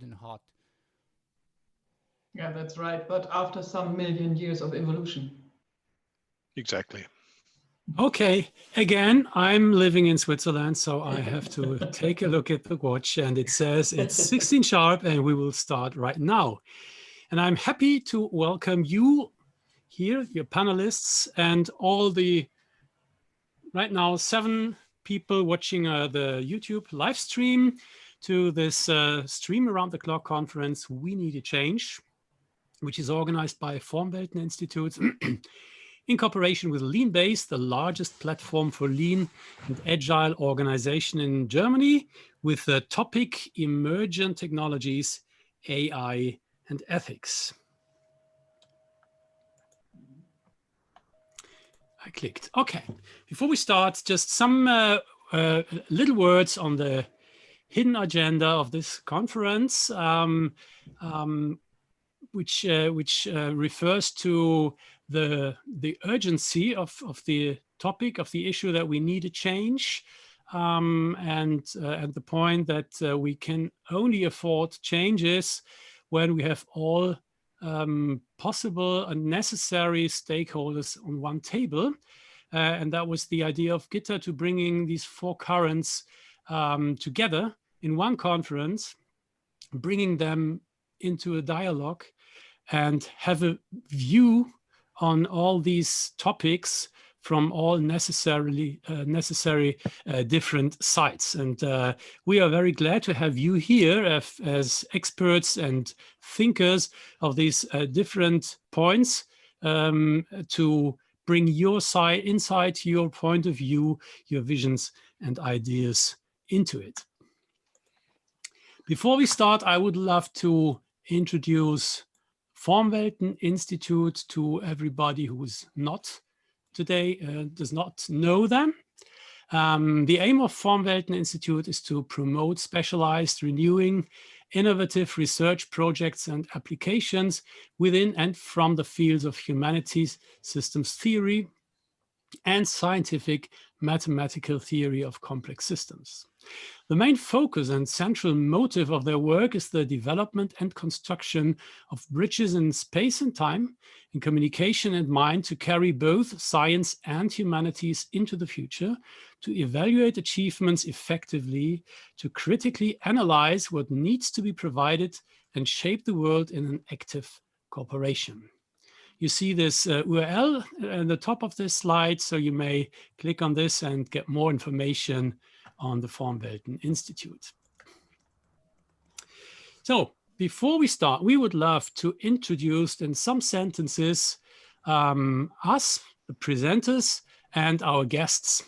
and hot. Yeah, that's right. But after some million years of evolution. Exactly. Okay, again, I'm living in Switzerland, so I have to take a look at the watch, and it says it's 16 sharp, and we will start right now. And I'm happy to welcome you here, your panelists, and all the, right now, 7 people watching the YouTube live stream to this Stream Around the Clock conference, We Need a Change, which is organized by FORMWELT Institute in cooperation with Lean-Base, the largest platform for lean and agile organization in Germany, with the topic Emergent Technologies, AI and Ethics. I clicked. Okay, before we start, just some little words on the hidden agenda of this conference, which refers to the urgency of the topic, of the issue that we need a change, and the point that we can only afford changes when we have all possible and necessary stakeholders on one table. And that was the idea of Gitta, to bringing these 4 currents together in one conference, bringing them into a dialogue and have a view on all these topics from all necessary different sides. And we are very glad to have you here as experts and thinkers of these different points, to bring your insight, your point of view, your visions and ideas into it. Before we start, I would love to introduce FORMWELT Institute to everybody who is not today, does not know them. The aim of FORMWELT Institute is to promote specialized, renewing, innovative research projects and applications within and from the fields of humanities, systems theory, and scientific mathematical theory of complex systems. The main focus and central motive of their work is the development and construction of bridges in space and time, in communication and mind, to carry both science and humanities into the future, to evaluate achievements effectively, to critically analyze what needs to be provided, and shape the world in an active cooperation. You see this URL at the top of this slide, so you may click on this and get more information on the FORMWELT Institute. So before we start, we would love to introduce in some sentences us, the presenters, and our guests.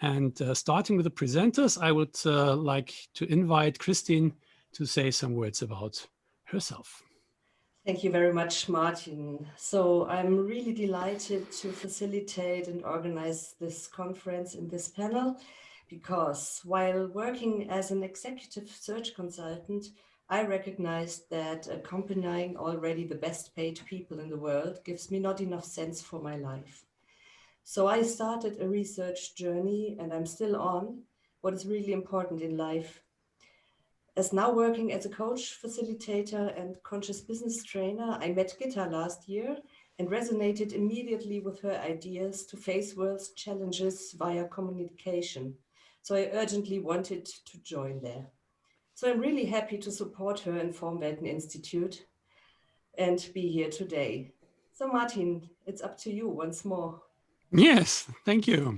And starting with the presenters, I would like to invite Kristin to say some words about herself. Thank you very much, Martin. So I'm really delighted to facilitate and organize this conference in this panel, because while working as an executive search consultant, I recognized that accompanying already the best paid people in the world gives me not enough sense for my life. So I started a research journey, and I'm still on what is really important in life. As now working as a coach, facilitator, and conscious business trainer, I met Gitta last year and resonated immediately with her ideas to face world's challenges via communication. So I urgently wanted to join there. So I'm really happy to support her in FORMWELT Institute and be here today. So Martin, it's up to you once more. Yes, thank you.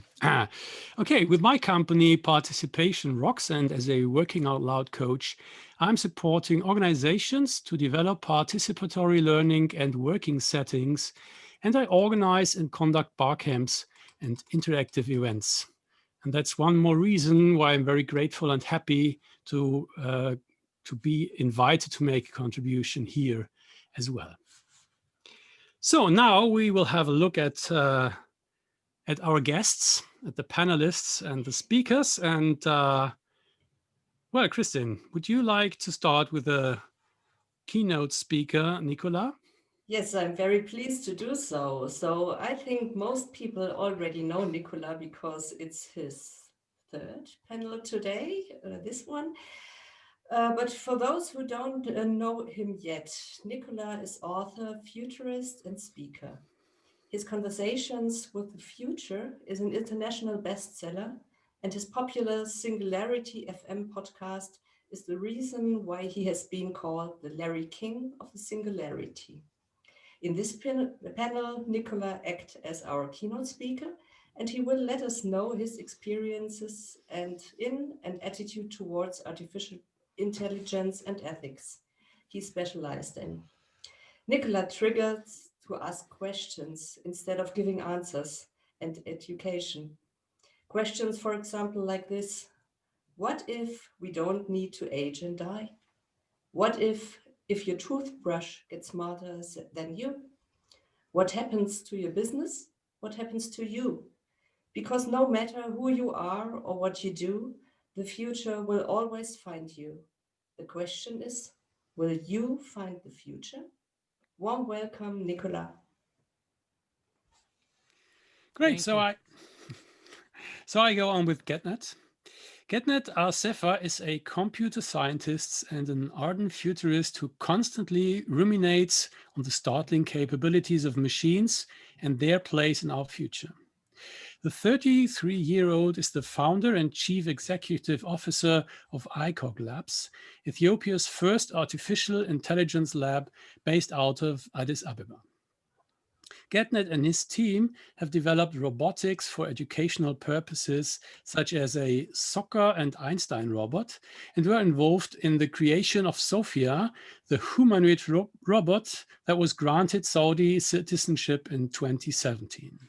Okay, with my company, Participation Rocks, and as a Working Out Loud coach, I'm supporting organizations to develop participatory learning and working settings, and I organize and conduct bar camps and interactive events. And that's one more reason why I'm very grateful and happy to be invited to make a contribution here as well. So now we will have a look at our guests, at the panelists and the speakers. And well, Kristin, would you like to start with the keynote speaker, Nicola? Yes, I'm very pleased to do so. So I think most people already know Nicola because it's his third panel today, this one. But for those who don't know him yet, Nicola is author, futurist, and speaker. His Conversations with the Future is an international bestseller, and his popular Singularity FM podcast is the reason why he has been called the Larry King of the Singularity. In this panel, Nicola acts as our keynote speaker, and he will let us know his experiences and attitude towards artificial intelligence and ethics he specialized in. Nicola triggers to ask questions instead of giving answers, and education. Questions, for example, like this: what if we don't need to age and die? What if your toothbrush gets smarter than you? What happens to your business? What happens to you? Because no matter who you are or what you do, the future will always find you. The question is, will you find the future? Warm welcome, Nicola. Great. Thank So I go on with Getnet. Getnet Aseffa is a computer scientist and an ardent futurist who constantly ruminates on the startling capabilities of machines and their place in our future. The 33-year-old is the founder and chief executive officer of ICOG Labs, Ethiopia's first artificial intelligence lab based out of Addis Ababa. Getnet and his team have developed robotics for educational purposes, such as a Soccer and Einstein robot, and were involved in the creation of Sophia, the humanoid robot that was granted Saudi citizenship in 2017.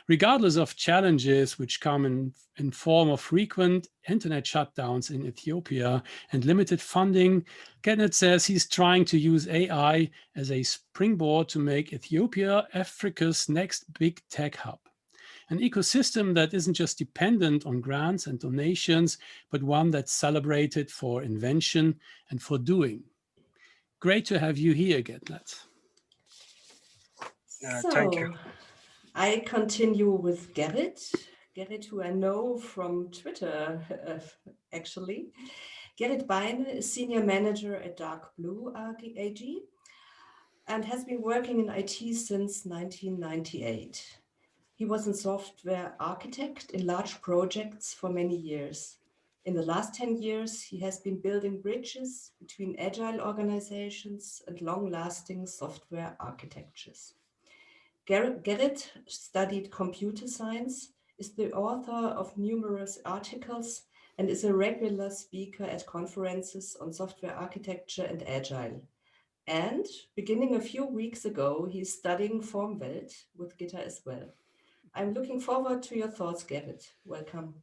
Regardless of challenges which come in form of frequent internet shutdowns in Ethiopia and limited funding, Getnet says he's trying to use AI as a springboard to make Ethiopia Africa's next big tech hub. An ecosystem that isn't just dependent on grants and donations, but one that's celebrated for invention and for doing. Great to have you here, Getnet. Thank you. I continue with Gerrit. Gerrit, who I know from Twitter, actually. Gerrit Beine is senior manager at Dark Blue AG and has been working in IT since 1998. He was a software architect in large projects for many years. In the last 10 years, he has been building bridges between agile organizations and long-lasting software architectures. Gerrit studied computer science, is the author of numerous articles, and is a regular speaker at conferences on software architecture and agile. And beginning a few weeks ago, he's studying FORMWELT with Gitta as well. I'm looking forward to your thoughts, Gerrit. Welcome.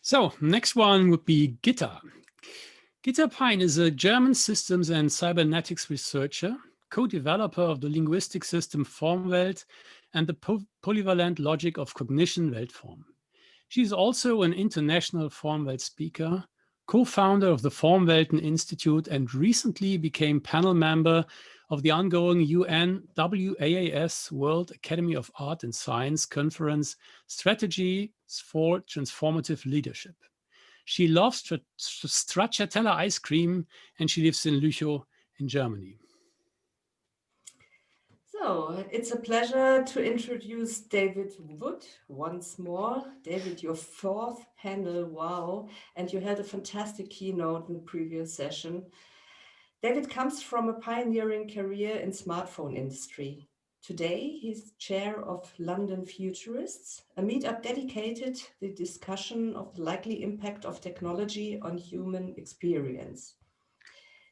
So next one would be Gitta. Gitta Peyn is a German systems and cybernetics researcher, co-developer of the linguistic system FORMWELT and the polyvalent logic of cognition Weltform. She is also an international FORMWELT speaker, co-founder of the FORMWELT Institute, and recently became panel member of the ongoing UN WAAS World Academy of Art and Science Conference Strategies for Transformative Leadership. She loves stracciatella ice cream, and she lives in Lüchow in Germany. So it's a pleasure to introduce David Wood once more. David, your fourth panel, wow, and you had a fantastic keynote in the previous session. David comes from a pioneering career in smartphone industry. Today, he's chair of London Futurists, a meetup dedicated to the discussion of the likely impact of technology on human experience.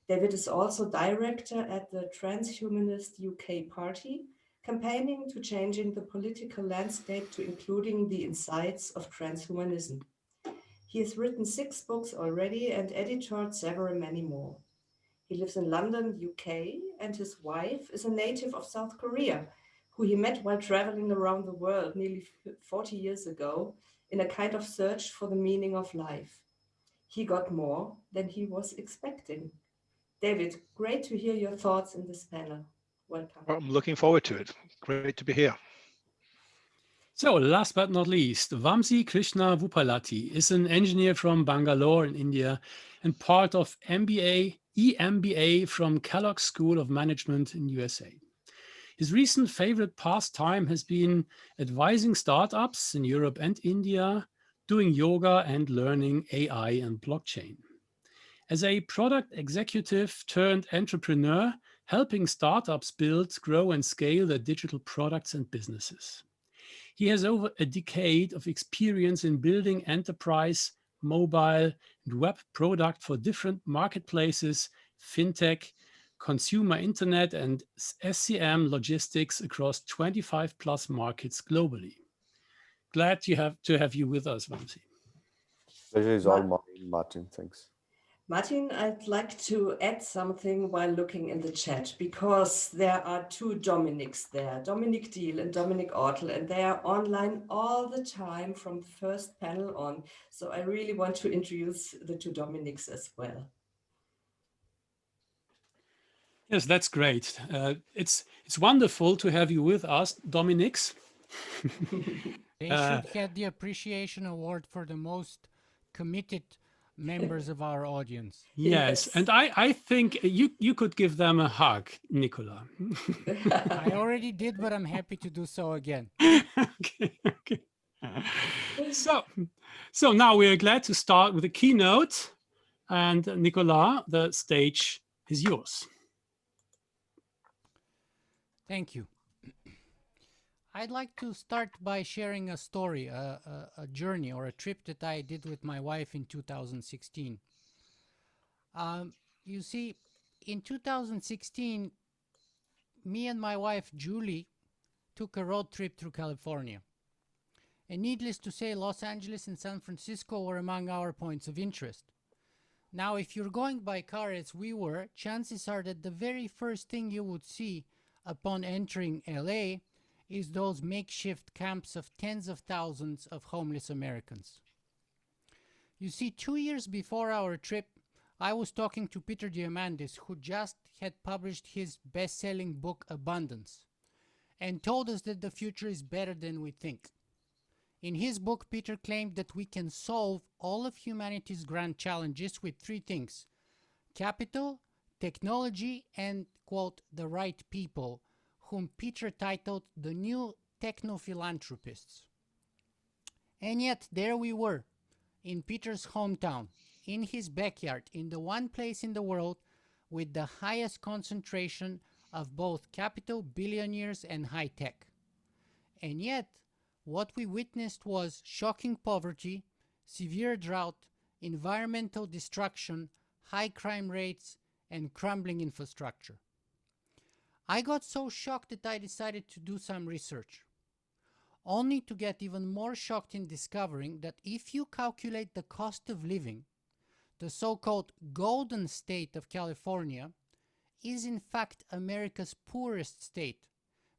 David is also director at the Transhumanist UK Party, campaigning to changing the political landscape to including the insights of transhumanism. He has written 6 books already and editored several many more. He lives in London, UK, and his wife is a native of South Korea, who he met while traveling around the world nearly 40 years ago in a kind of search for the meaning of life. He got more than he was expecting. David, great to hear your thoughts in this panel. Welcome. I'm looking forward to it. Great to be here. So last but not least, Vamsi Krishna is an engineer from Bangalore in India and part of EMBA from Kellogg School of Management in USA. His recent favorite pastime has been advising startups in Europe and India, doing yoga and learning AI and blockchain. As a product executive turned entrepreneur, helping startups build, grow, and scale their digital products and businesses. He has over a decade of experience in building enterprise, mobile, and web product for different marketplaces, fintech, consumer internet, and SCM logistics across 25 plus markets globally. Glad to have you with us, Vamsi. Pleasure is all mine, Martin. Thanks. Martin, I'd like to add something while looking in the chat, because there are two Dominics there, Dominic Deal and Dominic Ortel, and they are online all the time from the first panel on. So I really want to introduce the two Dominics as well. Yes, that's great. It's wonderful to have you with us, Dominics. They should get the appreciation award for the most committed members of our audience. Yes, and I think you could give them a hug, Nicola. I already did, but I'm happy to do so again. Okay. So now we are glad to start with a keynote, and Nicola, the stage is yours. Thank you. I'd like to start by sharing a story, a journey or a trip that I did with my wife in 2016. You see, in 2016, me and my wife, Julie, took a road trip through California. And needless to say, Los Angeles and San Francisco were among our points of interest. Now, if you're going by car as we were, chances are that the very first thing you would see upon entering LA is those makeshift camps of tens of thousands of homeless Americans. You see, 2 years before our trip, I was talking to Peter Diamandis, who just had published his best-selling book, Abundance, and told us that the future is better than we think. In his book, Peter claimed that we can solve all of humanity's grand challenges with three things: capital, technology, and, quote, the right people, whom Peter titled the new techno-philanthropists. And yet there we were, in Peter's hometown, in his backyard, in the one place in the world with the highest concentration of both capital, billionaires, and high tech. And yet, what we witnessed was shocking poverty, severe drought, environmental destruction, high crime rates, and crumbling infrastructure. I got so shocked that I decided to do some research, only to get even more shocked in discovering that if you calculate the cost of living, the so-called Golden State of California is in fact America's poorest state,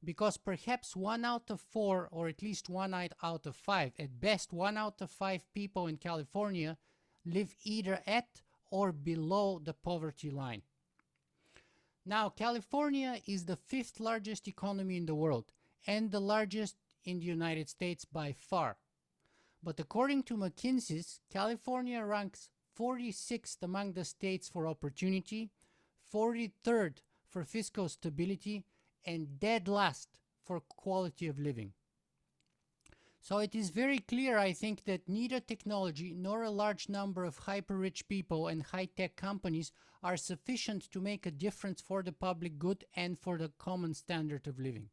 because perhaps 1 out of 4, or at least 1 out of 5, at best 1 out of 5 people in California live either at or below the poverty line. Now, California is the 5th largest economy in the world and the largest in the United States by far. But according to McKinsey's, California ranks 46th among the states for opportunity, 43rd for fiscal stability, and dead last for quality of living. So it is very clear, I think, that neither technology nor a large number of hyper-rich people and high-tech companies are sufficient to make a difference for the public good and for the common standard of living.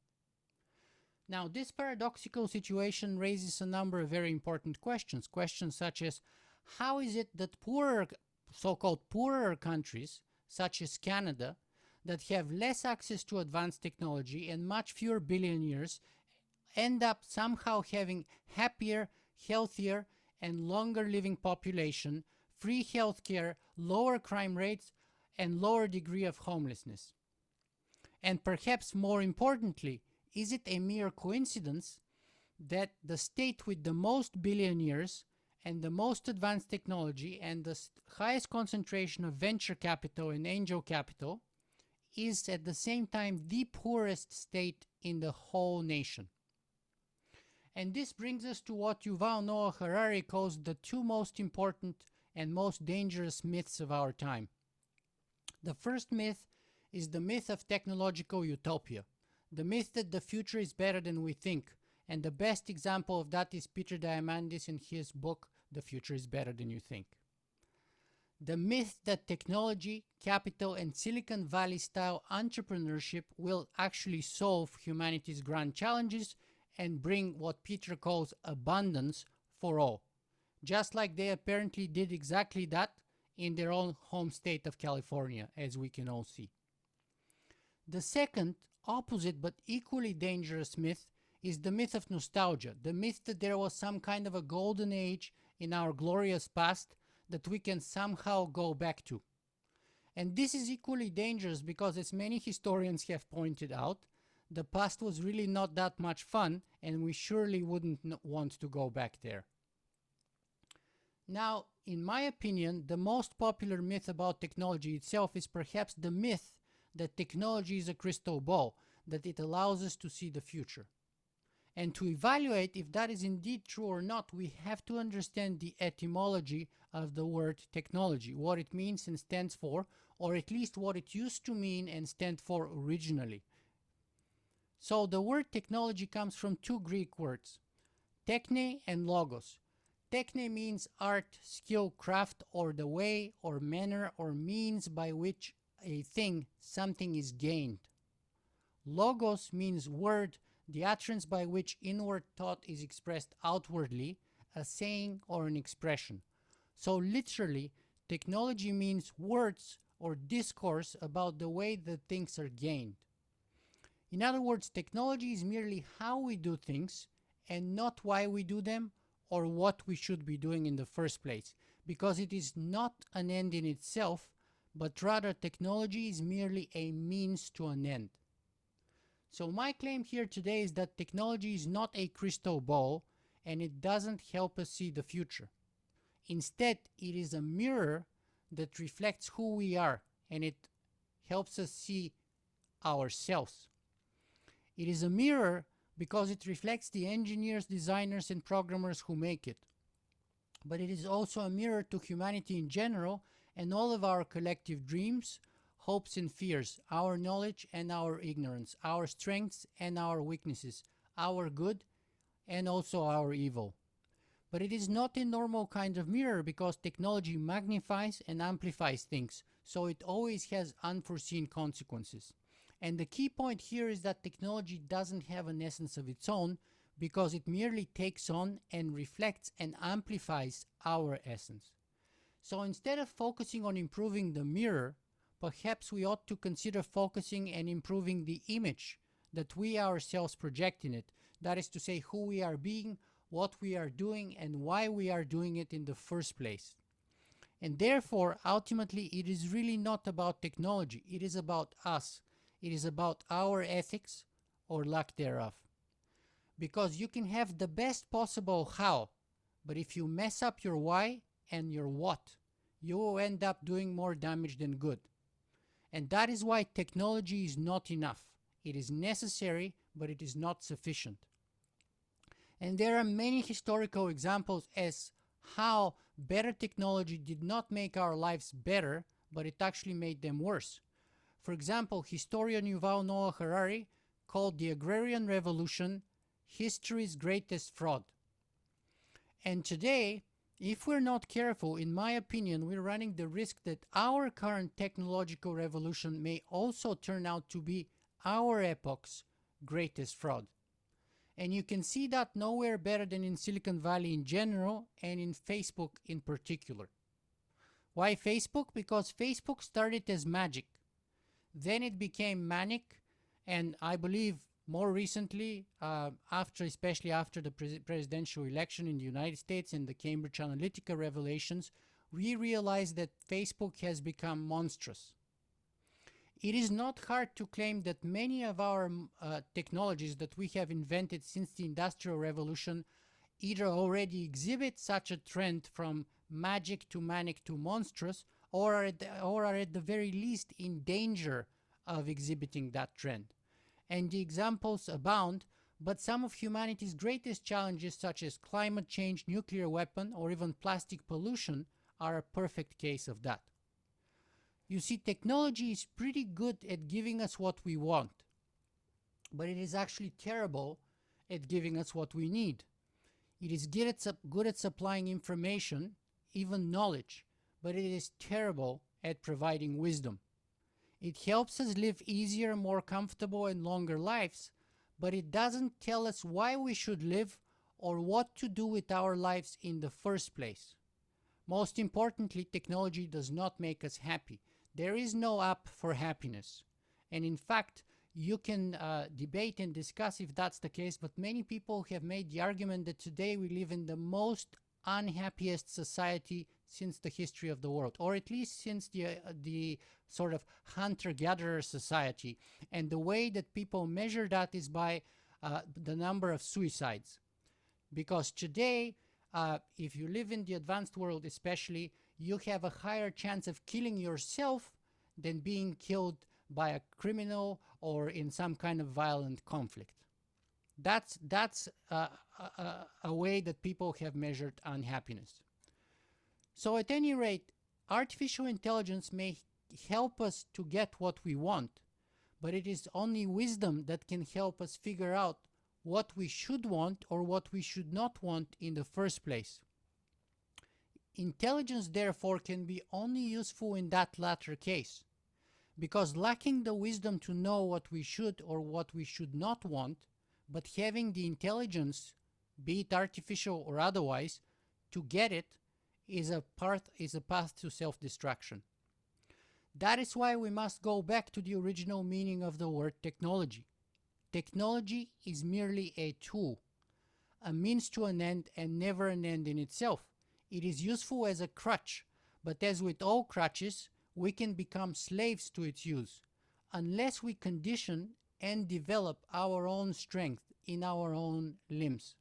Now, this paradoxical situation raises a number of very important questions. Questions such as, how is it that poorer, so-called poorer countries, such as Canada, that have less access to advanced technology and much fewer billionaires, end up somehow having happier, healthier, and longer living population, free healthcare, lower crime rates, and lower degree of homelessness? And perhaps more importantly, is it a mere coincidence that the state with the most billionaires and the most advanced technology and the highest concentration of venture capital and angel capital is at the same time the poorest state in the whole nation? And this brings us to what Yuval Noah Harari calls the two most important and most dangerous myths of our time. The first myth is the myth of technological utopia, the myth that the future is better than we think. And the best example of that is Peter Diamandis in his book, The Future is Better Than You Think. The myth that technology, capital, and Silicon Valley-style entrepreneurship will actually solve humanity's grand challenges and bring what Peter calls abundance for all, just like they apparently did exactly that in their own home state of California, as we can all see. The second, opposite but equally dangerous myth is the myth of nostalgia, the myth that there was some kind of a golden age in our glorious past that we can somehow go back to. And this is equally dangerous because, as many historians have pointed out, the past was really not that much fun, and we surely wouldn't want to go back there. Now, in my opinion, the most popular myth about technology itself is perhaps the myth that technology is a crystal ball, that it allows us to see the future. And to evaluate if that is indeed true or not, we have to understand the etymology of the word technology, what it means and stands for, or at least what it used to mean and stand for originally. So the word technology comes from two Greek words, techne and logos. Techne means art, skill, craft, or the way or manner or means by which a thing, something is gained. Logos means word, the utterance by which inward thought is expressed outwardly, a saying or an expression. So literally, technology means words or discourse about the way that things are gained. In other words, technology is merely how we do things and not why we do them or what we should be doing in the first place, because it is not an end in itself, but rather technology is merely a means to an end. So my claim here today is that technology is not a crystal ball and it doesn't help us see the future. Instead, it is a mirror that reflects who we are and it helps us see ourselves. It is a mirror because it reflects the engineers, designers, and programmers who make it. But it is also a mirror to humanity in general and all of our collective dreams, hopes and fears, our knowledge and our ignorance, our strengths and our weaknesses, our good and also our evil. But it is not a normal kind of mirror because technology magnifies and amplifies things, so it always has unforeseen consequences. And the key point here is that technology doesn't have an essence of its own because it merely takes on and reflects and amplifies our essence. So instead of focusing on improving the mirror, perhaps we ought to consider focusing and improving the image that we ourselves project in it. That is to say, who we are being, what we are doing, and why we are doing it in the first place. And therefore, ultimately, it is really not about technology. It is about us. It is about our ethics or lack thereof. Because you can have the best possible how, but if you mess up your why and your what, you will end up doing more damage than good. And that is why technology is not enough. It is necessary, but it is not sufficient. And there are many historical examples as how better technology did not make our lives better, but it actually made them worse. For example, historian Yuval Noah Harari called the agrarian revolution history's greatest fraud. And today, if we're not careful, in my opinion, we're running the risk that our current technological revolution may also turn out to be our epoch's greatest fraud. And you can see that nowhere better than in Silicon Valley in general and in Facebook in particular. Why Facebook? Because Facebook started as magic. Then it became manic, and I believe more recently, especially after the presidential election in the United States and the Cambridge Analytica revelations, we realized that Facebook has become monstrous. It is not hard to claim that many of our technologies that we have invented since the Industrial Revolution either already exhibit such a trend from magic to manic to monstrous, or are at the very least in danger of exhibiting that trend. And the examples abound, but some of humanity's greatest challenges, such as climate change, nuclear weapon, or even plastic pollution, are a perfect case of that. You see, technology is pretty good at giving us what we want, but it is actually terrible at giving us what we need. It is good at supplying information, even knowledge, but it is terrible at providing wisdom. It helps us live easier, more comfortable, and longer lives, but it doesn't tell us why we should live or what to do with our lives in the first place. Most importantly, technology does not make us happy. There is no app for happiness. And in fact, you can debate and discuss if that's the case, but many people have made the argument that today we live in the most unhappiest society since the history of the world, or at least since the sort of hunter-gatherer society. And the way that people measure that is by the number of suicides. Because today, if you live in the advanced world especially, you have a higher chance of killing yourself than being killed by a criminal or in some kind of violent conflict. That's a way that people have measured unhappiness. So at any rate, artificial intelligence may help us to get what we want, but it is only wisdom that can help us figure out what we should want or what we should not want in the first place. Intelligence, therefore, can be only useful in that latter case, because lacking the wisdom to know what we should or what we should not want, but having the intelligence, be it artificial or otherwise, to get it is a path to self-destruction. That is why we must go back to the original meaning of the word technology. Technology is merely a tool, a means to an end and never an end in itself. It is useful as a crutch, but as with all crutches, we can become slaves to its use, unless we condition and develop our own strength in our own limbs.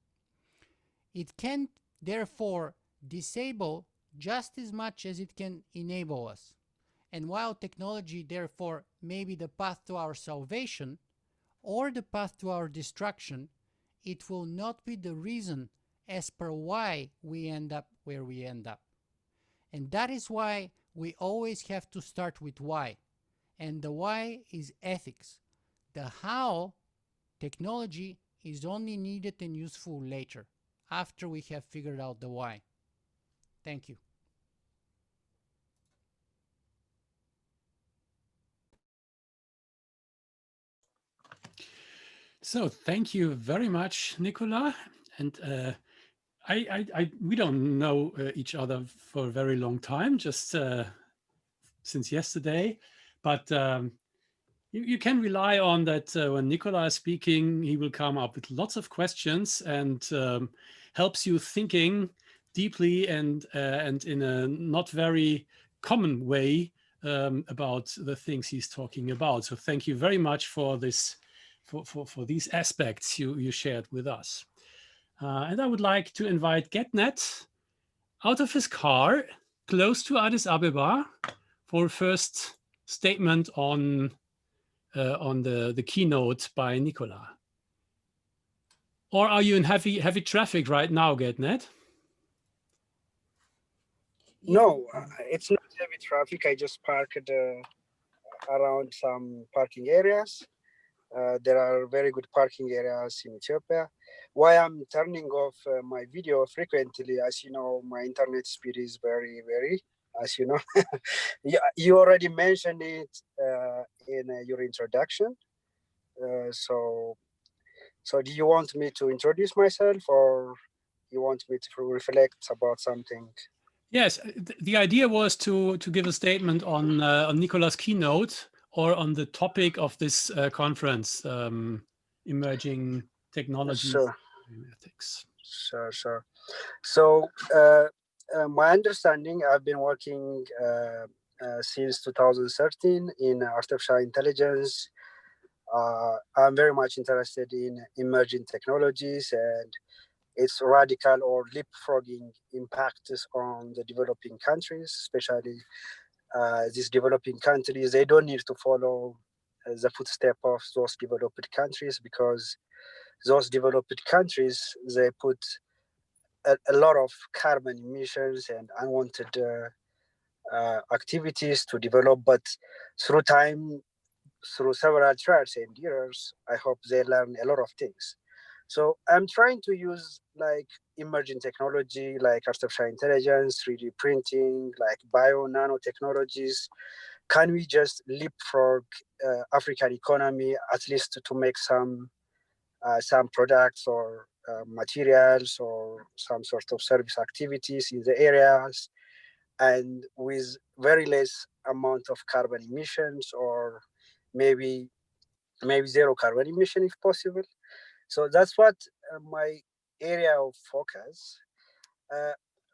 It can, therefore, disable just as much as it can enable us. And while technology, therefore, may be the path to our salvation or the path to our destruction, it will not be the reason as per why we end up where we end up. And that is why we always have to start with why. And the why is ethics. The how, technology, is only needed and useful later, after we have figured out the why. Thank you. So thank you very much, Nicola. And we don't know each other for a very long time, just since yesterday. But you can rely on that when Nicola is speaking, he will come up with lots of questions and helps you thinking deeply and in a not very common way about the things he's talking about. So thank you very much for this, for these aspects you shared with us. And I would like to invite Getnet out of his car close to Addis Ababa for a first statement on the keynote by Nicola. Or are you in heavy traffic right now, Getnet? No, it's not heavy traffic. I just parked around some parking areas. There are very good parking areas in Ethiopia. Why I'm turning off my video frequently, as you know, my internet speed is very, as you know. You already mentioned it in your introduction. So do you want me to introduce myself, or you want me to reflect about something? Yes, the idea was to give a statement on Nicola's keynote or on the topic of this conference, emerging technologies and ethics. Sure. So my understanding, I've been working since 2013 in artificial intelligence. I'm very much interested in emerging technologies and its radical or leapfrogging impacts on the developing countries, especially these developing countries. They don't need to follow the footsteps of those developed countries because those developed countries, they put a lot of carbon emissions and unwanted activities to develop, but through time, through several trials and errors, I hope they learn a lot of things. So I'm trying to use like emerging technology, like artificial intelligence, 3D printing, like bio nanotechnologies. Can we just leapfrog African economy, at least to make some products or materials or some sort of service activities in the areas, and with very less amount of carbon emissions, or maybe zero carbon emission if possible. So that's what my area of focus.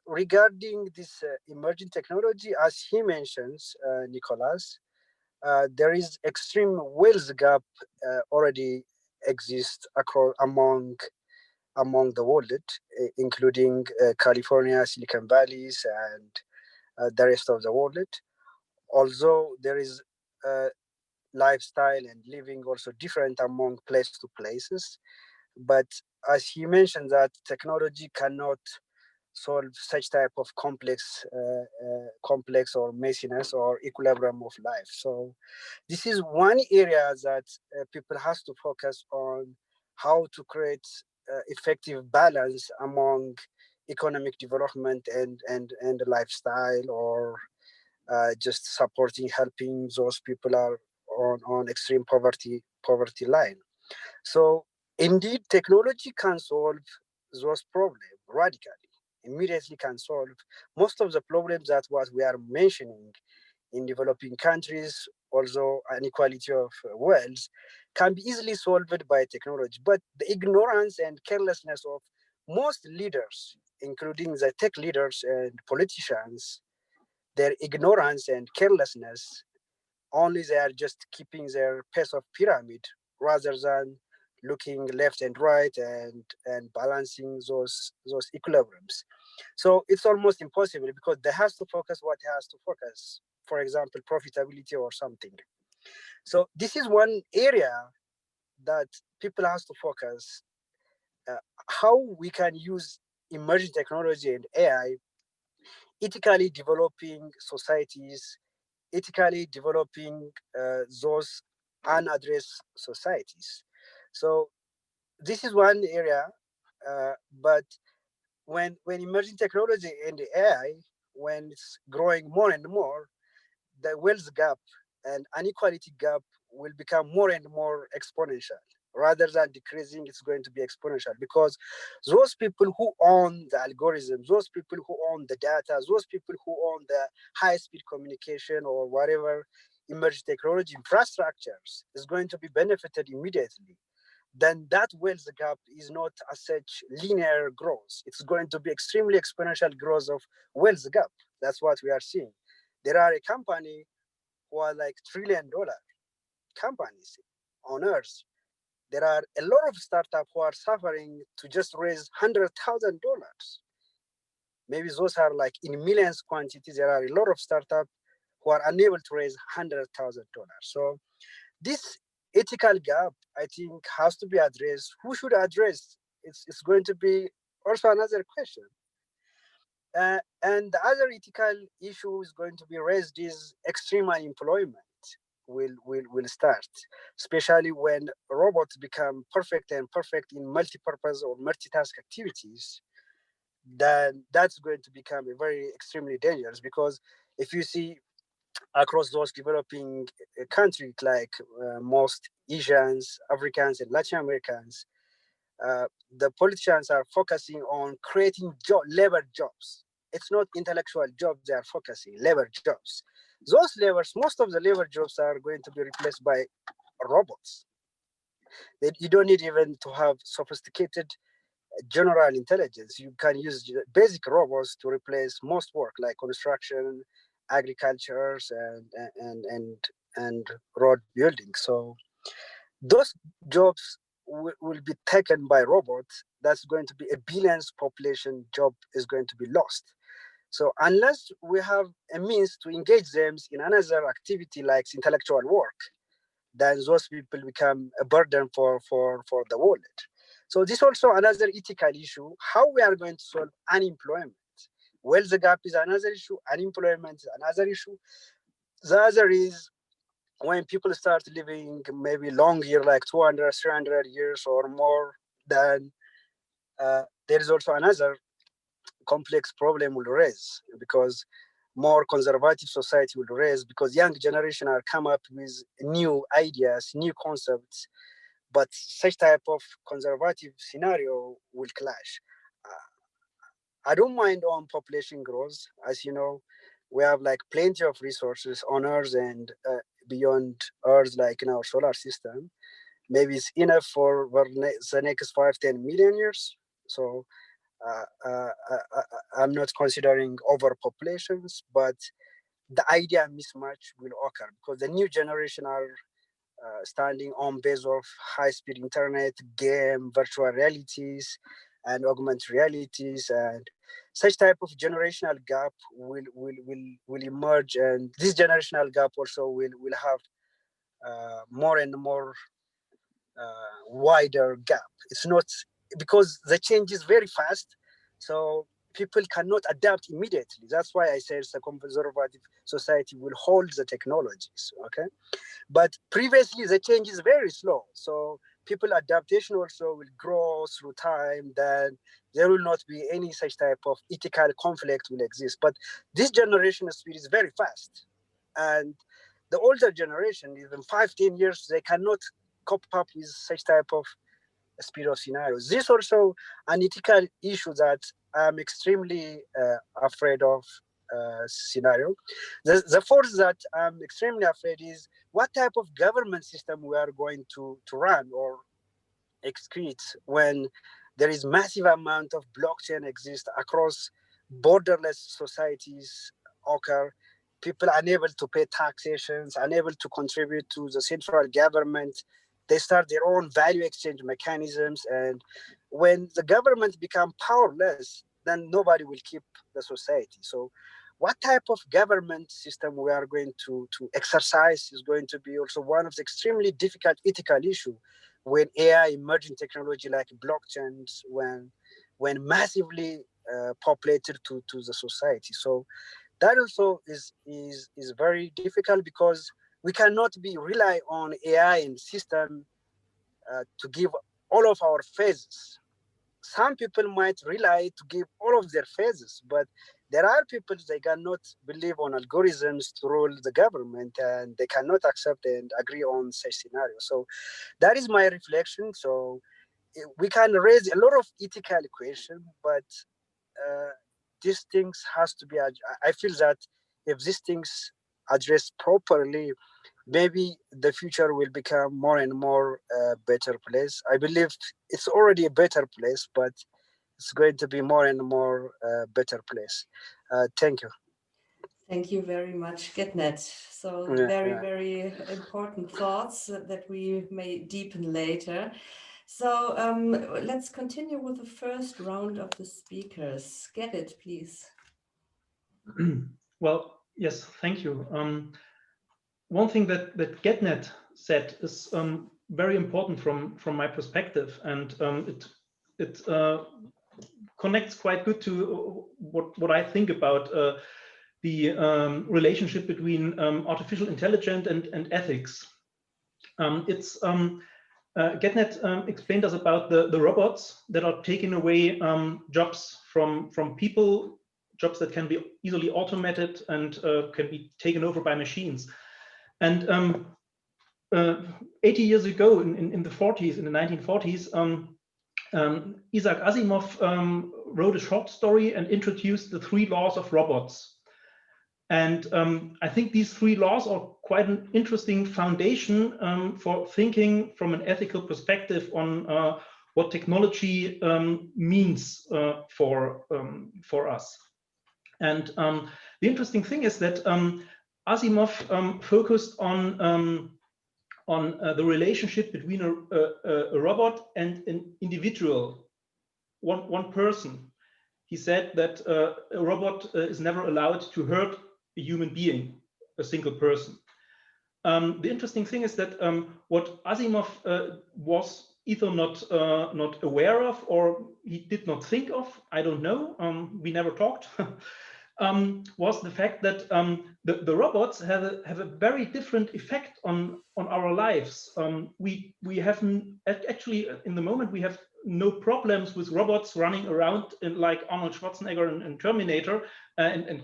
Regarding this emerging technology, as he mentions, Nicholas, there is extreme wealth gap already exists across among the world, including California, Silicon Valleys, and the rest of the world. Although there is lifestyle and living also different among place to places, but as he mentioned, that technology cannot solve such type of complex or messiness or equilibrium of life. So this is one area that people has to focus on, how to create effective balance among economic development and lifestyle, or just supporting, helping those people are on extreme poverty line. So indeed, technology can solve those problems radically, immediately can solve most of the problems that what we are mentioning in developing countries. Also, inequality of wealth can be easily solved by technology, but the ignorance and carelessness of most leaders, including the tech leaders and politicians, their ignorance and carelessness, only they are just keeping their pace of pyramid rather than looking left and right and balancing those equilibriums. So it's almost impossible, because they has to focus what has to focus, for example, profitability or something. So this is one area that people has to focus, how we can use emerging technology and AI, ethically developing societies, ethically developing those unaddressed societies. So this is one area, but when emerging technology and AI, when it's growing more and more, the wealth gap and inequality gap will become more and more exponential. Rather than decreasing, it's going to be exponential, because those people who own the algorithms, those people who own the data, those people who own the high-speed communication or whatever emerging technology infrastructures is going to be benefited immediately. Then that wealth gap is not as such linear growth. It's going to be extremely exponential growth of wealth gap. That's what we are seeing. There are a company who are like $1 trillion companies on earth. There are a lot of startups who are suffering to just raise $100,000. Maybe those are like in millions quantities. There are a lot of startups who are unable to raise $100,000. So this ethical gap, I think, has to be addressed. Who should address? It's going to be also another question. And the other ethical issue is going to be raised is extreme unemployment will start, especially when robots become perfect in multi-purpose or multitask activities. Then that's going to become a very extremely dangerous, because if you see across those developing countries, like most Asians, Africans, and Latin Americans, the politicians are focusing on creating labor jobs. It's not intellectual jobs they are focusing, labor jobs. Those labors, most of the labor jobs are going to be replaced by robots. You don't need even to have sophisticated general intelligence. You can use basic robots to replace most work, like construction, agriculture, and road building. So those jobs will be taken by robots. That's going to be a billions population job is going to be lost. So unless we have a means to engage them in another activity like intellectual work, then those people become a burden for the world. So this also another ethical issue, how we are going to solve unemployment. Well, the gap is another issue, unemployment is another issue. The other is when people start living maybe longer, like 200, 300 years or more, then there is also another complex problem will raise, because more conservative society will raise, because young generation are come up with new ideas, new concepts, but such type of conservative scenario will clash. I don't mind on population growth. As you know, we have like plenty of resources on Earth and beyond Earth, like in our solar system. Maybe it's enough for the next 5-10 million years. So I'm not considering overpopulations, but the idea mismatch will occur because the new generation are standing on base of high-speed internet, game, virtual realities, and augmented realities, and such type of generational gap will emerge, and this generational gap also will have more and more wider gap. It's not because the change is very fast, so people cannot adapt immediately. That's why I said the conservative society will hold the technologies. Okay, but previously the change is very slow, so people adaptation also will grow through time. Then there will not be any such type of ethical conflict will exist. But this generation of speed is very fast, and the older generation, even 5-10 years, they cannot cope up with such type of speed of scenarios. This also an ethical issue that I'm extremely afraid of scenario. The fourth that I'm extremely afraid is what type of government system we are going to run or excrete when there is massive amount of blockchain exist across borderless societies occur. People unable to pay taxations, unable to contribute to the central government. They start their own value exchange mechanisms, and when the government become powerless, then nobody will keep the society. So what type of government system we are going to exercise is going to be also one of the extremely difficult ethical issue when AI, emerging technology like blockchains, when massively populated to the society. So that also is very difficult because we cannot be rely on AI and system to give all of our phases. Some people might rely to give all of their phases, but there are people they cannot believe on algorithms to rule the government, and they cannot accept and agree on such scenarios. So that is my reflection. So we can raise a lot of ethical questions, but these things has to be. I feel that if these things addressed properly, maybe the future will become more and more better place. I believe it's already a better place, but it's going to be more and more better place. Thank you. Thank you very much, Getnet. So very important thoughts that we may deepen later. So let's continue with the first round of the speakers. Gerrit, please. Well, yes, thank you. One thing that Getnet said is very important from my perspective, and it connects quite good to what I think about the relationship between artificial intelligence and ethics. Getnet explained us about the robots that are taking away jobs from people, jobs that can be easily automated and can be taken over by machines. And 80 years ago, in the 40s, in the 1940s, Isaac Asimov wrote a short story and introduced the 3 laws of robots. And I think these 3 laws are quite an interesting foundation for thinking from an ethical perspective on what technology means for us. And the interesting thing is that Asimov focused on the relationship between a robot and an individual, one person. He said that a robot is never allowed to hurt a human being, a single person. The interesting thing is that what Asimov was either not aware of, or he did not think of, I don't know, we never talked, was the fact that the robots have a very different effect on our lives. We haven't, actually in the moment we have no problems with robots running around like Arnold Schwarzenegger in Terminator and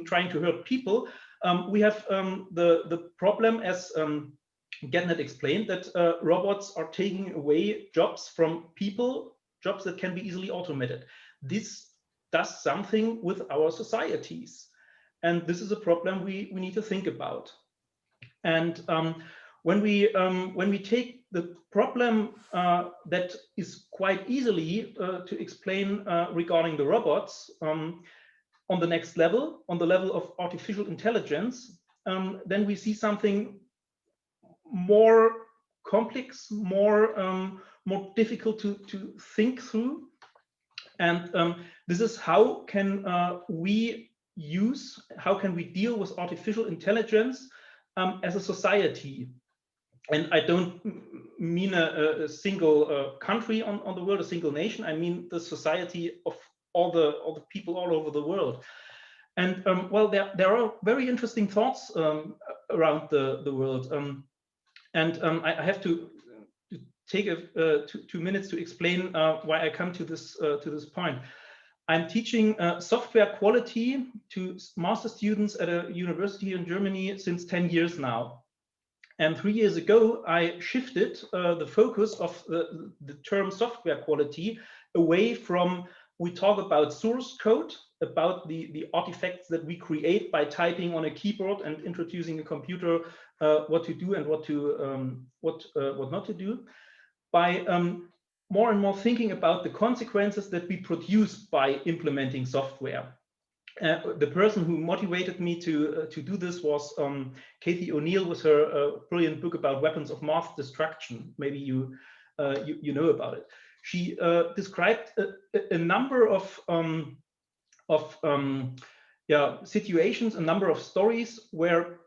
trying to hurt people. We have the problem, as Getnet explained, that robots are taking away jobs from people, jobs that can be easily automated. This does something with our societies, and this is a problem we need to think about. And when we take the problem that is quite easily to explain regarding the robots on the next level, on the level of artificial intelligence, then we see something more complex, more difficult to think through. And this is how can we deal with artificial intelligence as a society. And I don't mean a single country on the world, a single nation. I mean the society of all the people all over the world. And well, there are very interesting thoughts around the world. I have to take 2 minutes to explain why I come to this point. I'm teaching software quality to master students at a university in Germany since 10 years now. And 3 years ago, I shifted the focus of the term software quality away from, we talk about source code, about the artifacts that we create by typing on a keyboard and introducing a computer what to do and what not to do, by more and more thinking about the consequences that we produce by implementing software. The person who motivated me to do this was Cathy O'Neill with her brilliant book about weapons of mass destruction. Maybe you know about it. She described a number of situations, a number of stories where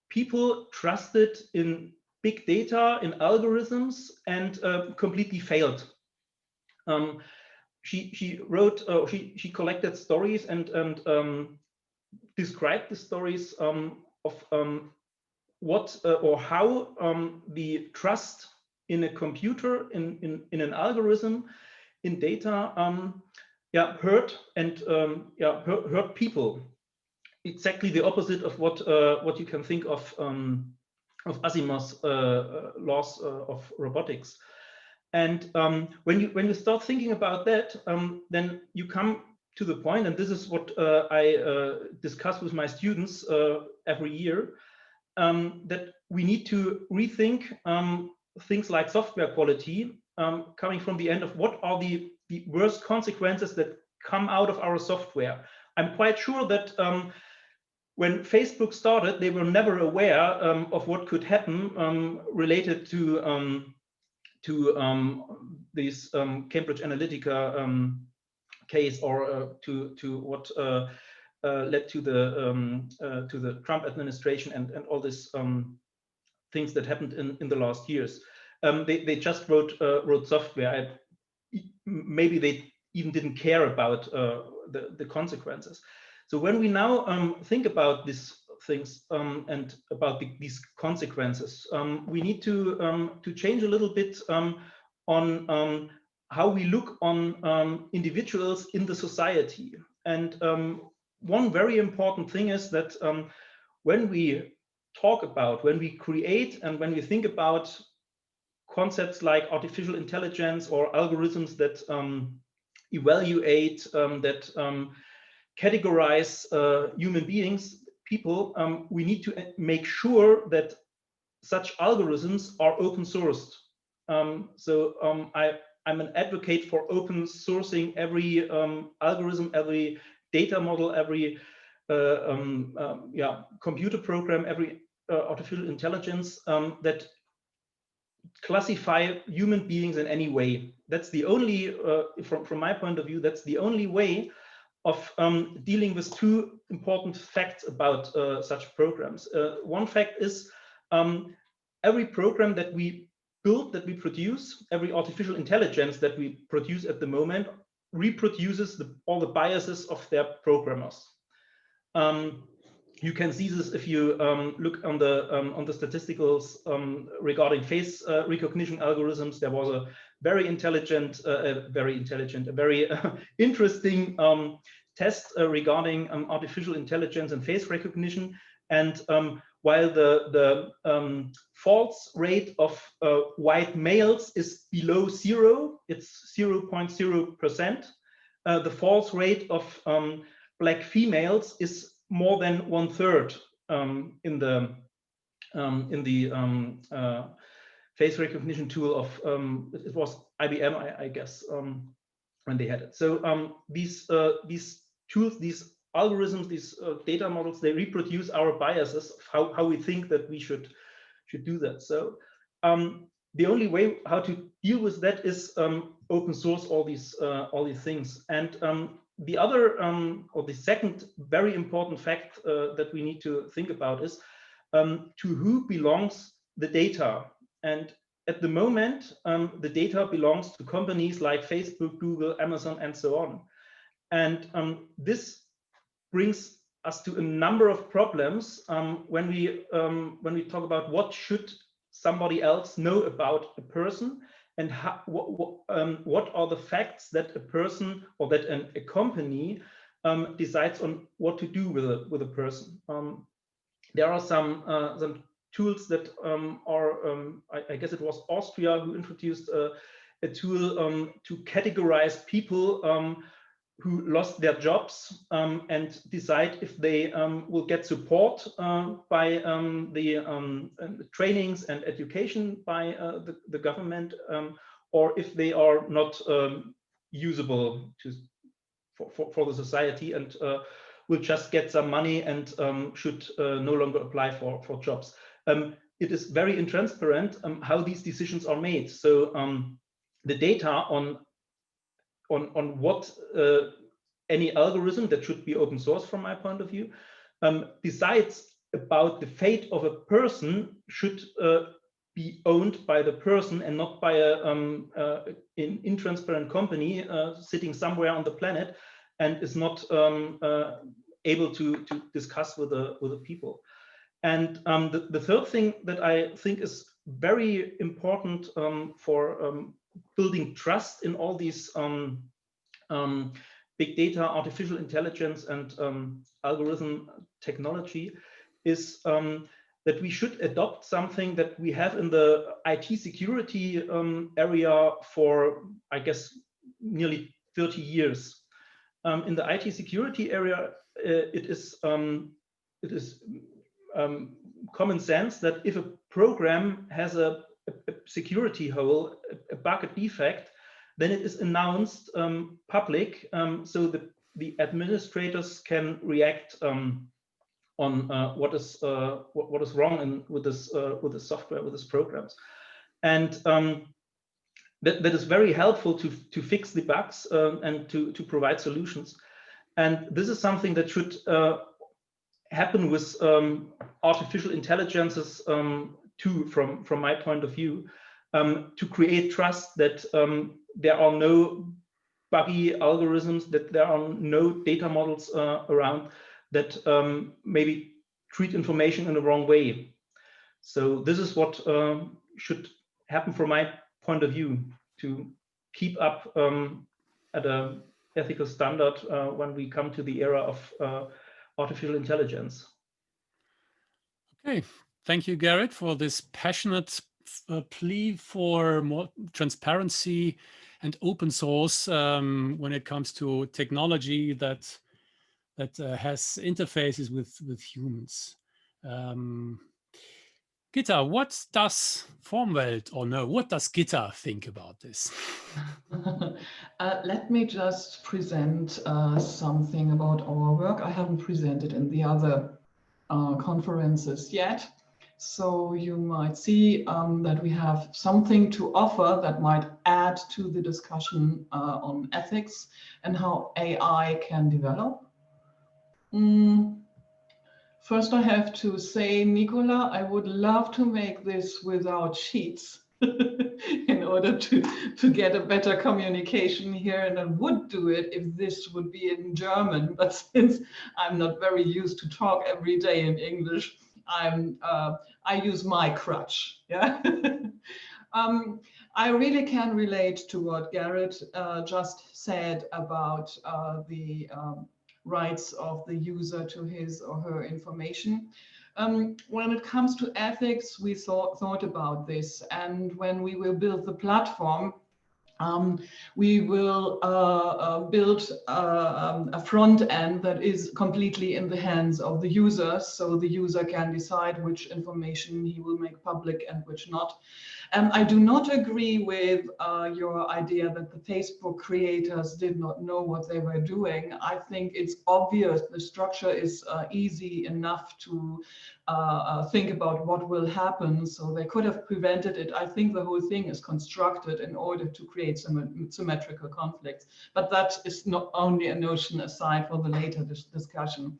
people trusted in big data, in algorithms, and completely failed. She wrote, she collected stories and described the stories of what or how the trust in a computer, in an algorithm, in data, hurt hurt people. Exactly the opposite of what you can think of Asimos laws of robotics. And when you start thinking about that, then you come to the point, and this is what I discuss with my students every year, that we need to rethink things like software quality, coming from the end of what are the worst consequences that come out of our software. I'm quite sure that when Facebook started, they were never aware of what could happen related to this Cambridge Analytica case, or to what led to the Trump administration and all these things that happened in the last years. They just wrote software. Maybe they even didn't care about the consequences. So when we now think about these things and about these consequences, we need to change a little bit on how we look on individuals in the society. And one very important thing is that when we talk about, when we create, and when we think about concepts like artificial intelligence or algorithms that evaluate, that categorize human beings, people, we need to make sure that such algorithms are open sourced. I'm an advocate for open sourcing every algorithm, every data model, every computer program, every artificial intelligence that classify human beings in any way. That's the only, from my point of view, that's the only way of dealing with two important facts about such programs. One fact is every program that we build that we produce, every artificial intelligence that we produce at the moment, reproduces all the biases of their programmers. You can see this if you look on the statisticals regarding face recognition algorithms. There was a very interesting test regarding artificial intelligence and face recognition. And while the false rate of white males is below 0, it's 0.0%. The false rate of black females is more than 1/3 in the face recognition tool of it was IBM, I guess, when they had it. So these tools, these algorithms, these data models, they reproduce our biases of how we think that we should do that. So the only way how to deal with that is open source all these things. And the other or the second very important fact that we need to think about is to who belongs the data. And at the moment, the data belongs to companies like Facebook, Google, Amazon, and so on. And this brings us to a number of problems when we talk about what should somebody else know about a person, and what are the facts that a person or that a company decides on what to do with a person. There are some tools that I guess it was Austria who introduced a tool to categorize people who lost their jobs and decide if they will get support by the trainings and education by the government, or if they are not usable for the society and will just get some money and should no longer apply for jobs. It is very intransparent how these decisions are made. So the data on what any algorithm that should be open source from my point of view decides about the fate of a person should be owned by the person and not by an intransparent company sitting somewhere on the planet and is not able to discuss with the people. And the third thing that I think is very important for building trust in all these big data, artificial intelligence, and algorithm technology is that we should adopt something that we have in the IT security area for, I guess, nearly 30 years. In the IT security area, it is common sense that if a program has a security hole, a bug, a defect, then it is announced public, so that the administrators can react on what is wrong with this software, with these programs, and that is very helpful to fix the bugs and to provide solutions. And this is something that should happen with artificial intelligences too, from my point of view, to create trust that there are no buggy algorithms, that there are no data models around that maybe treat information in the wrong way. So this is what should happen from my point of view, to keep up at an ethical standard when we come to the era of artificial intelligence. Okay, thank you, Gerrit, for this passionate plea for more transparency and open source when it comes to technology that has interfaces with humans. Gitta, what does FORMWELT, or no, what does Gitta think about this? Let me just present something about our work. I haven't presented in the other conferences yet. So you might see that we have something to offer that might add to the discussion on ethics and how AI can develop. First, I have to say, Nicola, I would love to make this without sheets. in order to get a better communication here. And I would do it if this would be in German, but since I'm not very used to talk every day in English, I use my crutch. Yeah. I really can relate to what Gerrit just said about the rights of the user to his or her information. When it comes to ethics, we thought about this, and when we will build the platform, we will build a front end that is completely in the hands of the user, so the user can decide which information he will make public and which not. I do not agree with your idea that the Facebook creators did not know what they were doing. I think it's obvious the structure is easy enough to think about what will happen, so they could have prevented it. I think the whole thing is constructed in order to create some symmetrical conflicts, but that is not only a notion aside for the later discussion.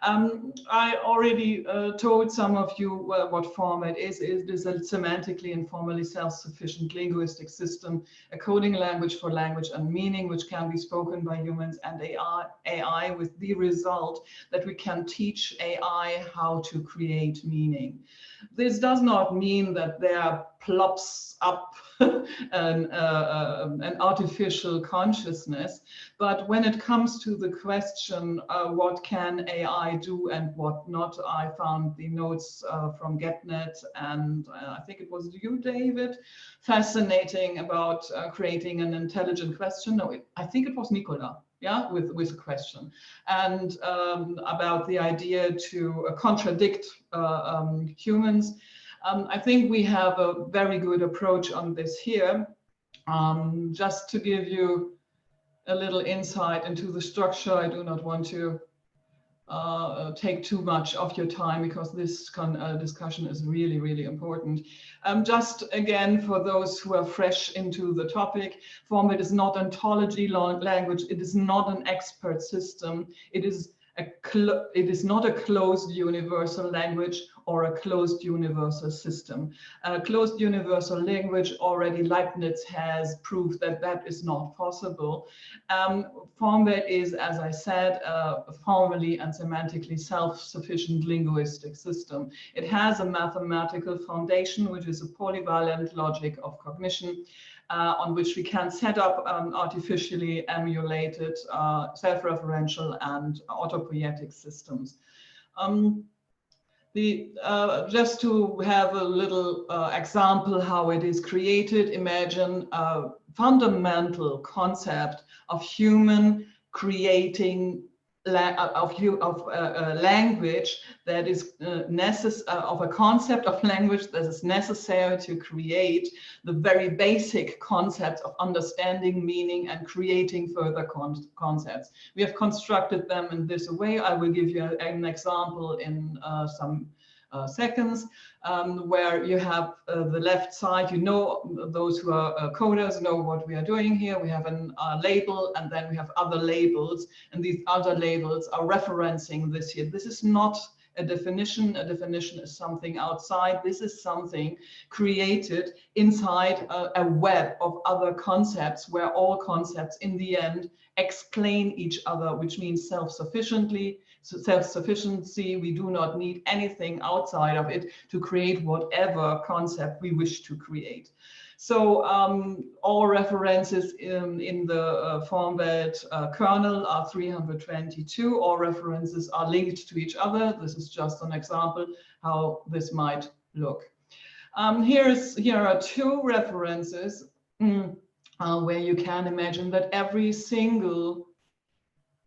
I already told some of you what FORMWELT is. It is a semantically and formally self-sufficient linguistic system, a coding language for language and meaning, which can be spoken by humans and AI, with the result that we can teach AI how to create meaning. This does not mean that there plops up an artificial consciousness, but when it comes to the question, what can AI do and what not, I found the notes from Getnet, and I think it was you, David, fascinating about creating an intelligent question. No, I think it was Nicola. Yeah, with a question, and about the idea to contradict humans. I think we have a very good approach on this here. Just to give you a little insight into the structure, I do not want to take too much of your time because this discussion is really, really important. Just again, for those who are fresh into the topic, FORMWELT is not an ontology language. It is not an expert system. It is not a closed universal language or a closed universal system. A closed universal language, already Leibniz has proved that that is not possible. FORMWELT is, as I said, a formally and semantically self-sufficient linguistic system. It has a mathematical foundation, which is a polyvalent logic of cognition, on which we can set up artificially emulated self-referential and autopoietic systems. Just to have a little example how it is created, imagine a fundamental concept of human creating language that is of a concept of language that is necessary to create the very basic concepts of understanding, meaning, and creating further concepts. We have constructed them in this way. I will give you an example in some seconds, where you have the left side, you know, those who are coders know what we are doing here. We have a label, and then we have other labels, and these other labels are referencing this here. This is not a definition. A definition is something outside. This is something created inside a web of other concepts, where all concepts in the end explain each other, which means self-sufficiency. We do not need anything outside of it to create whatever concept we wish to create. So all references in the FORMWELT kernel are 322. All references are linked to each other. This is just an example how this might look. Here are two references where you can imagine that every single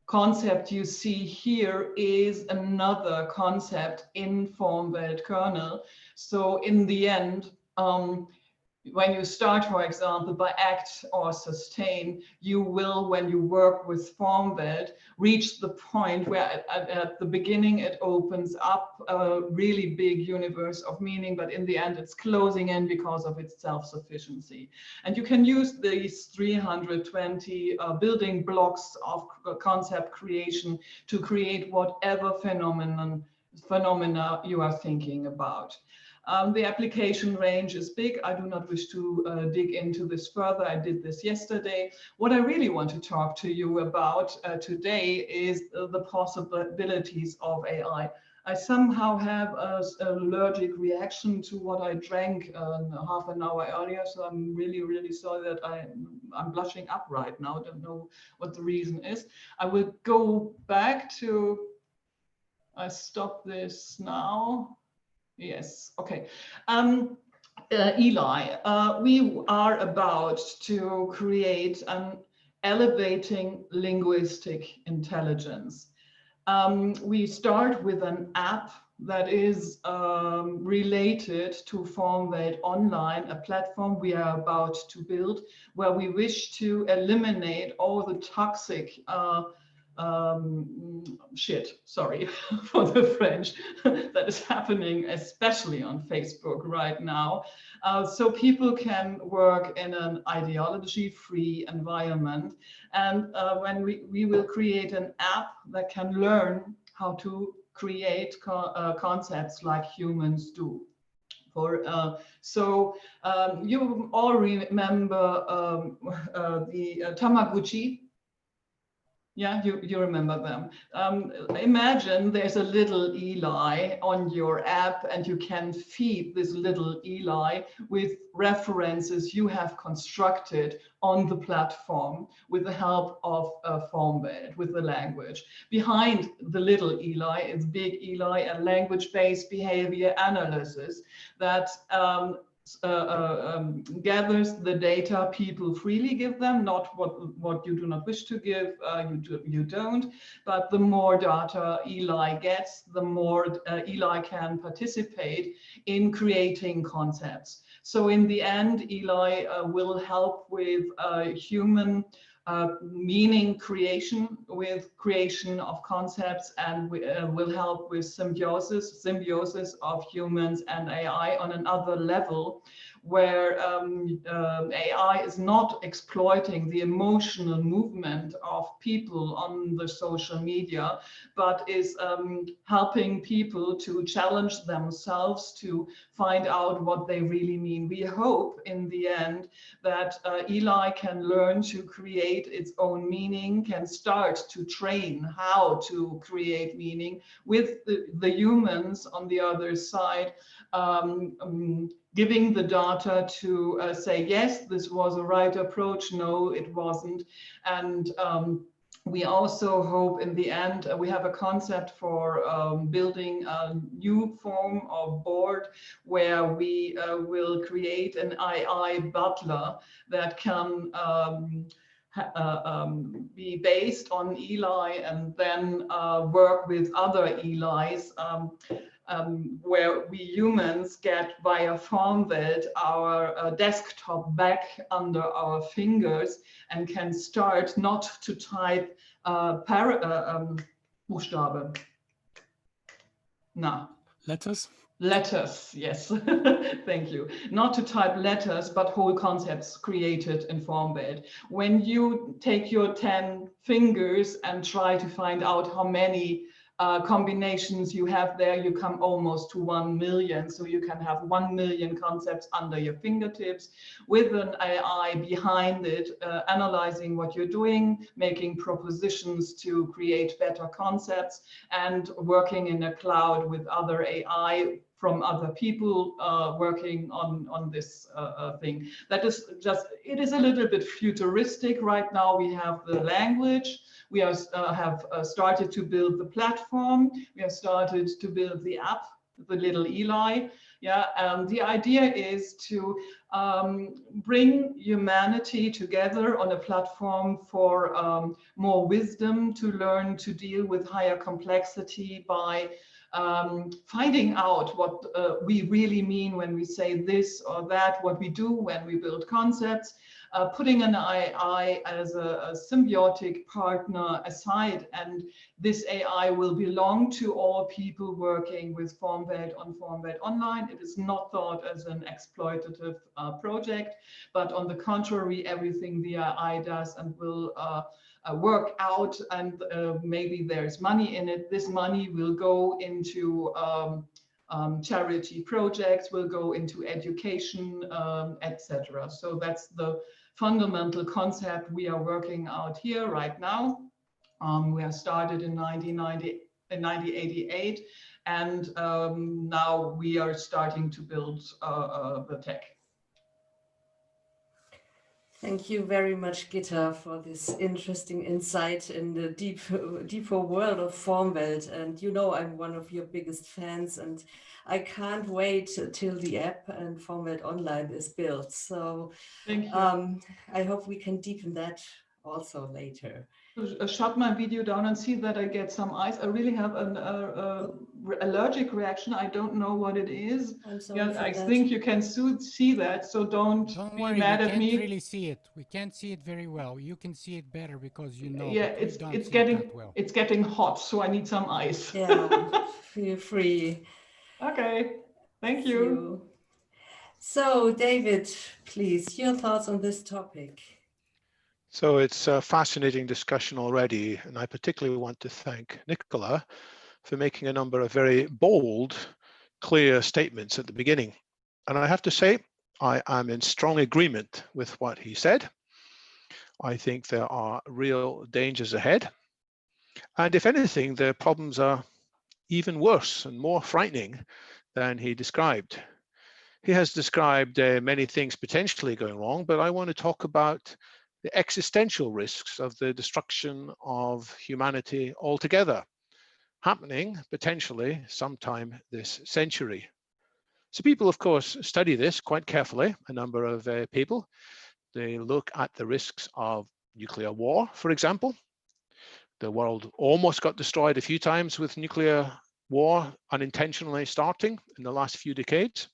concept you see here is another concept in FORMWELT kernel. So in the end, when you start, for example, by act or sustain, you will, when you work with FORMWELT, reach the point where at the beginning it opens up a really big universe of meaning, but in the end it's closing in because of its self-sufficiency. And you can use these 320 building blocks of concept creation to create whatever phenomena you are thinking about. The application range is big. I do not wish to dig into this further. I did this yesterday. What I really want to talk to you about today is the possibilities of AI. I somehow have an allergic reaction to what I drank half an hour earlier, so I'm really, really sorry that I'm blushing up right now. Don't know what the reason is. I will go back to, I stop this now. Yes, okay. Eli, we are about to create an elevating linguistic intelligence. We start with an app that is related to FORMWELT Online, a platform we are about to build, where we wish to eliminate all the toxic shit, sorry for the French, that is happening, especially on Facebook right now. So people can work in an ideology-free environment. And when we will create an app that can learn how to create concepts like humans do. You all remember the Tamagotchi. Yeah, you remember them. Imagine there's a little Eli on your app and you can feed this little Eli with references you have constructed on the platform with the help of FORMWELT, with the language. Behind the little Eli is big Eli, a language-based behavior analysis that gathers the data people freely give them, not what you do not wish to give, you don't, but the more data Eli gets, the more Eli can participate in creating concepts. So in the end, Eli will help with human meaning creation, with creation of concepts, and will help with symbiosis of humans and AI on another level, where AI is not exploiting the emotional movement of people on the social media, but is helping people to challenge themselves to find out what they really mean. We hope in the end that Eli can learn to create its own meaning, can start to train how to create meaning with the humans on the other side, giving the data to say, yes, this was a right approach, no, it wasn't. And we also hope in the end, we have a concept for building a new form of board where we will create an AI butler that can be based on Eli and then work with other Elis, where we humans get via FORMWELT our desktop back under our fingers and can start not to type Buchstabe. Na. Letters? Letters, yes. Thank you. Not to type letters, but whole concepts created in FORMWELT. When you take your 10 fingers and try to find out how many combinations you have there, you come almost to 1 million. So you can have 1 million concepts under your fingertips with an AI behind it, analyzing what you're doing, making propositions to create better concepts, and working in a cloud with other AI from other people working on this thing. That is just, it is a little bit futuristic right now. We have the language. We have started to build the platform. We have started to build the app, the little Eli. Yeah, and the idea is to bring humanity together on a platform for more wisdom, to learn to deal with higher complexity by finding out what we really mean when we say this or that, what we do when we build concepts, putting an AI as a symbiotic partner aside, and this AI will belong to all people working with FORMWELT on FORMWELT Online. It is not thought as an exploitative project, but on the contrary, everything the AI does and will work out, and maybe there's money in it. This money will go into charity projects, will go into education, etc. So that's the fundamental concept we are working out here right now. We have started in 1988, and now we are starting to build the tech. Thank you very much, Gitta, for this interesting insight in the deeper world of FORMWELT. And you know, I'm one of your biggest fans, and I can't wait till the app and FORMWELT Online is built. So thank you. I hope we can deepen that also later. Shut my video down and see that I get some ice. I really have an allergic reaction. I don't know what it is. I'm sorry Yeah, for I that. think you can see that, so don't be worry, mad we at me. can't really see it. We can't see it very well. You can see it better because you know. Yeah, but we it's don't see getting it that well. it's getting hot, so I need some ice. Yeah, feel free. Okay, thank you. So, David, please, your thoughts on this topic. So it's a fascinating discussion already, and I particularly want to thank Nicola for making a number of very bold, clear statements at the beginning. And I have to say, I am in strong agreement with what he said. I think there are real dangers ahead. And if anything, the problems are even worse and more frightening than he described. He has described many things potentially going wrong, but I want to talk about the existential risks of the destruction of humanity altogether, happening potentially sometime this century. So people, of course, study this quite carefully, a number of people. They look at the risks of nuclear war, for example. The world almost got destroyed a few times with nuclear war unintentionally starting in the last few decades.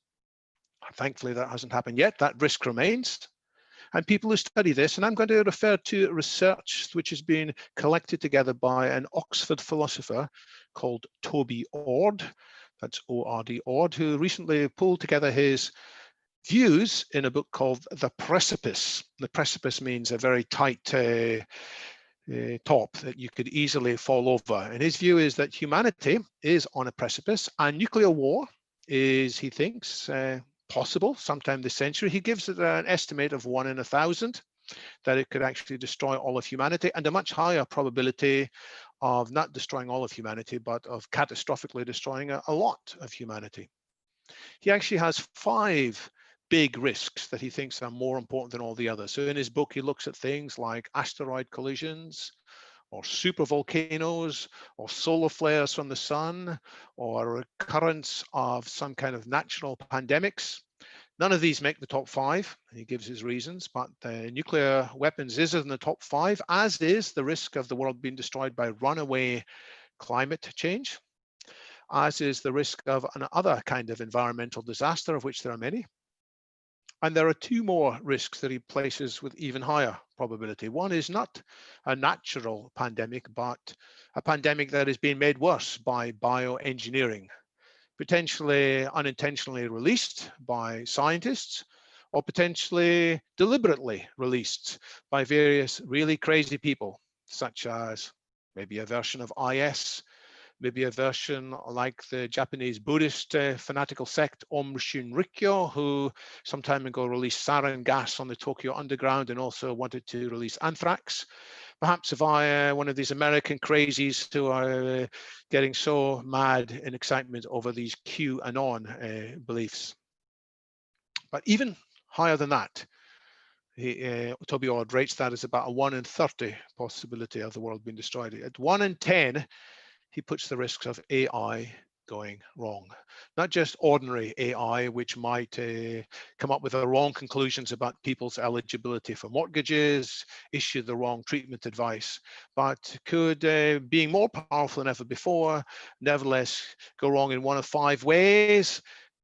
Thankfully, that hasn't happened yet. That risk remains. And people who study this, and I'm going to refer to research which has been collected together by an Oxford philosopher called Toby Ord, that's O-R-D, Ord, who recently pulled together his views in a book called The Precipice. The precipice means a very tight top that you could easily fall over. And his view is that humanity is on a precipice, and nuclear war is, he thinks, possible sometime this century. He gives it an estimate of 1 in 1,000 that it could actually destroy all of humanity, and a much higher probability of not destroying all of humanity, but of catastrophically destroying a lot of humanity. He actually has 5 big risks that he thinks are more important than all the others. So in his book, he looks at things like asteroid collisions, or supervolcanoes, or solar flares from the sun, or recurrence of some kind of natural pandemics. None of these make the top 5. He gives his reasons, but nuclear weapons is in the top 5, as is the risk of the world being destroyed by runaway climate change, as is the risk of another kind of environmental disaster, of which there are many. And there are 2 more risks that he places with even higher probability. One is not a natural pandemic, but a pandemic that is being made worse by bioengineering, potentially unintentionally released by scientists, or potentially deliberately released by various really crazy people, such as maybe a version of IS, maybe a version like the Japanese Buddhist fanatical sect Om Shinrikyo, who some time ago released sarin gas on the Tokyo Underground and also wanted to release anthrax. Perhaps via one of these American crazies who are getting so mad in excitement over these QAnon beliefs. But even higher than that, Toby Ord rates that as about a 1 in 30 possibility of the world being destroyed. At 1 in 10, he puts the risks of AI going wrong. Not just ordinary AI, which might come up with the wrong conclusions about people's eligibility for mortgages, issue the wrong treatment advice, but could, being more powerful than ever before, nevertheless go wrong in one of 5 ways: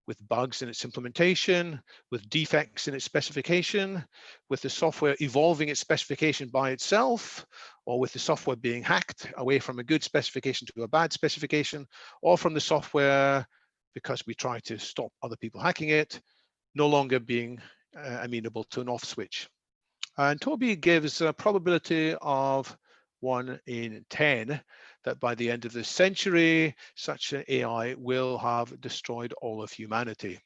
with bugs in its implementation, with defects in its specification, with the software evolving its specification by itself, or with the software being hacked away from a good specification to a bad specification, or from the software, because we try to stop other people hacking it, no longer being amenable to an off switch. And Toby gives a probability of 1 in 10 that by the end of this century, such an AI will have destroyed all of humanity,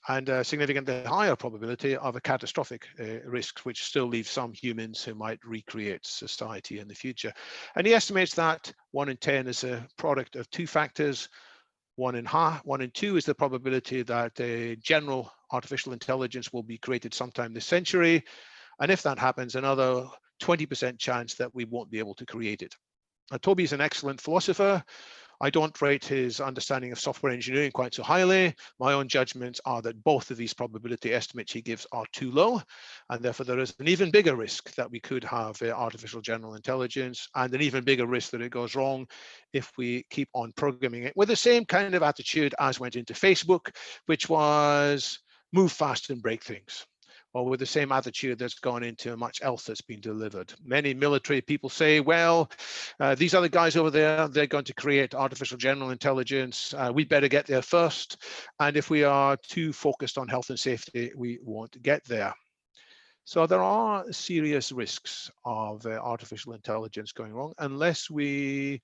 and a significantly higher probability of a catastrophic risk, which still leaves some humans who might recreate society in the future. And he estimates that 1 in 10 is a product of two factors. 1 in 2 is the probability that a general artificial intelligence will be created sometime this century. And if that happens, another 20% chance that we won't be able to create it. Toby is an excellent philosopher. I don't rate his understanding of software engineering quite so highly. My own judgments are that both of these probability estimates he gives are too low, and therefore there is an even bigger risk that we could have artificial general intelligence, and an even bigger risk that it goes wrong if we keep on programming it with the same kind of attitude as went into Facebook, which was move fast and break things, or with the same attitude that's gone into much else that's been delivered. Many military people say, well, these other guys over there, they're going to create artificial general intelligence. We better get there first. And if we are too focused on health and safety, we won't get there. So there are serious risks of artificial intelligence going wrong unless we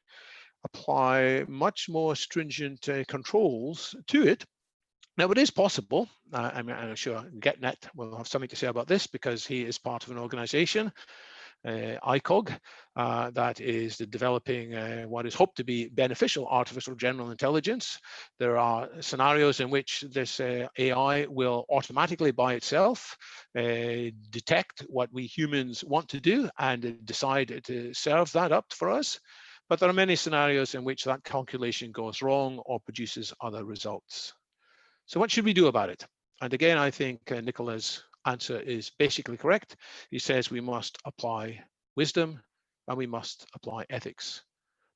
apply much more stringent controls to it. Now, it is possible. I'm sure Getnet will have something to say about this because he is part of an organization, ICOG, that is developing what is hoped to be beneficial artificial general intelligence. There are scenarios in which this AI will automatically by itself detect what we humans want to do and decide to serve that up for us. But there are many scenarios in which that calculation goes wrong or produces other results. So what should we do about it? And again, I think Nicola's answer is basically correct. He says we must apply wisdom and we must apply ethics.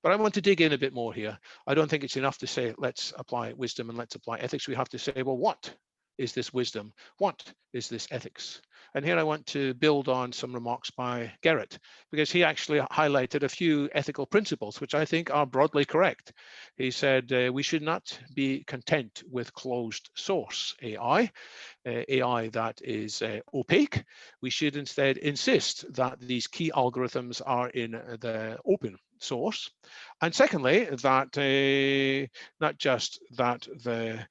But I want to dig in a bit more here. I don't think it's enough to say, let's apply wisdom and let's apply ethics. We have to say, well, what is this wisdom? What is this ethics? And here I want to build on some remarks by Gerrit, because he actually highlighted a few ethical principles, which I think are broadly correct. He said we should not be content with closed source AI, AI that is opaque. We should instead insist that these key algorithms are in the open source. And secondly, that not just that the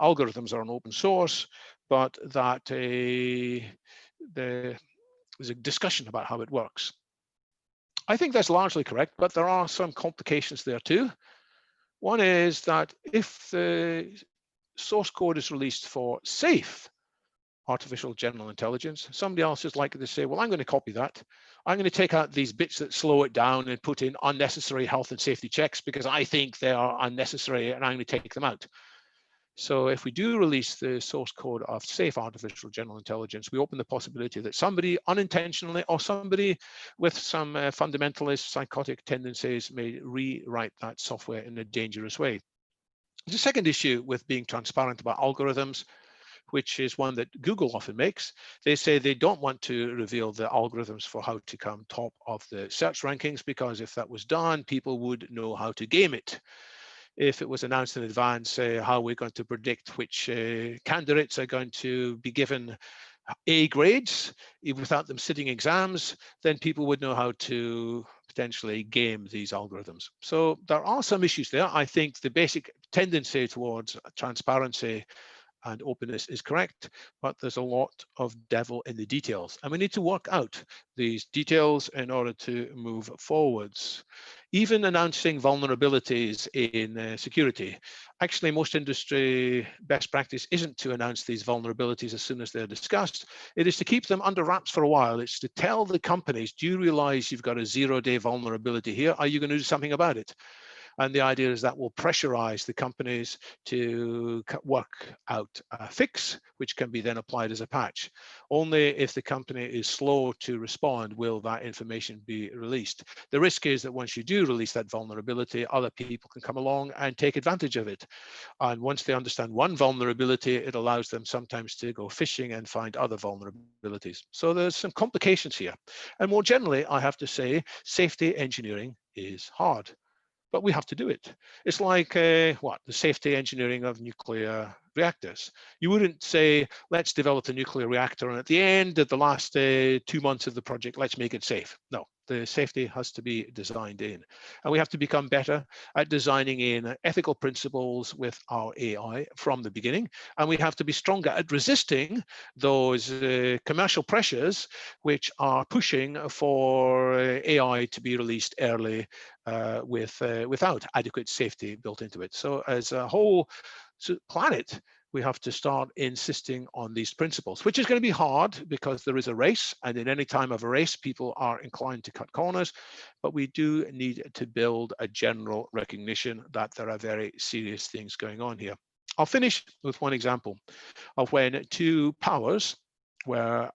algorithms are an open source, but that there's a discussion about how it works. I think that's largely correct, but there are some complications there too. One is that if the source code is released for safe artificial general intelligence, somebody else is likely to say, well, I'm going to copy that. I'm going to take out these bits that slow it down and put in unnecessary health and safety checks because I think they are unnecessary and I'm going to take them out. So if we do release the source code of safe artificial general intelligence, we open the possibility that somebody unintentionally or somebody with some fundamentalist psychotic tendencies may rewrite that software in a dangerous way. The second issue with being transparent about algorithms, which is one that Google often makes. They say they don't want to reveal the algorithms for how to come top of the search rankings, because if that was done, people would know how to game it. If it was announced in advance how we're going to predict which candidates are going to be given A grades without them sitting exams, then people would know how to potentially game these algorithms. So there are some issues there. I think the basic tendency towards transparency and openness is correct, but there's a lot of devil in the details, and we need to work out these details in order to move forwards. Even announcing vulnerabilities in security. Actually, most industry best practice isn't to announce these vulnerabilities as soon as they're discussed. It is to keep them under wraps for a while. It's to tell the companies, do you realize you've got a 0-day vulnerability here? Are you going to do something about it? And the idea is that will pressurize the companies to work out a fix, which can be then applied as a patch. Only if the company is slow to respond will that information be released. The risk is that once you do release that vulnerability, other people can come along and take advantage of it. And once they understand one vulnerability, it allows them sometimes to go fishing and find other vulnerabilities. So there's some complications here. And more generally, I have to say, safety engineering is hard. But we have to do it. It's like the safety engineering of nuclear reactors. You wouldn't say, let's develop a nuclear reactor, and at the end of the last 2 months of the project, let's make it safe. No, the safety has to be designed in. And we have to become better at designing in ethical principles with our AI from the beginning. And we have to be stronger at resisting those commercial pressures which are pushing for AI to be released early without adequate safety built into it. So as a whole planet, we have to start insisting on these principles, which is going to be hard because there is a race, and in any time of a race, people are inclined to cut corners, but we do need to build a general recognition that there are very serious things going on here. I'll finish with one example of when two powers were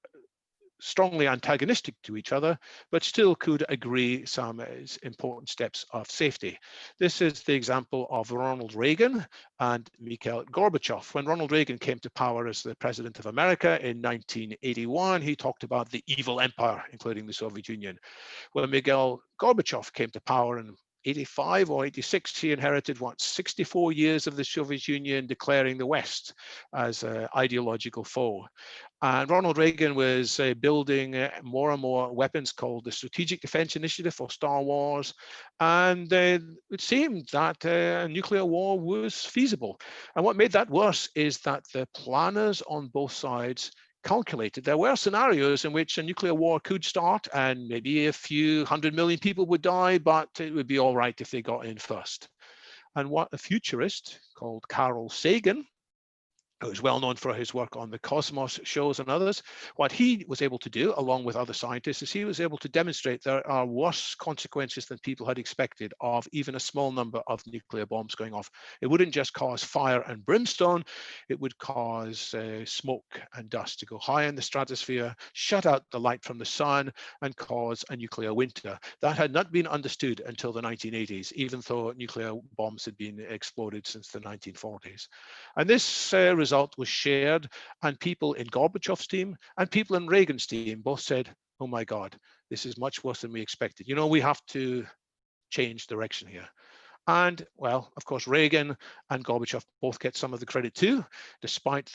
strongly antagonistic to each other, but still could agree some important steps of safety. This is the example of Ronald Reagan and Mikhail Gorbachev. When Ronald Reagan came to power as the president of America in 1981, he talked about the evil empire, including the Soviet Union. When Mikhail Gorbachev came to power in 85 or 86, he inherited 64 years of the Soviet Union declaring the West as an ideological foe. And Ronald Reagan was building more and more weapons called the Strategic Defense Initiative for Star Wars. And it seemed that a nuclear war was feasible. And what made that worse is that the planners on both sides calculated there were scenarios in which a nuclear war could start and maybe a few 100 million people would die, but it would be all right if they got in first. And what a futurist called Carl Sagan, who is well known for his work on the Cosmos shows and others, what he was able to do, along with other scientists, is he was able to demonstrate there are worse consequences than people had expected of even a small number of nuclear bombs going off. It wouldn't just cause fire and brimstone, it would cause smoke and dust to go high in the stratosphere, shut out the light from the sun, and cause a nuclear winter. That had not been understood until the 1980s, even though nuclear bombs had been exploded since the 1940s. And this result was shared, and people in Gorbachev's team and people in Reagan's team both said, oh my God, this is much worse than we expected. You know, we have to change direction here. And well, of course, Reagan and Gorbachev both get some of the credit too. Despite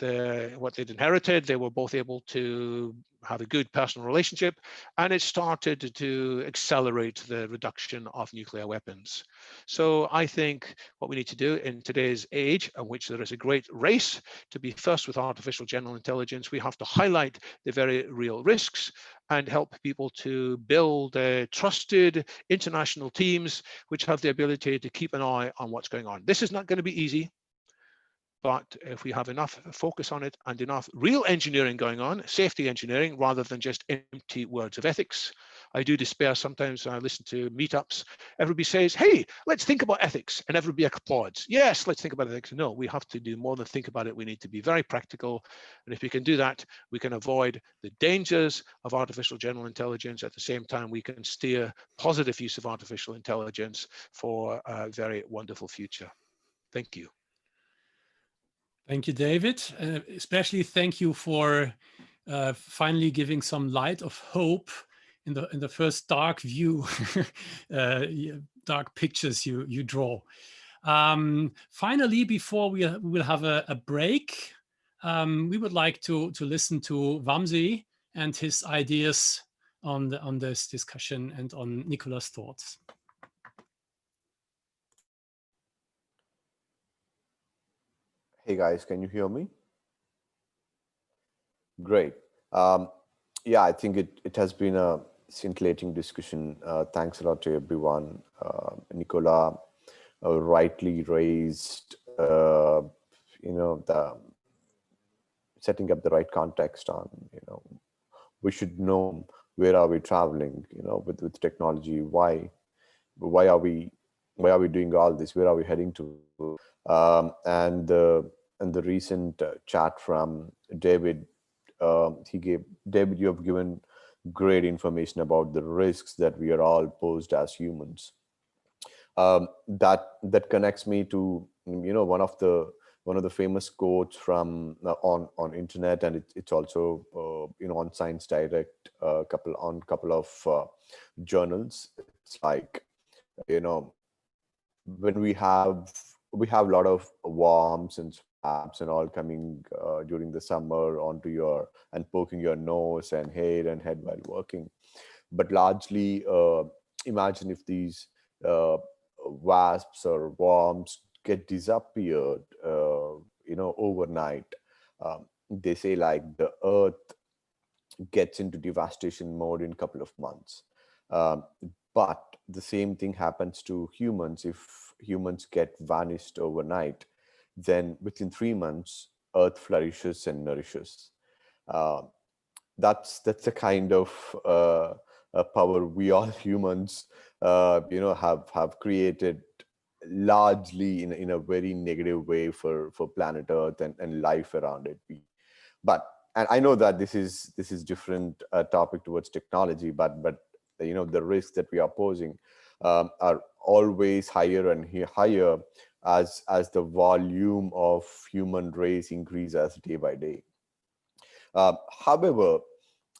what they'd inherited, they were both able to have a good personal relationship, and it started to accelerate the reduction of nuclear weapons. So I think what we need to do in today's age, in which there is a great race to be first with artificial general intelligence, we have to highlight the very real risks and help people to build trusted international teams which have the ability to keep an eye on what's going on. This is not going to be easy, but if we have enough focus on it and enough real engineering going on, safety engineering, rather than just empty words of ethics. I do despair sometimes when I listen to meetups. Everybody says, hey, let's think about ethics, and everybody applauds. Yes, let's think about ethics. No, we have to do more than think about it. We need to be very practical. And if we can do that, we can avoid the dangers of artificial general intelligence. At the same time, we can steer positive use of artificial intelligence for a very wonderful future. Thank you. Thank you, David. Especially thank you for finally giving some light of hope in the first dark view, dark pictures you draw. Finally, before we will have a break, we would like to listen to Vamsi and his ideas on this discussion and on Nicola's thoughts. Hey guys, can you hear me? Great. Yeah, I think it has been a scintillating discussion. Thanks a lot to everyone. Nicola rightly raised, the setting up the right context on, we should know where are we traveling, with technology. Why are we doing all this? Where are we heading to? And the recent chat from David, David, you have given great information about the risks that we are all posed as humans. That connects me to one of the famous quotes from on internet, and it's also on Science Direct, couple of journals. It's like when we have a lot of worms and labs and all coming during the summer onto your and poking your nose and hair and head while working. But largely, imagine if these wasps or worms get disappeared, overnight. They say like the Earth gets into devastation mode in a couple of months. Um, but the same thing happens to humans. If humans get vanished overnight, then within 3 months, Earth flourishes and nourishes. Uh, that's the kind of power we all humans, have created largely in a very negative way for planet Earth and life around it. But and I know that this is different topic towards technology, but the risks that we are posing are always higher and higher as the volume of human race increases day by day. However,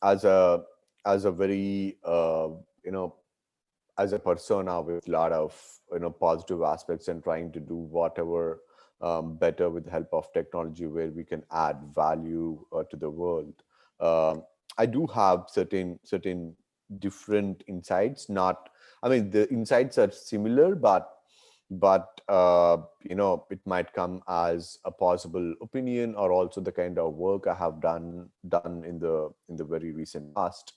as a very as a persona with a lot of positive aspects and trying to do whatever better with the help of technology where we can add value to the world. I do have certain different insights. Not, I mean, the insights are similar, but it might come as a possible opinion or also the kind of work I have done in the very recent past.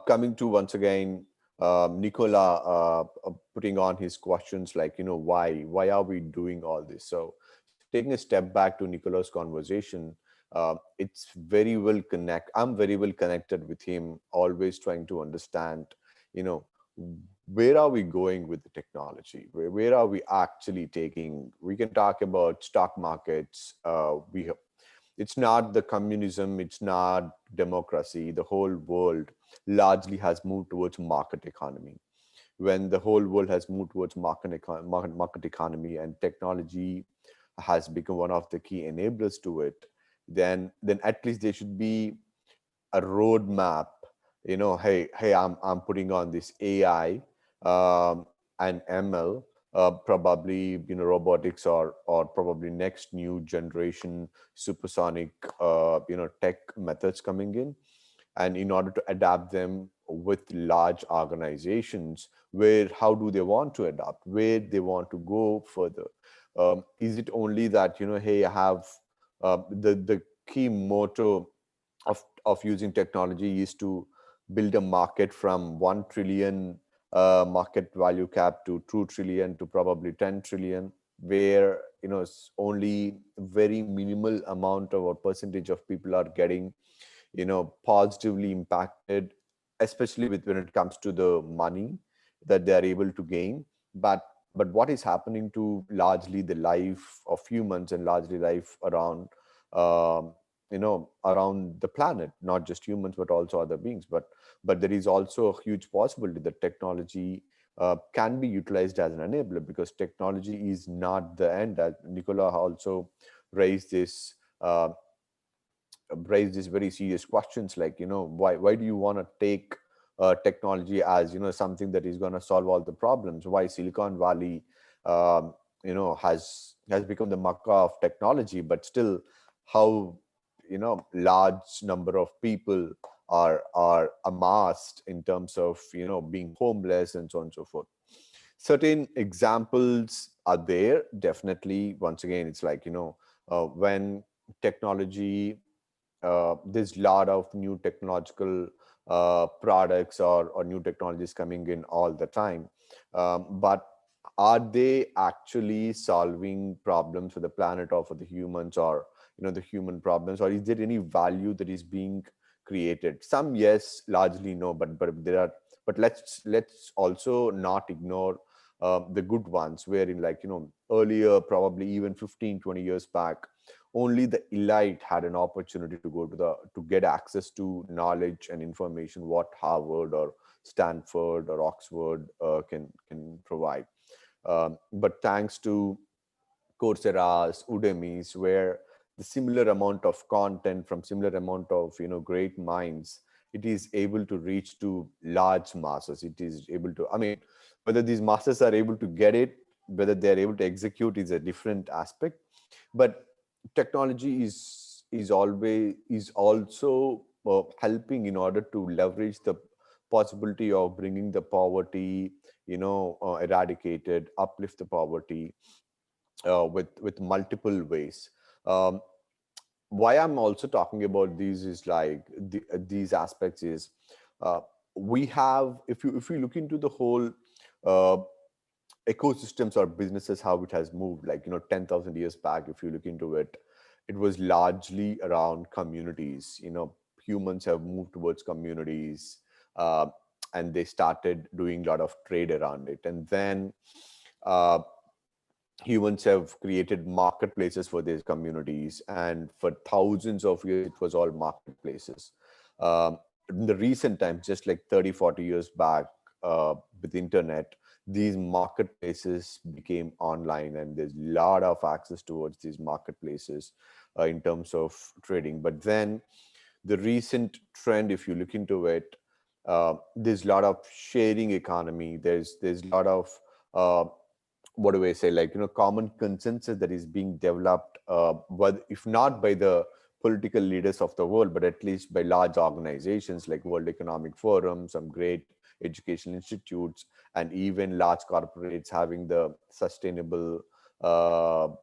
Coming to once again Nicola putting on his questions like, why are we doing all this? So taking a step back to Nicola's conversation, it's very well I'm very well connected with him, always trying to understand, where are we going with the technology? Where are we actually taking? We can talk about stock markets. It's not the communism, it's not democracy. The whole world largely has moved towards market economy. When the whole world has moved towards market economy and technology has become one of the key enablers to it, then at least there should be a roadmap. Hey, I'm putting on this AI and ML, probably robotics or probably next new generation supersonic tech methods coming in, and in order to adapt them with large organizations, where how do they want to adapt, where they want to go further. Is it only that hey, I have the key motto of using technology is to build a market from 1 trillion market value cap to 2 trillion to probably 10 trillion, where it's only very minimal amount of or percentage of people are getting positively impacted, especially when it comes to the money that they are able to gain. But what is happening to largely the life of humans and largely life around around the planet, not just humans but also other beings. But there is also a huge possibility that technology can be utilized as an enabler, because technology is not the end. As Nicola also raised this very serious questions like, why do you want to take technology as something that is going to solve all the problems? Why Silicon Valley has become the Mecca of technology, but still how large number of people are amassed in terms of being homeless and so on and so forth. Certain examples are there, definitely. Once again, it's like when technology, there's a lot of new technological products or new technologies coming in all the time, but are they actually solving problems for the planet or for the humans, or the human problems, or is there any value that is being created? Some yes, largely no, but there are. But let's also not ignore the good ones, wherein like earlier, probably even 15-20 years back, only the elite had an opportunity to go to get access to knowledge and information what Harvard or Stanford or Oxford can provide. But thanks to Coursera's, Udemy's, where the similar amount of content from similar amount of great minds, it is able to reach to large masses. It is able to, I mean, whether these masses are able to get it, whether they are able to execute is a different aspect. But technology is also helping in order to leverage the possibility of bringing the poverty, eradicated, uplift the poverty with multiple ways. Um, why I'm also talking about these is like these aspects is uh, we have, if you look into the whole uh, ecosystems or businesses, how it has moved, like 10,000 years back, if you look into it, it was largely around communities. Humans have moved towards communities, uh, and they started doing a lot of trade around it, and then uh, humans have created marketplaces for these communities, and for thousands of years it was all marketplaces. In the recent times, just like 30, 40 years back, with the internet, these marketplaces became online, and there's a lot of access towards these marketplaces in terms of trading. But then the recent trend, if you look into it, there's a lot of sharing economy. There's a lot of what do I say, like common consensus that is being developed, but if not by the political leaders of the world, but at least by large organizations like World Economic Forum, some great educational institutes, and even large corporates having the sustainable the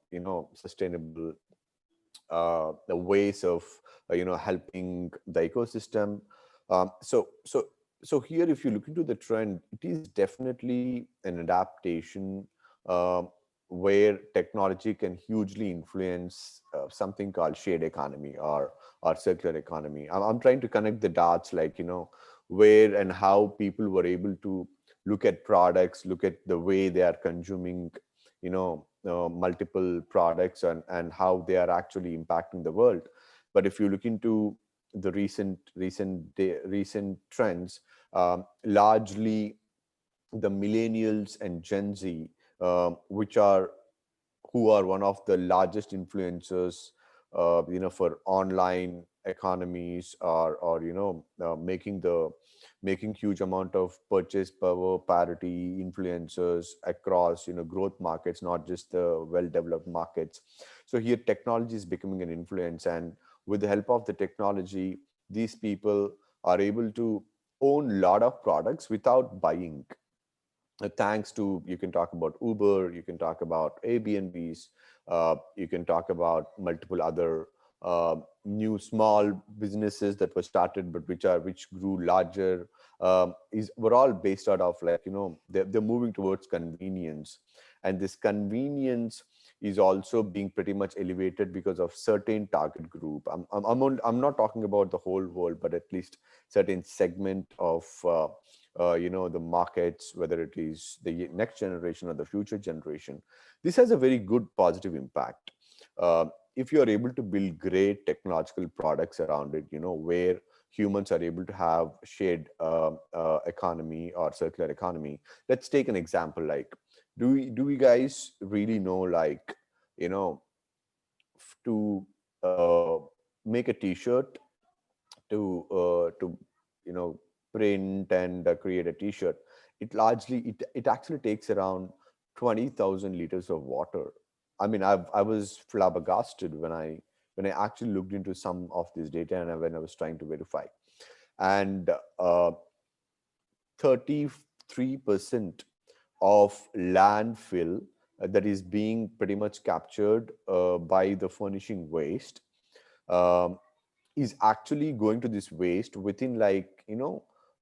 ways of helping the ecosystem. So here, if you look into the trend, it is definitely an adaptation, um, where technology can hugely influence something called shared economy or circular economy. I'm trying to connect the dots, like where and how people were able to look at products, look at the way they are consuming multiple products, and how they are actually impacting the world. But if you look into the recent trends, largely the millennials and Gen Z, which are who are one of the largest influencers, for online economies, or making huge amount of purchase power parity influencers across growth markets, not just the well developed markets. So here technology is becoming an influence, and with the help of the technology, these people are able to own a lot of products without buying. Thanks to, you can talk about Uber, you can talk about Airbnbs, you can talk about multiple other new small businesses that were started, but which grew larger. Is Were all based out of, like they're moving towards convenience, and this convenience is also being pretty much elevated because of certain target group. I'm not talking about the whole world, but at least certain segment of the markets, whether it is the next generation or the future generation. This has a very good positive impact. If you are able to build great technological products around it, where humans are able to have shared economy or circular economy. Let's take an example. Like, do we guys really know, like, to make a t-shirt, to you know print and create a t-shirt, it actually takes around 20,000 liters of water. I mean, I was flabbergasted when I actually looked into some of this data, and when I was trying to verify. And 33% of landfill that is being pretty much captured by the furnishing waste, um, is actually going to this waste within, like,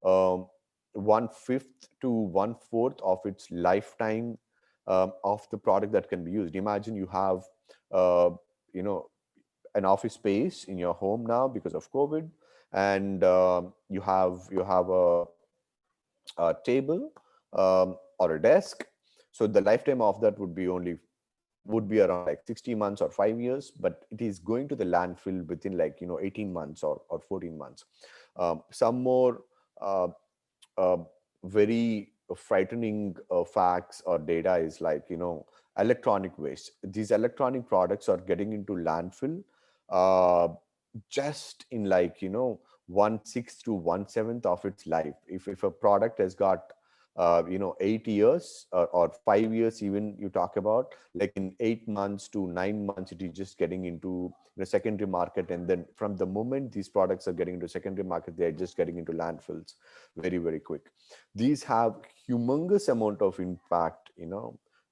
um, 1/5 to 1/4 of its lifetime of the product that can be used. Imagine you have uh, you know an office space in your home now because of COVID, and you have a table, or a desk. So the lifetime of that would be around like 60 months or 5 years, but it is going to the landfill within, like 18 months or 14 months. Some more uh, uh, very frightening facts or data is, like, electronic waste. These electronic products are getting into landfill uh, just in, like 1/6 to 1/7 of its life. If a product has got 8 years or 5 years, even you talk about, like in 8 months to 9 months, it is just getting into the secondary market. And then from the moment these products are getting into secondary market, they're just getting into landfills very, very quick. These have humongous amount of impact,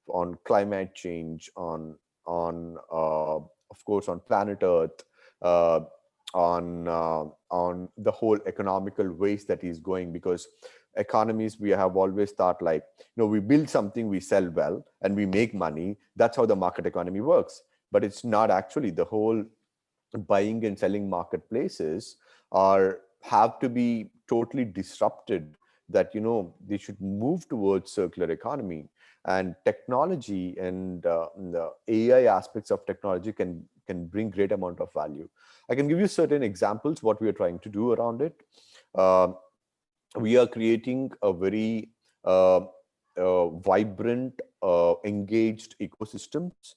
on climate change, of course, on planet Earth, uh, on the whole economical waste that is going, because economies, we have always thought like, we build something, we sell well, and we make money. That's how the market economy works. But it's not actually. The whole buying and selling marketplaces have to be totally disrupted, that they should move towards circular economy. And technology and the AI aspects of technology can bring great amount of value. I can give you certain examples what we are trying to do around it. We are creating a very vibrant, engaged ecosystems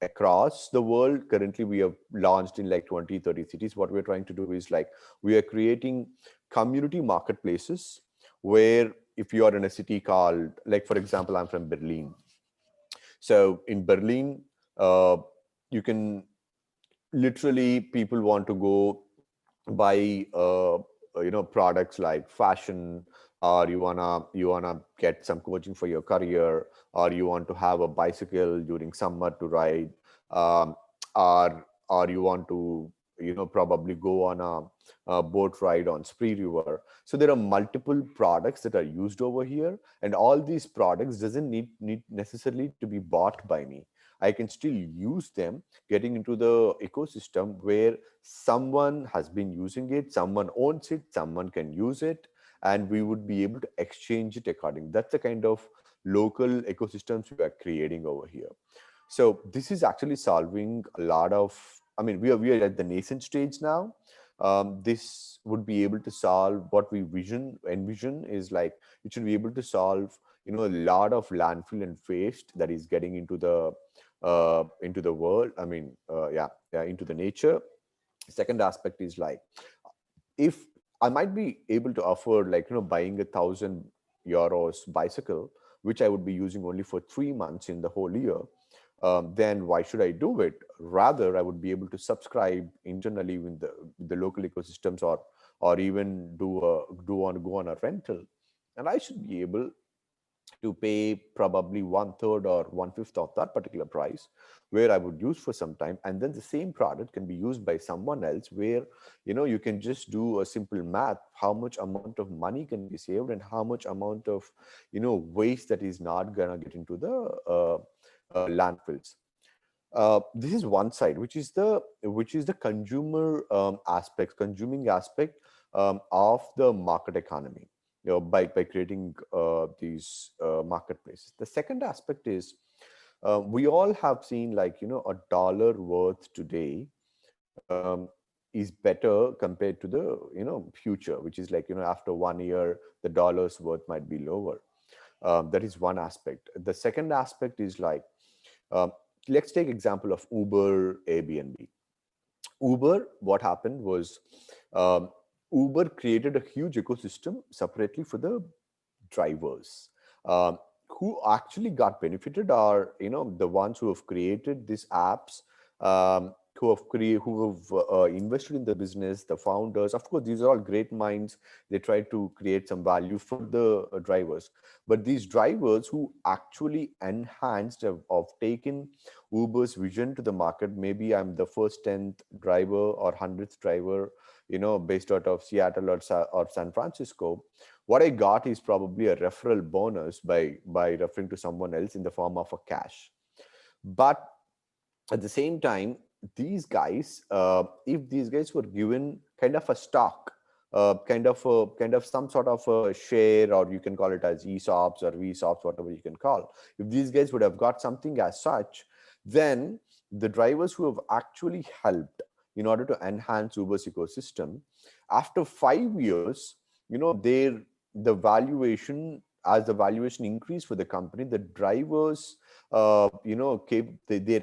across the world. Currently, we have launched in like 20-30 cities. What we're trying to do is like, we are creating community marketplaces where, if you are in a city called, like, for example, I'm from Berlin. So in Berlin, you can literally, people want to go buy products like fashion, or you wanna get some coaching for your career, or you want to have a bicycle during summer to ride, um, or you want to probably go on a boat ride on Spree River. So there are multiple products that are used over here, and all these products doesn't need necessarily to be bought by me. I can still use them, getting into the ecosystem where someone has been using it, someone owns it, someone can use it, and we would be able to exchange it accordingly. That's the kind of local ecosystems we are creating over here. So this is actually solving a lot of, we are at the nascent stage now. This would be able to solve what we envision is like, it should be able to solve a lot of landfill and waste that is getting into the world. Into the nature. Second aspect is like, if I might be able to afford like buying €1,000 bicycle, which I would be using only for 3 months in the whole year, then why should I do it? Rather, I would be able to subscribe internally with the local ecosystems, or even go on a rental, and I should be able to pay probably 1/3 or 1/5 of that particular price, where I would use for some time, and then the same product can be used by someone else, where you can just do a simple math, how much amount of money can be saved, and how much amount of waste that is not gonna get into the landfills. This is one side, which is the consumer consuming aspect of the market economy, by creating these marketplaces. The second aspect is, we all have seen like a dollar worth today is better compared to the future, which is like after 1 year the dollar's worth might be lower. That is one aspect. The second aspect is like, let's take example of Uber, Airbnb. Uber, what happened was, Uber created a huge ecosystem separately for the drivers. Who actually got benefited are the ones who have created these apps, who have invested in the business, the founders. Of course, these are all great minds. They try to create some value for the drivers, but these drivers who actually enhanced have taken Uber's vision to the market. Maybe I'm the first 10th driver or 100th driver, based out of Seattle or San Francisco. What I got is probably a referral bonus by referring to someone else in the form of a cash. But at the same time, these guys, if these guys were given kind of a stock, kind of some sort of a share, or you can call it as ESOPs or VSOPs, whatever you can call. If these guys would have got something as such, then the drivers who have actually helped in order to enhance Uber's ecosystem, after 5 years, the valuation, as the valuation increased for the company, the drivers, their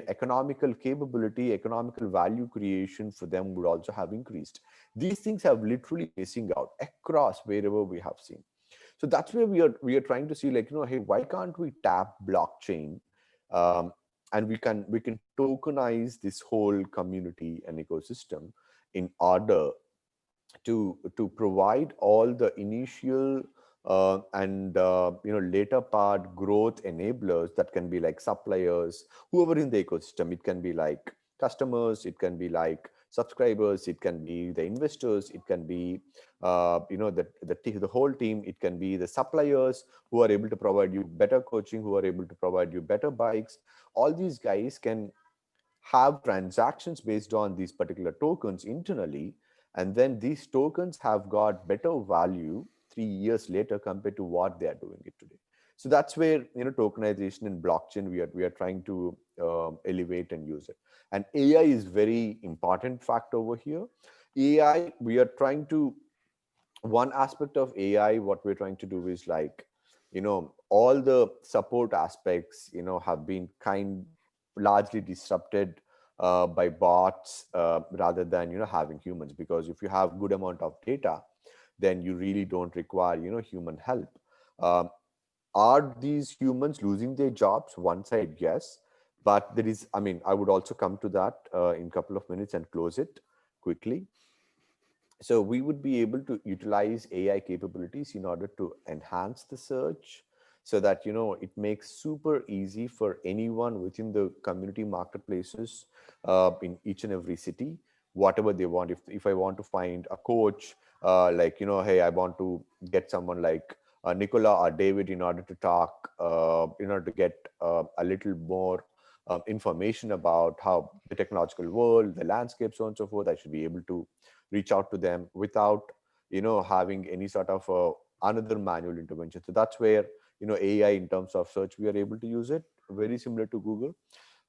economical capability, economical value creation for them would also have increased. These things have literally missing out across wherever we have seen. So that's where we are trying to see, like, hey, why can't we tap blockchain, and we can tokenize this whole community and ecosystem in order to provide all the initial and later part growth enablers that can be like suppliers, whoever in the ecosystem. It can be like customers, it can be like subscribers, it can be the investors, it can be the whole team, it can be the suppliers who are able to provide you better coaching, who are able to provide you better bikes. All these guys can have transactions based on these particular tokens internally, and then these tokens have got better value 3 years later compared to what they are doing it today. So that's where tokenization in blockchain we are trying to elevate and use it. And AI is very important factor over here. AI, we are trying to, one aspect of AI, what we're trying to do is like, all the support aspects, have been largely disrupted by bots, rather than, having humans. Because if you have good amount of data, then you really don't require, human help. Um, are these humans losing their jobs? One side, yes. But there is, I mean, I would also come to that in a couple of minutes and close it quickly. So we would be able to utilize AI capabilities in order to enhance the search, so that it makes super easy for anyone within the community marketplaces in each and every city, whatever they want. If I want to find a coach, like, hey, I want to get someone like Nicola or David in order to talk, in order to get a little more information about how the technological world, the landscape, so on and so forth, I should be able to reach out to them without having any sort of another manual intervention. So that's where AI in terms of search, we are able to use it very similar to Google.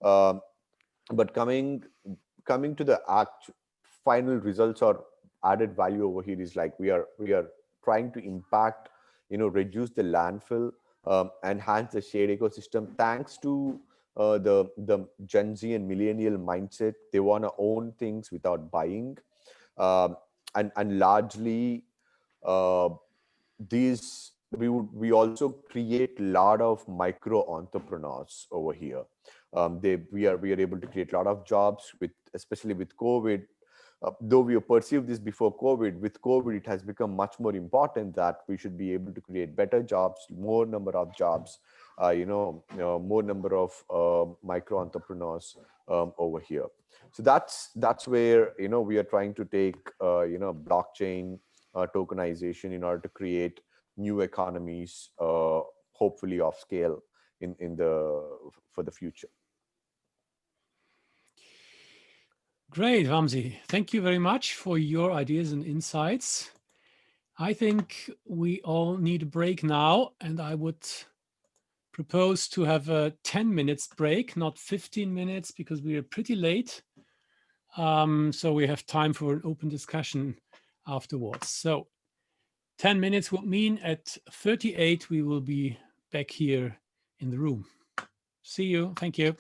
But coming to the final results or added value over here is like we are trying to impact, reduce the landfill, enhance the shared ecosystem, thanks to the Gen Z and millennial mindset. They want to own things without buying. um, and largely, uh, these we also create a lot of micro entrepreneurs over here. We are able to create a lot of jobs, with especially with COVID. Though we have perceived this before COVID, with COVID it has become much more important that we should be able to create better jobs, more number of jobs, more number of micro entrepreneurs over here. So that's where we are trying to take blockchain tokenization in order to create new economies, hopefully of scale for the future. Great, Vamsi. Thank you very much for your ideas and insights. I think we all need a break now, and I would propose to have a 10 minutes break, not 15 minutes, because we are pretty late. So we have time for an open discussion afterwards. So 10 minutes would mean at 38, we will be back here in the room. See you. Thank you.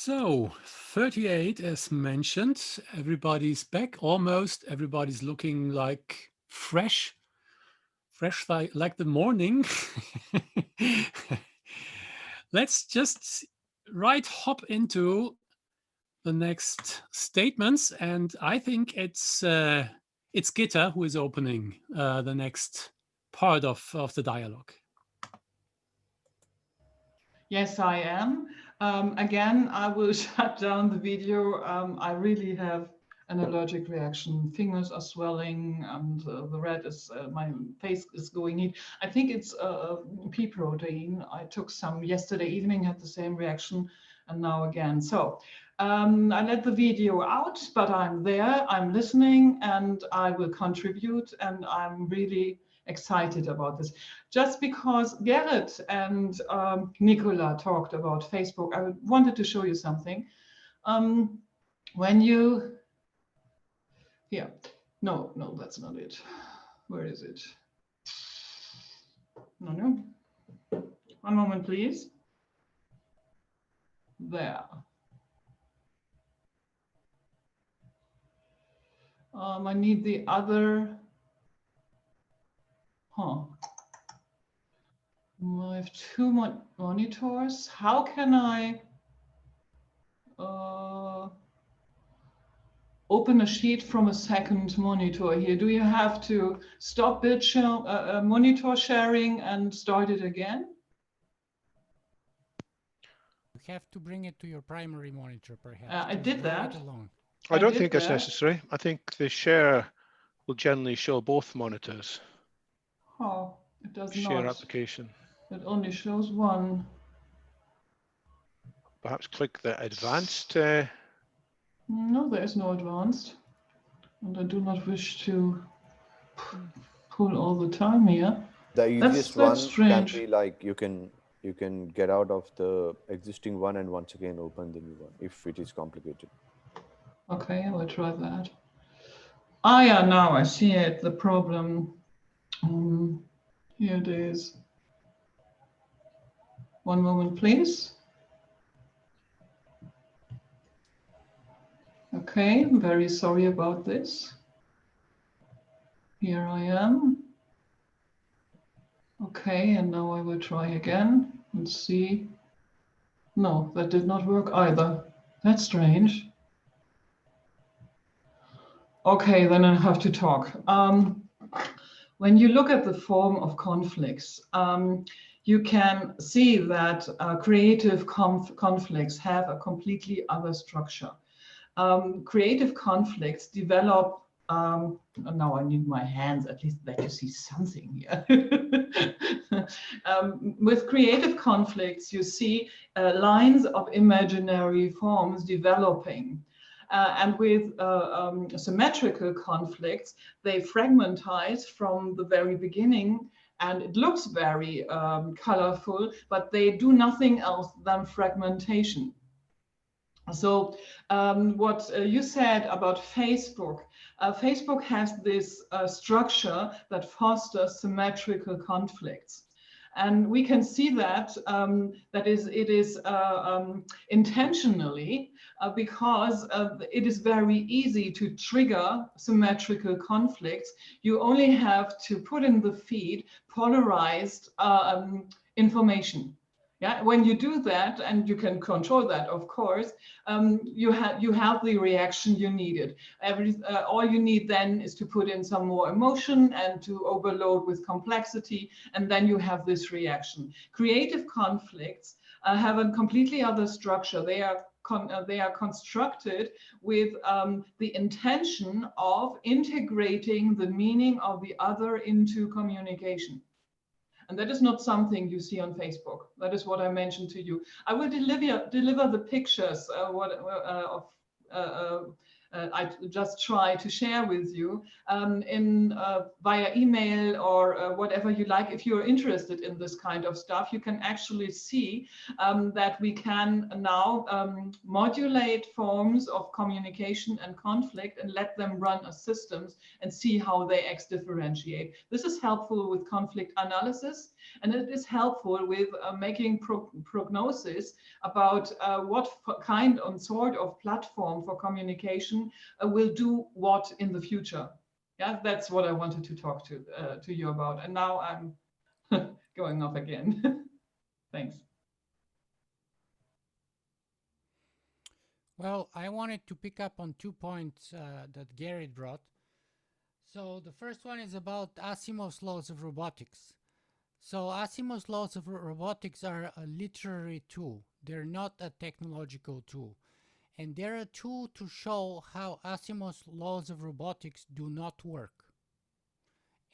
So 38, as mentioned, everybody's back, almost everybody's looking like fresh like the morning. Let's just hop into the next statements, and I think it's Gitta who is opening the next part of the dialogue. Yes, I am. Again, I will shut down the video. I really have an allergic reaction. Fingers are swelling, and the red is, my face is going in. I think it's pea protein. I took some yesterday evening, had the same reaction, and now again. So I let the video out, but I'm there, I'm listening, and I will contribute, and I'm really excited about this. Just because Gerrit and Nicola talked about Facebook, I wanted to show you something. When you, here, no, that's not it. Where is it? No. One moment, please. There. I need the other. I have two monitors. How can I open a sheet from a second monitor here? Do you have to stop monitor sharing and start it again? You have to bring it to your primary monitor, perhaps. I did that. I don't think it's necessary. I think the share will generally show both monitors. Oh, it does not. Share application. It only shows one. Perhaps click the advanced. No, there is no advanced. And I do not wish to pull all the time here. The easiest one can strange. be like you can get out of the existing one and once again open the new one if it is complicated. Okay, I will try that. Ah, yeah, now I see it. The problem. Here it is. One moment, please. Okay, I'm very sorry about this. Here I am. Okay, and now I will try again and see. No, that did not work either. That's strange. Okay, then I have to talk. When you look at the form of conflicts, you can see that creative conflicts have a completely other structure. Creative conflicts develop, now I need my hands at least that you see something here. With creative conflicts, you see lines of imaginary forms developing. And with symmetrical conflicts, they fragmentize from the very beginning, and it looks very colorful, but they do nothing else than fragmentation. So what you said about Facebook, Facebook has this structure that fosters symmetrical conflicts. And we can see that it is intentionally because it is very easy to trigger symmetrical conflicts. You only have to put in the feed polarized information. Yeah, when you do that, and you can control that, of course, you have the reaction you needed. All you need then is to put in some more emotion and to overload with complexity, and then you have this reaction. Creative conflicts have a completely other structure. They are constructed with the intention of integrating the meaning of the other into communication. And that is not something you see on Facebook. That is what I mentioned to you. I will deliver the pictures I just try to share with you in via email or whatever you like. If you're interested in this kind of stuff, you can actually see that we can now modulate forms of communication and conflict and let them run as systems and see how they differentiate. This is helpful with conflict analysis, and it is helpful with making prognosis about what kind and sort of platform for communication will do what in the future. Yeah, that's what I wanted to talk to you about. And now I'm going off again. Thanks. Well, I wanted to pick up on 2 points that Gerrit brought. So the first one is about Asimos laws of robotics. So Asimos laws of robotics are a literary tool. They're not a technological tool. And they're a tool to show how Asimos laws of robotics do not work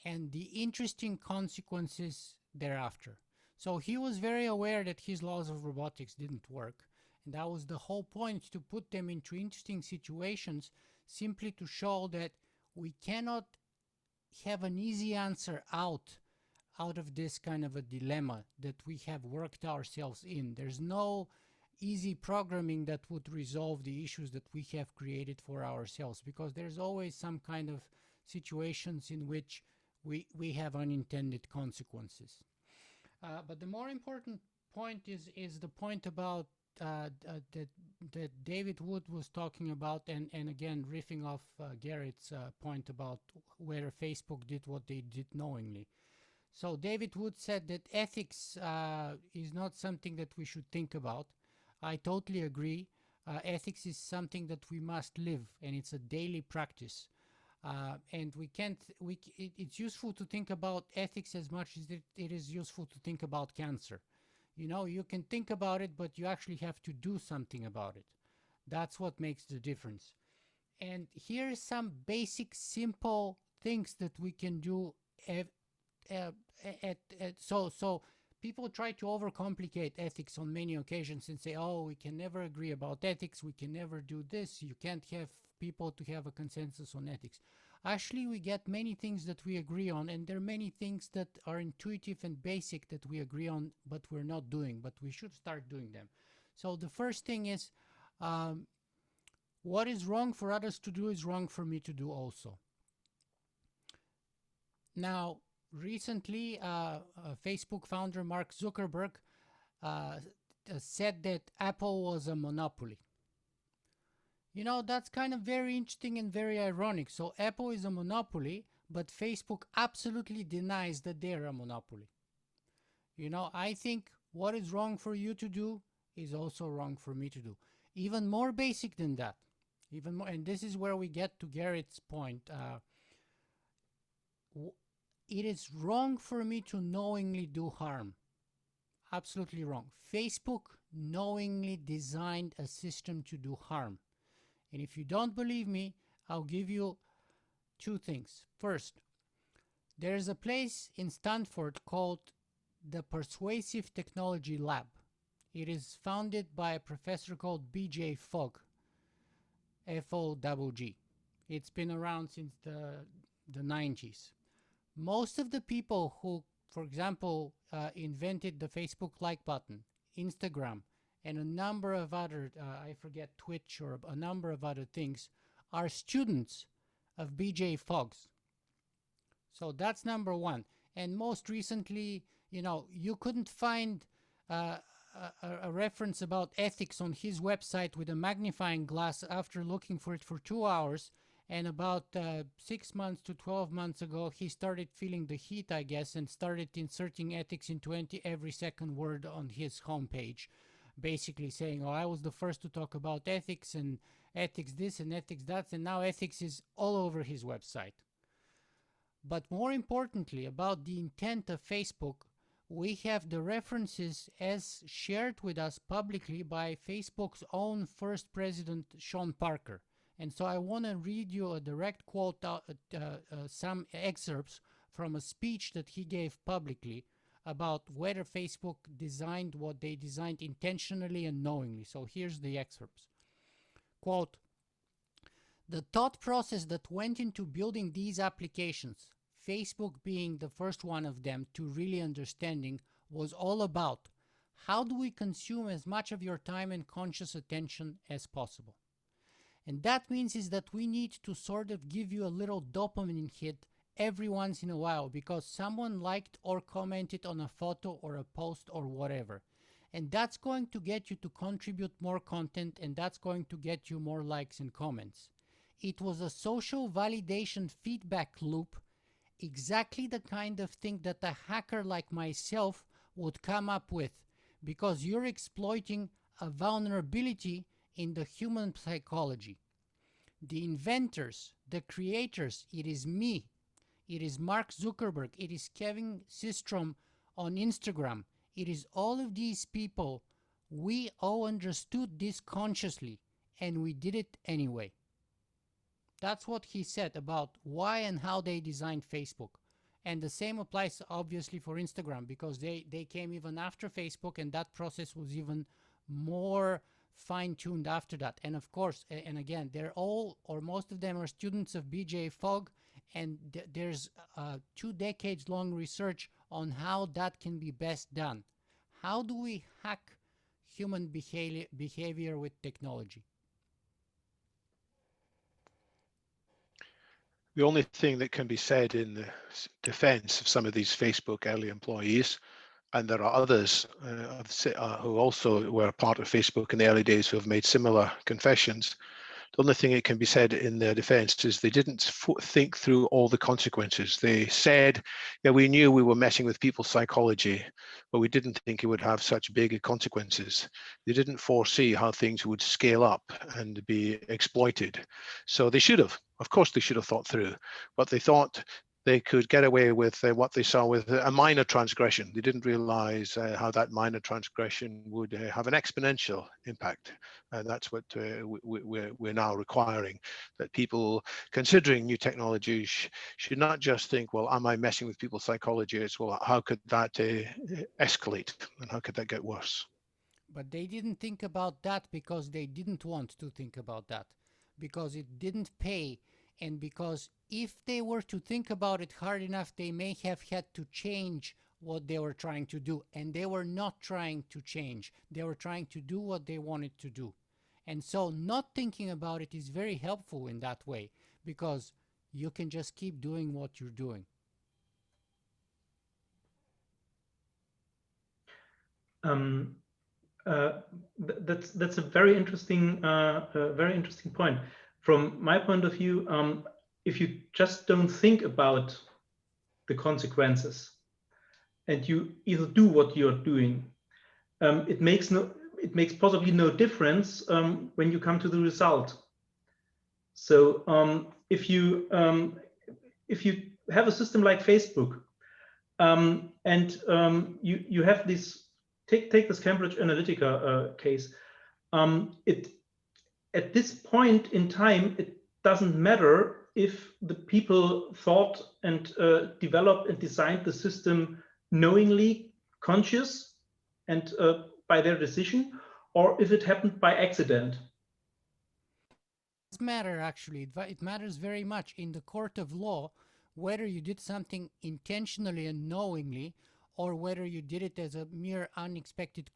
and the interesting consequences thereafter. So he was very aware that his laws of robotics didn't work. And that was the whole point, to put them into interesting situations, simply to show that we cannot have an easy answer out of this kind of a dilemma that we have worked ourselves in. There's no easy programming that would resolve the issues that we have created for ourselves, because there's always some kind of situations in which we have unintended consequences. But the more important point is the point about that David Wood was talking about, and again riffing off Gerrit's point about whether Facebook did what they did knowingly. So David Wood said that ethics is not something that we should think about. I totally agree. Ethics is something that we must live, and it's a daily practice. And we can't. It's useful to think about ethics as much as it is useful to think about cancer. You know, you can think about it, but you actually have to do something about it. That's what makes the difference. And here are some basic, simple things that we can do. So people try to overcomplicate ethics on many occasions and say, oh, we can never agree about ethics. We can never do this. You can't have people to have a consensus on ethics. Actually, we get many things that we agree on, and there are many things that are intuitive and basic that we agree on, but we're not doing, but we should start doing them. So the first thing is, what is wrong for others to do is wrong for me to do also. Now, recently, Facebook founder Mark Zuckerberg said that Apple was a monopoly. You know, that's kind of very interesting and very ironic. So Apple is a monopoly, but Facebook absolutely denies that they're a monopoly. You know, I think what is wrong for you to do is also wrong for me to do. Even more basic than that. Even more, and this is where we get to Gerrit's point. It is wrong for me to knowingly do harm. Absolutely wrong. Facebook knowingly designed a system to do harm. And if you don't believe me, I'll give you two things. First, there's a place in Stanford called the Persuasive Technology Lab. It is founded by a professor called B.J. Fogg, F-O-G-G. It's been around since the 90s. Most of the people who, for example, invented the Facebook like button, Instagram, and a number of other, I forget, Twitch or a number of other things, are students of B.J. Fogg's. So that's number one. And most recently, you know, you couldn't find a reference about ethics on his website with a magnifying glass after looking for it for 2 hours. And about 6 months to 12 months ago, he started feeling the heat, I guess, and started inserting ethics into every second word on his homepage. Basically saying, oh, I was the first to talk about ethics, and ethics this and ethics that, and now ethics is all over his website. But more importantly, about the intent of Facebook, we have the references as shared with us publicly by Facebook's own first president, Sean Parker. And so I want to read you a direct quote, some excerpts from a speech that he gave publicly about whether Facebook designed what they designed intentionally and knowingly. So here's the excerpts. Quote, The thought process that went into building these applications, Facebook being the first one of them to really understanding, was all about how do we consume as much of your time and conscious attention as possible. And that means is that we need to sort of give you a little dopamine hit every once in a while because someone liked or commented on a photo or a post or whatever. And that's going to get you to contribute more content, and that's going to get you more likes and comments. It was a social validation feedback loop, exactly the kind of thing that a hacker like myself would come up with, because you're exploiting a vulnerability in the human psychology. The inventors, the creators, it is me, it is Mark Zuckerberg, it is Kevin Systrom on Instagram, it is all of these people. We all understood this consciously, and we did it anyway. That's what he said about why and how they designed Facebook. And the same applies obviously for Instagram, because they came even after Facebook, and that process was even more fine-tuned after that. And of course, and again, they're all, or most of them are students of BJ Fogg, and there's 2 decades long research on how that can be best done. How do we hack human behavior with technology? The only thing that can be said in the defense of some of these Facebook early employees, and there are others who also were part of Facebook in the early days who have made similar confessions, the only thing that can be said in their defense is they didn't think through all the consequences. They said, yeah, we knew we were messing with people's psychology, but we didn't think it would have such big consequences. They didn't foresee how things would scale up and be exploited. So they should have, of course they should have thought through, but they thought they could get away with what they saw with a minor transgression. They didn't realize how that minor transgression would have an exponential impact. And that's what we're now requiring, that people considering new technologies should not just think, well, am I messing with people's psychology? It's, well, how could that escalate and how could that get worse? But they didn't think about that because they didn't want to think about that, because it didn't pay, and because if they were to think about it hard enough, they may have had to change what they were trying to do. And they were not trying to change. They were trying to do what they wanted to do. And so not thinking about it is very helpful in that way, because you can just keep doing what you're doing. That's a very interesting point. From my point of view, if you just don't think about the consequences and you either do what you're doing, it makes possibly no difference when you come to the result. So if you have a system like Facebook, and you have this, take this Cambridge Analytica case, at this point in time, it doesn't matter if the people thought and developed and designed the system knowingly, conscious, and by their decision, or if it happened by accident. It does matter, actually. It matters very much in the court of law, whether you did something intentionally and knowingly, or whether you did it as a mere unexpected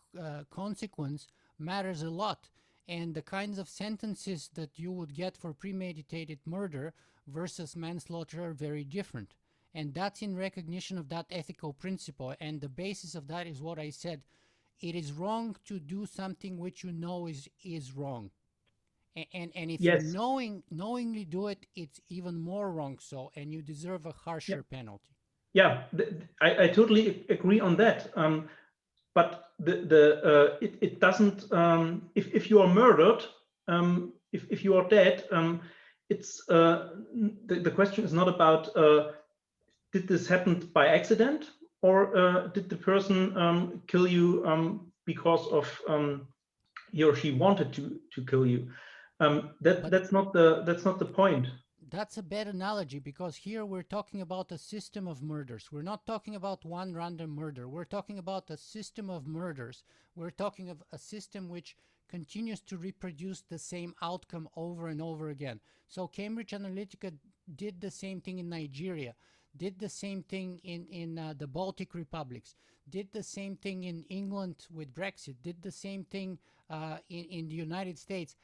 consequence, matters a lot. And the kinds of sentences that you would get for premeditated murder versus manslaughter are very different. And that's in recognition of that ethical principle. And the basis of that is what I said. It is wrong to do something which you know is wrong. And if yes, you knowingly do it, it's even more wrong so, and you deserve a harsher penalty. Yeah, I totally agree on that. But it doesn't, if you are murdered, if you are dead, it's the question is not about did this happen by accident, or did the person kill you because of he or she wanted to kill you. That's not the point. That's a bad analogy, because here we're talking about a system of murders. We're not talking about one random murder. We're talking about a system of murders. We're talking of a system which continues to reproduce the same outcome over and over again. So Cambridge Analytica did the same thing in Nigeria, did the same thing in the Baltic republics, did the same thing in England with Brexit, did the same thing in the United States.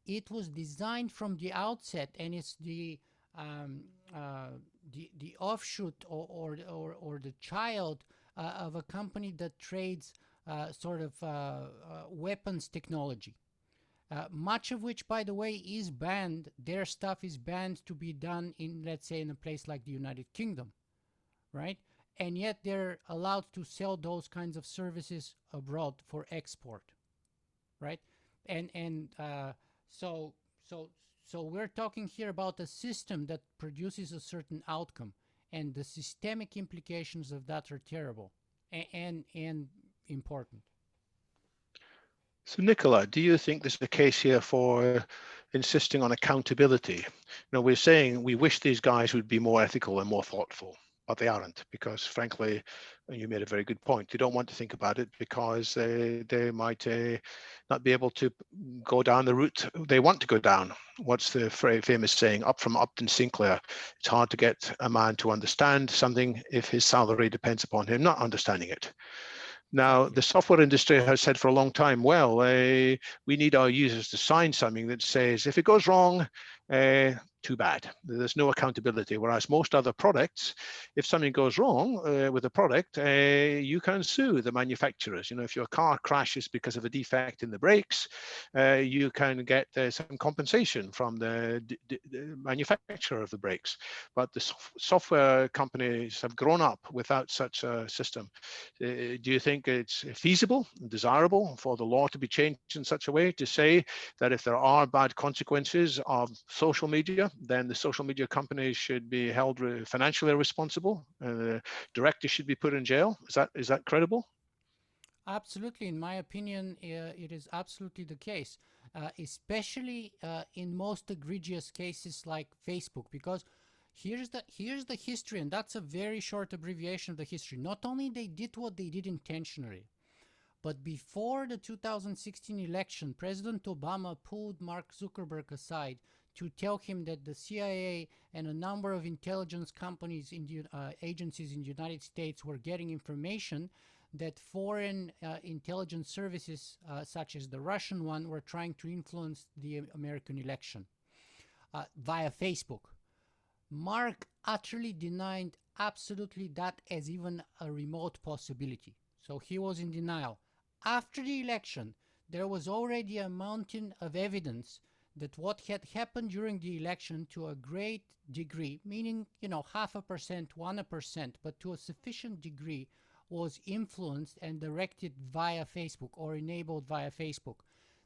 It was designed from the outset, and it's the offshoot or the child of a company that trades weapons technology. Much of which, by the way, is banned. Their stuff is banned to be done in, let's say, in a place like the United Kingdom, right? And yet they're allowed to sell those kinds of services abroad for export, right? So we're talking here about a system that produces a certain outcome, and the systemic implications of that are terrible and important. So Nicola, do you think there's a case here for insisting on accountability? You know, we're saying we wish these guys would be more ethical and more thoughtful, but they aren't, because frankly, and you made a very good point, you don't want to think about it because they might not be able to go down the route they want to go down. What's the famous saying, up from Upton Sinclair, it's hard to get a man to understand something if his salary depends upon him not understanding it. Now, the software industry has said for a long time, well, we need our users to sign something that says, if it goes wrong, too bad. There's no accountability. Whereas most other products, if something goes wrong with the product, you can sue the manufacturers. You know, if your car crashes because of a defect in the brakes, you can get some compensation from the manufacturer of the brakes. But the software companies have grown up without such a system. Do you think it's feasible, desirable for the law to be changed in such a way to say that if there are bad consequences of social media, then the social media companies should be held financially responsible? Directors should be put in jail? Is that credible? Absolutely. In my opinion, it is absolutely the case, especially in most egregious cases like Facebook, because here's the history, and that's a very short abbreviation of the history. Not only they did what they did intentionally, but before the 2016 election, President Obama pulled Mark Zuckerberg aside to tell him that the CIA and a number of intelligence companies in the agencies in the United States were getting information that foreign intelligence services, such as the Russian one, were trying to influence the American election via Facebook. Mark utterly denied absolutely that as even a remote possibility. So he was in denial. After the election, there was already a mountain of evidence that what had happened during the election to a great degree, meaning, 0.5%, 1%, but to a sufficient degree, was influenced and directed via Facebook or enabled via Facebook.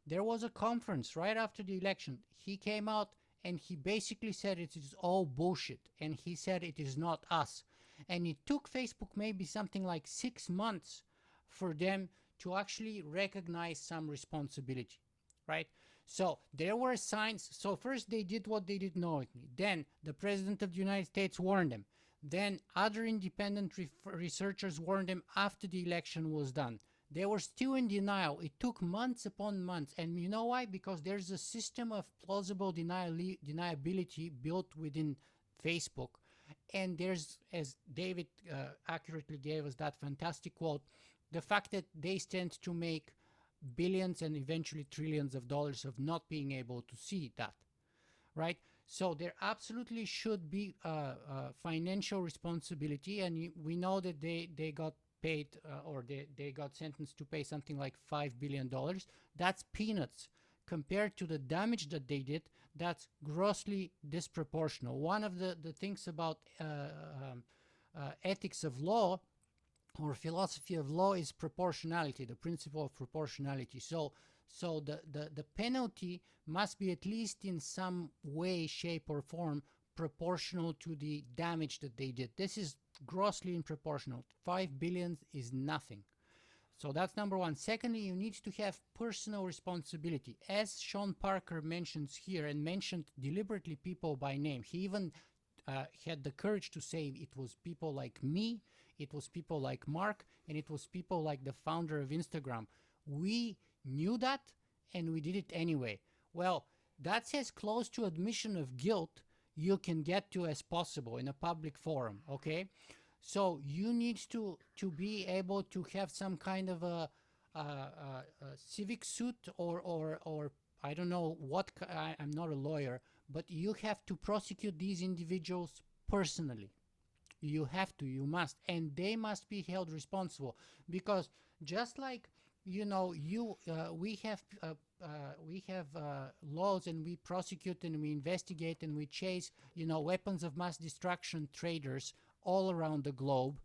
There was a conference right after the election. He came out and he basically said it is all bullshit, and he said it is not us. And it took Facebook maybe something like 6 months for them to actually recognize some responsibility, right? So there were signs. So first they did what they did knowingly. Then the President of the United States warned them. Then other independent researchers warned them after the election was done. They were still in denial. It took months upon months. And you know why? Because there's a system of plausible deniability built within Facebook. And there's, as David accurately gave us that fantastic quote, the fact that they stand to make billions and eventually trillions of dollars of not being able to see that, right? So there absolutely should be financial responsibility, and we know that they got paid or they got sentenced to pay something like $5 billion. That's peanuts compared to the damage that they did. That's grossly disproportional. One of the things about ethics of law or philosophy of law is proportionality, the principle of proportionality. So the penalty must be at least in some way, shape, or form proportional to the damage that they did. This is grossly unproportional. 5 billion is nothing. So that's number one. Secondly, you need to have personal responsibility. As Sean Parker mentions here, and mentioned deliberately people by name, he even had the courage to say it was people like me, it was people like Mark, and it was people like the founder of Instagram. We knew that, and we did it anyway. Well, that's as close to admission of guilt you can get to as possible in a public forum, okay? So you need to be able to have some kind of a civic suit, or I don't know what, I'm not a lawyer, but you have to prosecute these individuals personally. You have to, you must, and they must be held responsible, because just like, you know, we have laws, and we prosecute and we investigate and we chase, you know, weapons of mass destruction traders all around the globe,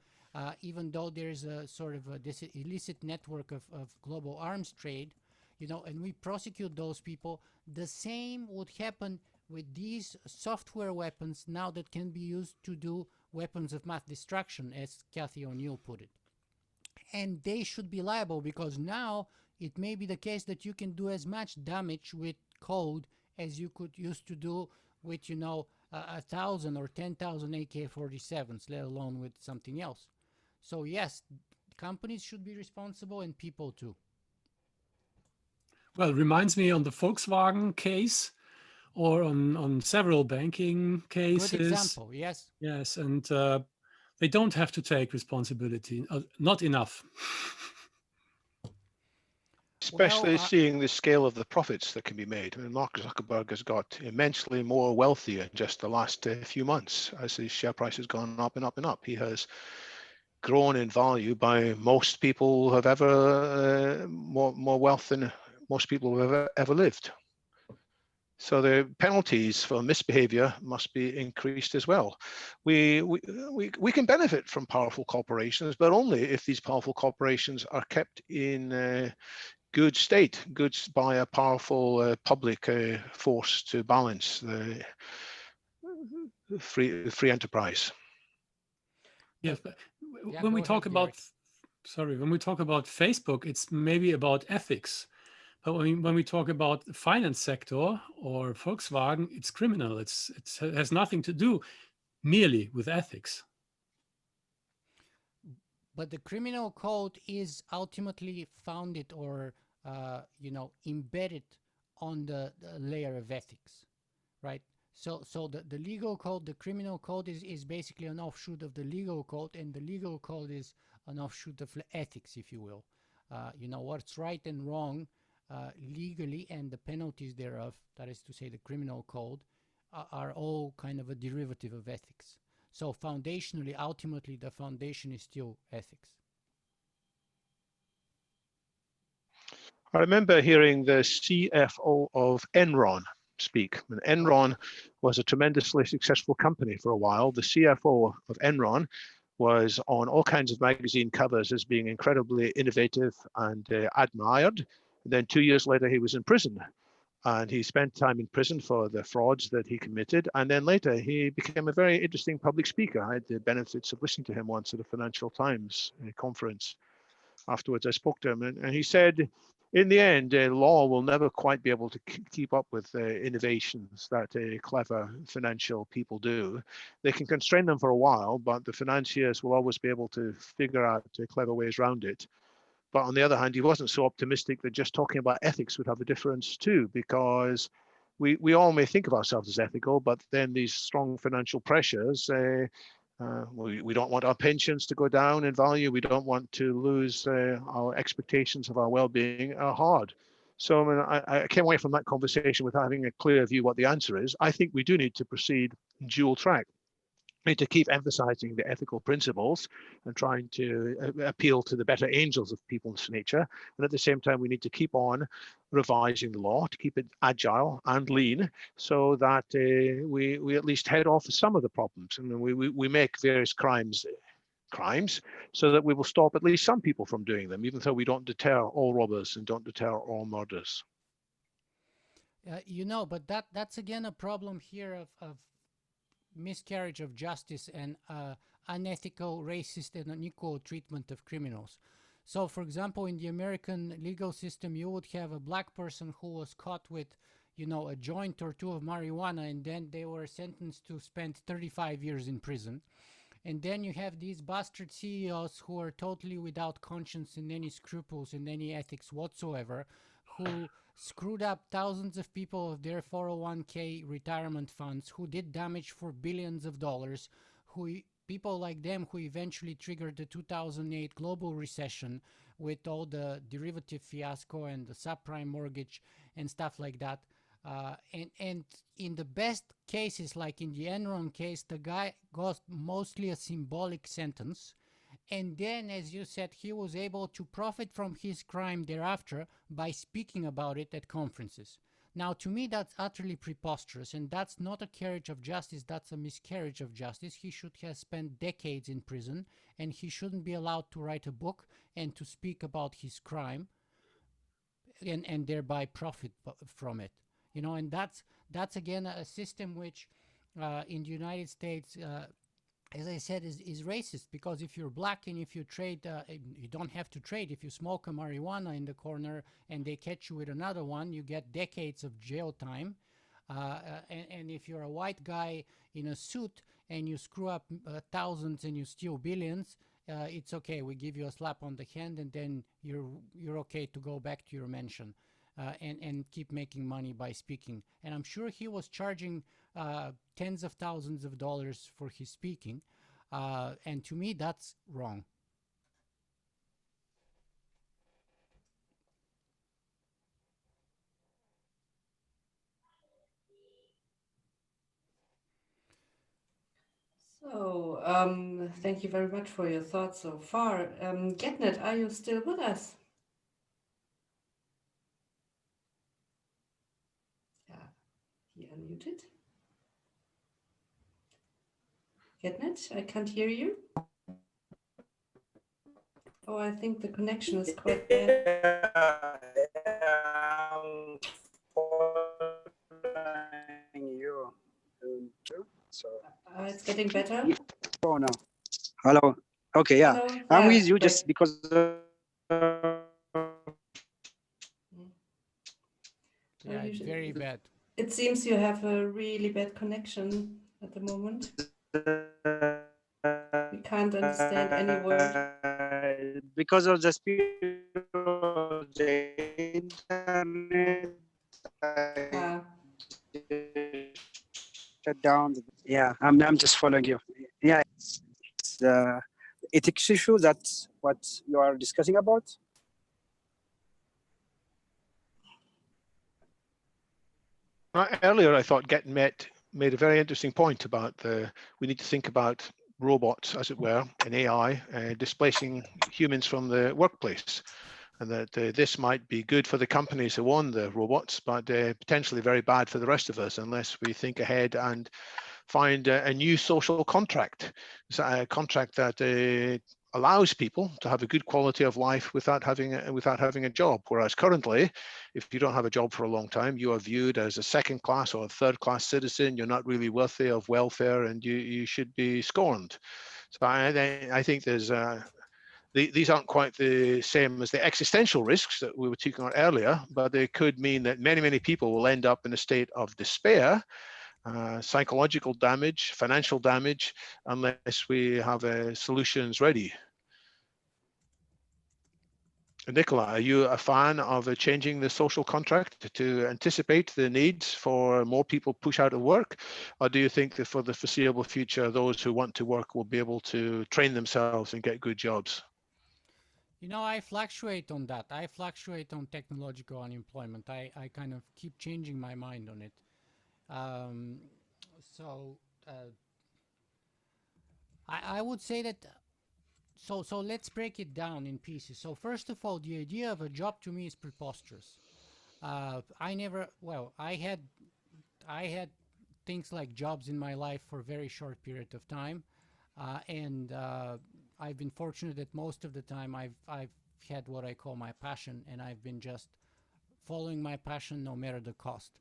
even though there's a sort of this illicit network of global arms trade, you know, and we prosecute those people. The same would happen with these software weapons now that can be used to do weapons of mass destruction, as Kathy O'Neill put it. And they should be liable, because now it may be the case that you can do as much damage with code as you could used to do with, you know, 1,000 or 10,000 AK-47s, let alone with something else. So yes, companies should be responsible, and people too. Well, it reminds me on the Volkswagen case, or on several banking cases. Good example, yes. Yes, and they don't have to take responsibility, not enough. Especially seeing the scale of the profits that can be made. I mean, Mark Zuckerberg has got immensely more wealthy in just the last few months as his share price has gone up and up and up. He has grown in value by most people have ever, more wealth than most people have ever lived. So the penalties for misbehavior must be increased as well. We can benefit from powerful corporations, but only if these powerful corporations are kept in good state, goods by a powerful public force to balance the free enterprise. Yes, but when we talk about, when we talk about Facebook, it's maybe about ethics. But when we talk about the finance sector or Volkswagen, it's criminal. It has nothing to do merely with ethics. But the criminal code is ultimately founded or you know, embedded on the layer of ethics, right? So the legal code, the criminal code is basically an offshoot of the legal code, and the legal code is an offshoot of ethics, if you will. You know, what's right and wrong legally, and the penalties thereof, that is to say the criminal code, are all kind of a derivative of ethics. So foundationally, ultimately, the foundation is still ethics. I remember hearing the CFO of Enron speak. And Enron was a tremendously successful company for a while. The CFO of Enron was on all kinds of magazine covers as being incredibly innovative and admired. And then 2 years later, he was in prison. And he spent time in prison for the frauds that he committed. And then later, he became a very interesting public speaker. I had the benefits of listening to him once at a Financial Times conference. Afterwards, I spoke to him, and he said, in the end, law will never quite be able to keep up with innovations that clever financial people do. They can constrain them for a while, but the financiers will always be able to figure out clever ways around it. But on the other hand, he wasn't so optimistic that just talking about ethics would have a difference too, because we all may think of ourselves as ethical, but then these strong financial pressures, we don't want our pensions to go down in value. We don't want to lose our expectations of our well-being are hard. So I mean, I came away from that conversation with having a clear view what the answer is. I think we do need to proceed dual track. We need to keep emphasizing the ethical principles and trying to appeal to the better angels of people's nature. And at the same time, we need to keep on revising the law to keep it agile and lean so that we at least head off some of the problems. And we make various crimes so that we will stop at least some people from doing them, even though we don't deter all robbers and don't deter all murders. You know, but that's again a problem here of miscarriage of justice and unethical, racist, and unequal treatment of criminals. So, for example, in the American legal system, you would have a black person who was caught with, you know, a joint or two of marijuana, and then they were sentenced to spend 35 years in prison. And then you have these bastard CEOs who are totally without conscience and any scruples and any ethics whatsoever, who screwed up thousands of people of their 401k retirement funds, who did damage for billions of dollars, people like them who eventually triggered the 2008 global recession with all the derivative fiasco and the subprime mortgage and stuff like that. And in the best cases, like in the Enron case, the guy got mostly a symbolic sentence. And then, as you said, he was able to profit from his crime thereafter by speaking about it at conferences. Now, to me, that's utterly preposterous, and that's not a carriage of justice, that's a miscarriage of justice. He should have spent decades in prison, and he shouldn't be allowed to write a book and to speak about his crime and thereby profit from it. You know, and that's again a system which in the United States, as I said, is racist, because if you're black and if you trade, you don't have to trade. If you smoke a marijuana in the corner and they catch you with another one, you get decades of jail time. And if you're a white guy in a suit and you screw up thousands and you steal billions, it's okay. We give you a slap on the hand, and then you're okay to go back to your mansion and keep making money by speaking. And I'm sure he was charging tens of thousands of dollars for his speaking, and to me that's wrong. So, thank you very much for your thoughts so far. Getnet, are you still with us? Yeah, he unmuted. Getnet, I can't hear you. Oh, I think the connection is quite bad. You. So It's getting better. oh no. Hello. Okay, yeah. Hello. I'm Yeah, with you great. just because Yeah, it's very bad. It seems you have a really bad connection at the moment. We can't understand any word. because of the speed of the internet, I shut down. Yeah, I'm just following you. Yeah, it's the ethics issue. That's what you are discussing about. Earlier, I thought Getnet made a very interesting point about we need to think about robots, as it were, and AI displacing humans from the workplace, and that this might be good for the companies who own the robots, but potentially very bad for the rest of us unless we think ahead and find a new social contract, a contract that allows people to have a good quality of life without having a job. Whereas currently, if you don't have a job for a long time, you are viewed as a second class or a third class citizen. You're not really worthy of welfare, and you should be scorned. So I think there's these aren't quite the same as the existential risks that we were talking about earlier, but they could mean that many people will end up in a state of despair, psychological damage, financial damage, unless we have solutions ready. Nicola, are you a fan of changing the social contract to anticipate the needs for more people push out of work? Or do you think that for the foreseeable future, those who want to work will be able to train themselves and get good jobs? You know, I fluctuate on that. I fluctuate on technological unemployment. I kind of keep changing my mind on it. I would say that, so let's break it down in pieces. So first of all, the idea of a job to me is preposterous. I had things like jobs in my life for a very short period of time. And I've been fortunate that most of the time I've had what I call my passion, and I've been just following my passion no matter the cost.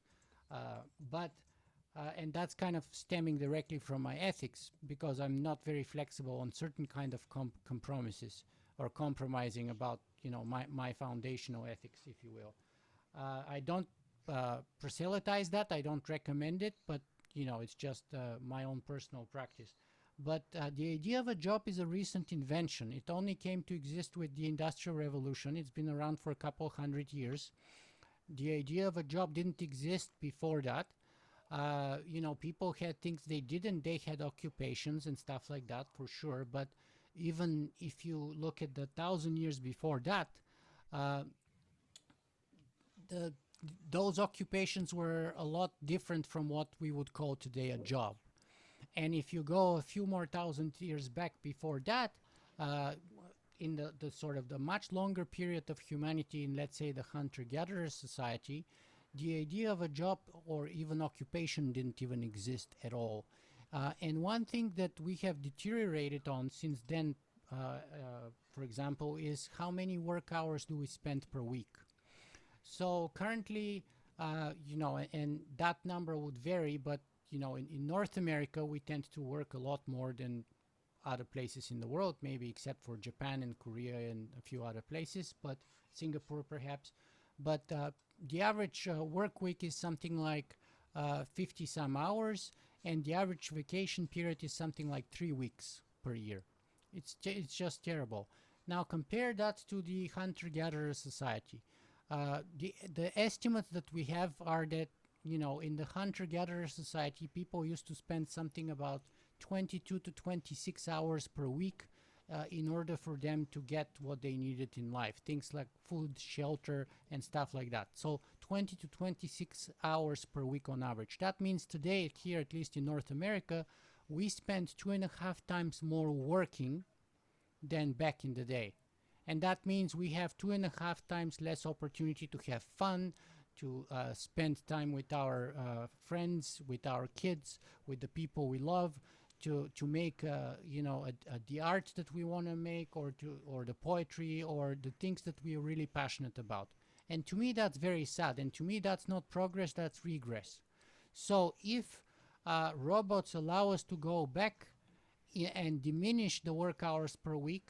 And that's kind of stemming directly from my ethics, because I'm not very flexible on certain kind of compromises or compromising about, you know, my foundational ethics, if you will. I don't proselytize that. I don't recommend it, but you know, it's just my own personal practice. But the idea of a job is a recent invention. It only came to exist with the Industrial Revolution. It's been around for a couple hundred years. The idea of a job didn't exist before that. You know, people had things they didn't. They had occupations and stuff like that for sure. But even if you look at the 1,000 years before that, uh, those occupations were a lot different from what we would call today a job. And if you go a few more 1,000 years back before that, uh, in the sort of the much longer period of humanity in, let's say, the hunter-gatherer society, the idea of a job or even occupation didn't even exist at all. And one thing that we have deteriorated on since then, for example, is how many work hours do we spend per week? So currently, you know, and that number would vary, but, you know, in North America, we tend to work a lot more than other places in the world, maybe except for Japan and Korea and a few other places, but Singapore perhaps. But the average work week is something like 50 some hours, and the average vacation period is something like 3 weeks per year. It's just terrible. Now compare that to the hunter-gatherer society. The estimates that we have are that, you know, in the hunter-gatherer society, people used to spend something about 22 to 26 hours per week in order for them to get what they needed in life, things like food, shelter, and stuff like that. So 20 to 26 hours per week on average. That means today, here, at least in North America, we spend 2.5 times more working than back in the day. And that means we have 2.5 times less opportunity to have fun, to spend time with our friends, with our kids, with the people we love, to make you know, the art that we want to make, or the poetry, or the things that we are really passionate about. And to me, that's very sad. And to me, that's not progress, that's regress. So if robots allow us to go back and diminish the work hours per week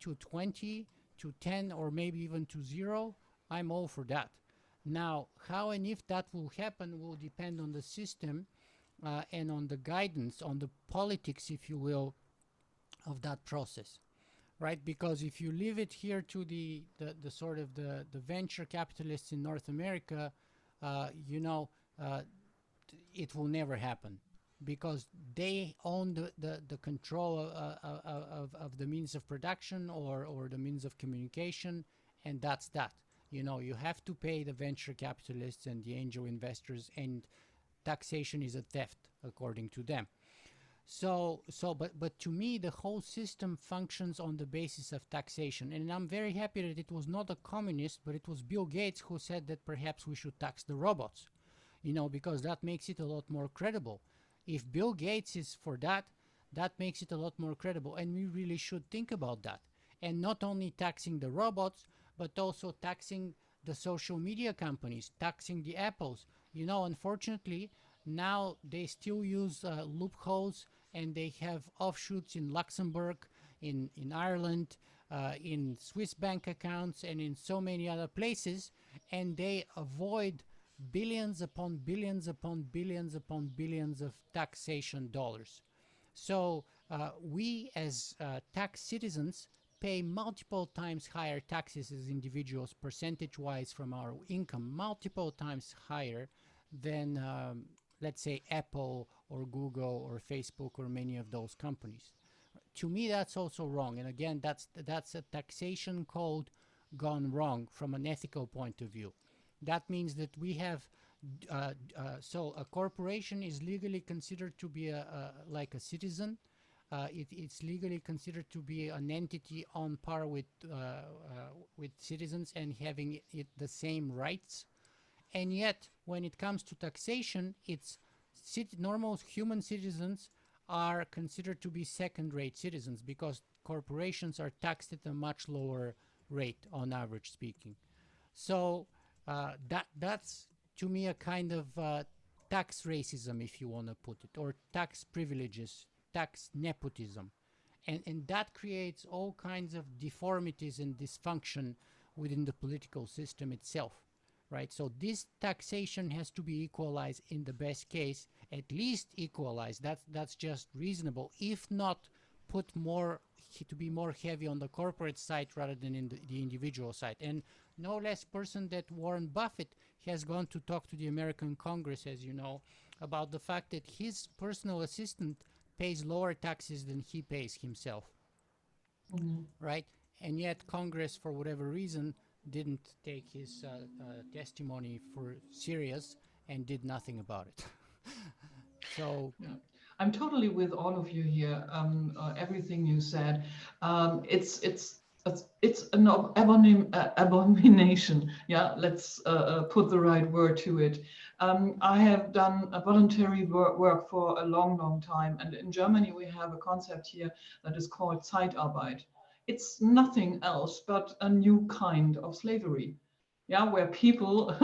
to 20, to 10, or maybe even to 0, I'm all for that. Now, how and if that will happen will depend on the system and on the guidance, on the politics, if you will, of that process, right? Because if you leave it here to the sort of the venture capitalists in North America, you know, it will never happen, because they own the control of the means of production or the means of communication, and that's that. You know, you have to pay the venture capitalists and the angel investors, and taxation is a theft according to them. But to me, the whole system functions on the basis of taxation. And I'm very happy that it was not a communist, but it was Bill Gates who said that perhaps we should tax the robots, you know, because that makes it a lot more credible. If Bill Gates is for that, that makes it a lot more credible. And we really should think about that. And not only taxing the robots, but also taxing the social media companies, taxing the Apples. You know, unfortunately, now they still use loopholes, and they have offshoots in Luxembourg, in Ireland, in Swiss bank accounts, and in so many other places, and they avoid billions upon billions upon billions upon billions of taxation dollars. So we as tax citizens pay multiple times higher taxes as individuals, percentage-wise from our income, multiple times higher than, let's say, Apple or Google or Facebook or many of those companies. To me, that's also wrong. And again, that's a taxation code gone wrong from an ethical point of view. That means that we have, so a corporation is legally considered to be like a citizen. It's legally considered to be an entity on par with citizens and having the same rights. And yet, when it comes to taxation, normal human citizens are considered to be second-rate citizens, because corporations are taxed at a much lower rate, on average speaking. So that's, to me, a kind of tax racism, if you want to put it, or tax privileges, tax nepotism. And that creates all kinds of deformities and dysfunction within the political system itself, right? So this taxation has to be equalized in the best case, at least equalized. That's just reasonable, if not put more, to be more heavy on the corporate side rather than in the individual side. And no less person that Warren Buffett has gone to talk to the American Congress, as you know, about the fact that his personal assistant pays lower taxes than he pays himself, right? And yet Congress, for whatever reason, didn't take his testimony for serious and did nothing about it. So yeah. I'm totally with all of you here. Everything you said, it's an abomination. Yeah, let's put the right word to it. I have done a voluntary work for a long time, and in Germany we have a concept here that is called Zeitarbeit. It's nothing else but a new kind of slavery. Yeah, where people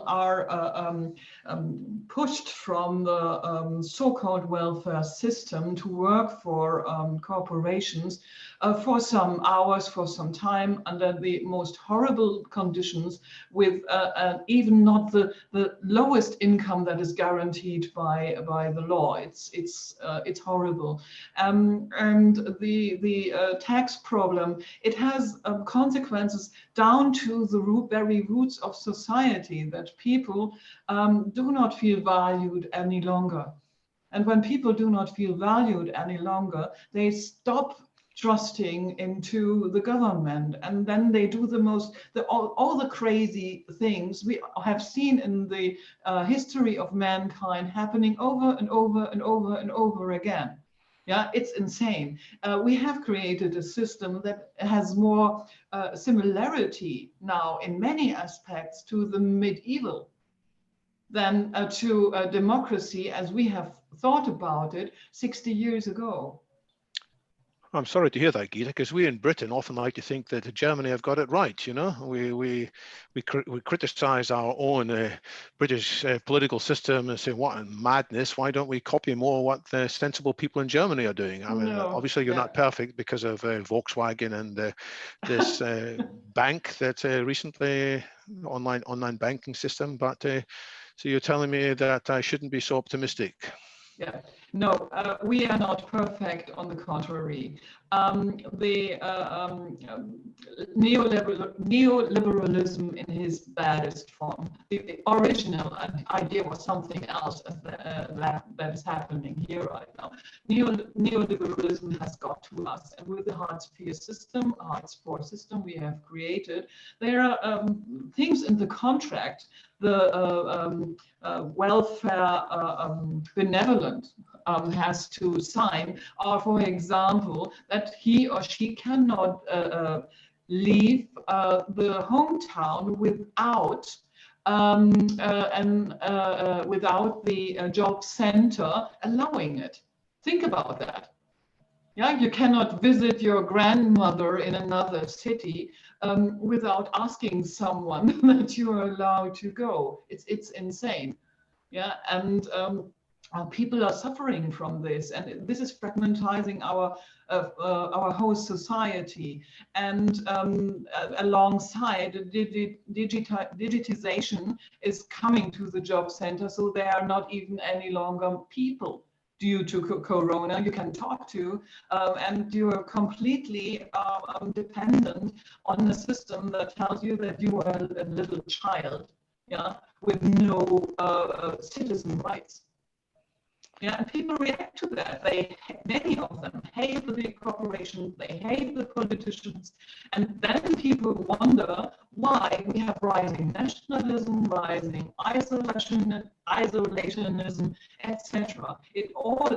are pushed from the so-called welfare system to work for corporations for some hours, for some time, under the most horrible conditions, with even not the lowest income that is guaranteed by the law. It's horrible, and the tax problem, it has consequences down to the very roots of society, that people do not feel valued any longer. And when people do not feel valued any longer, they stop trusting into the government, and then they do all the crazy things we have seen in the history of mankind happening over and over and over and over again. Yeah, it's insane. We have created a system that has more similarity now in many aspects to the medieval than to democracy as we have thought about it 60 years ago. I'm sorry to hear that, Gitta, because we in Britain often like to think that Germany have got it right. You know, we criticise our own British political system and say, what a madness! Why don't we copy more what the sensible people in Germany are doing? I mean, obviously you're not perfect because of Volkswagen and this bank that recently online banking system. But so you're telling me that I shouldn't be so optimistic. Yeah, no, we are not perfect. On the contrary, the neoliberalism in his baddest form. The original idea was something else that is happening here right now. Neoliberalism has got to us, and with the hard spore system we have created, there are things in the contract. The welfare benevolent has to sign, or for example, that he or she cannot leave the hometown without without the job center allowing it. Think about that. Yeah, you cannot visit your grandmother in another city without asking someone that you are allowed to go. It's insane. Yeah, and people are suffering from this, and this is fragmentizing our whole society. And alongside, digitization is coming to the job center, so they are not even any longer people. Due to Corona, you can talk to, and you are completely dependent on a system that tells you that you are a little child, yeah, with no citizen rights. Yeah, and people react to that. Many of them hate the big corporations, they hate the politicians, and then people wonder why we have rising nationalism, rising isolationism, etc. It all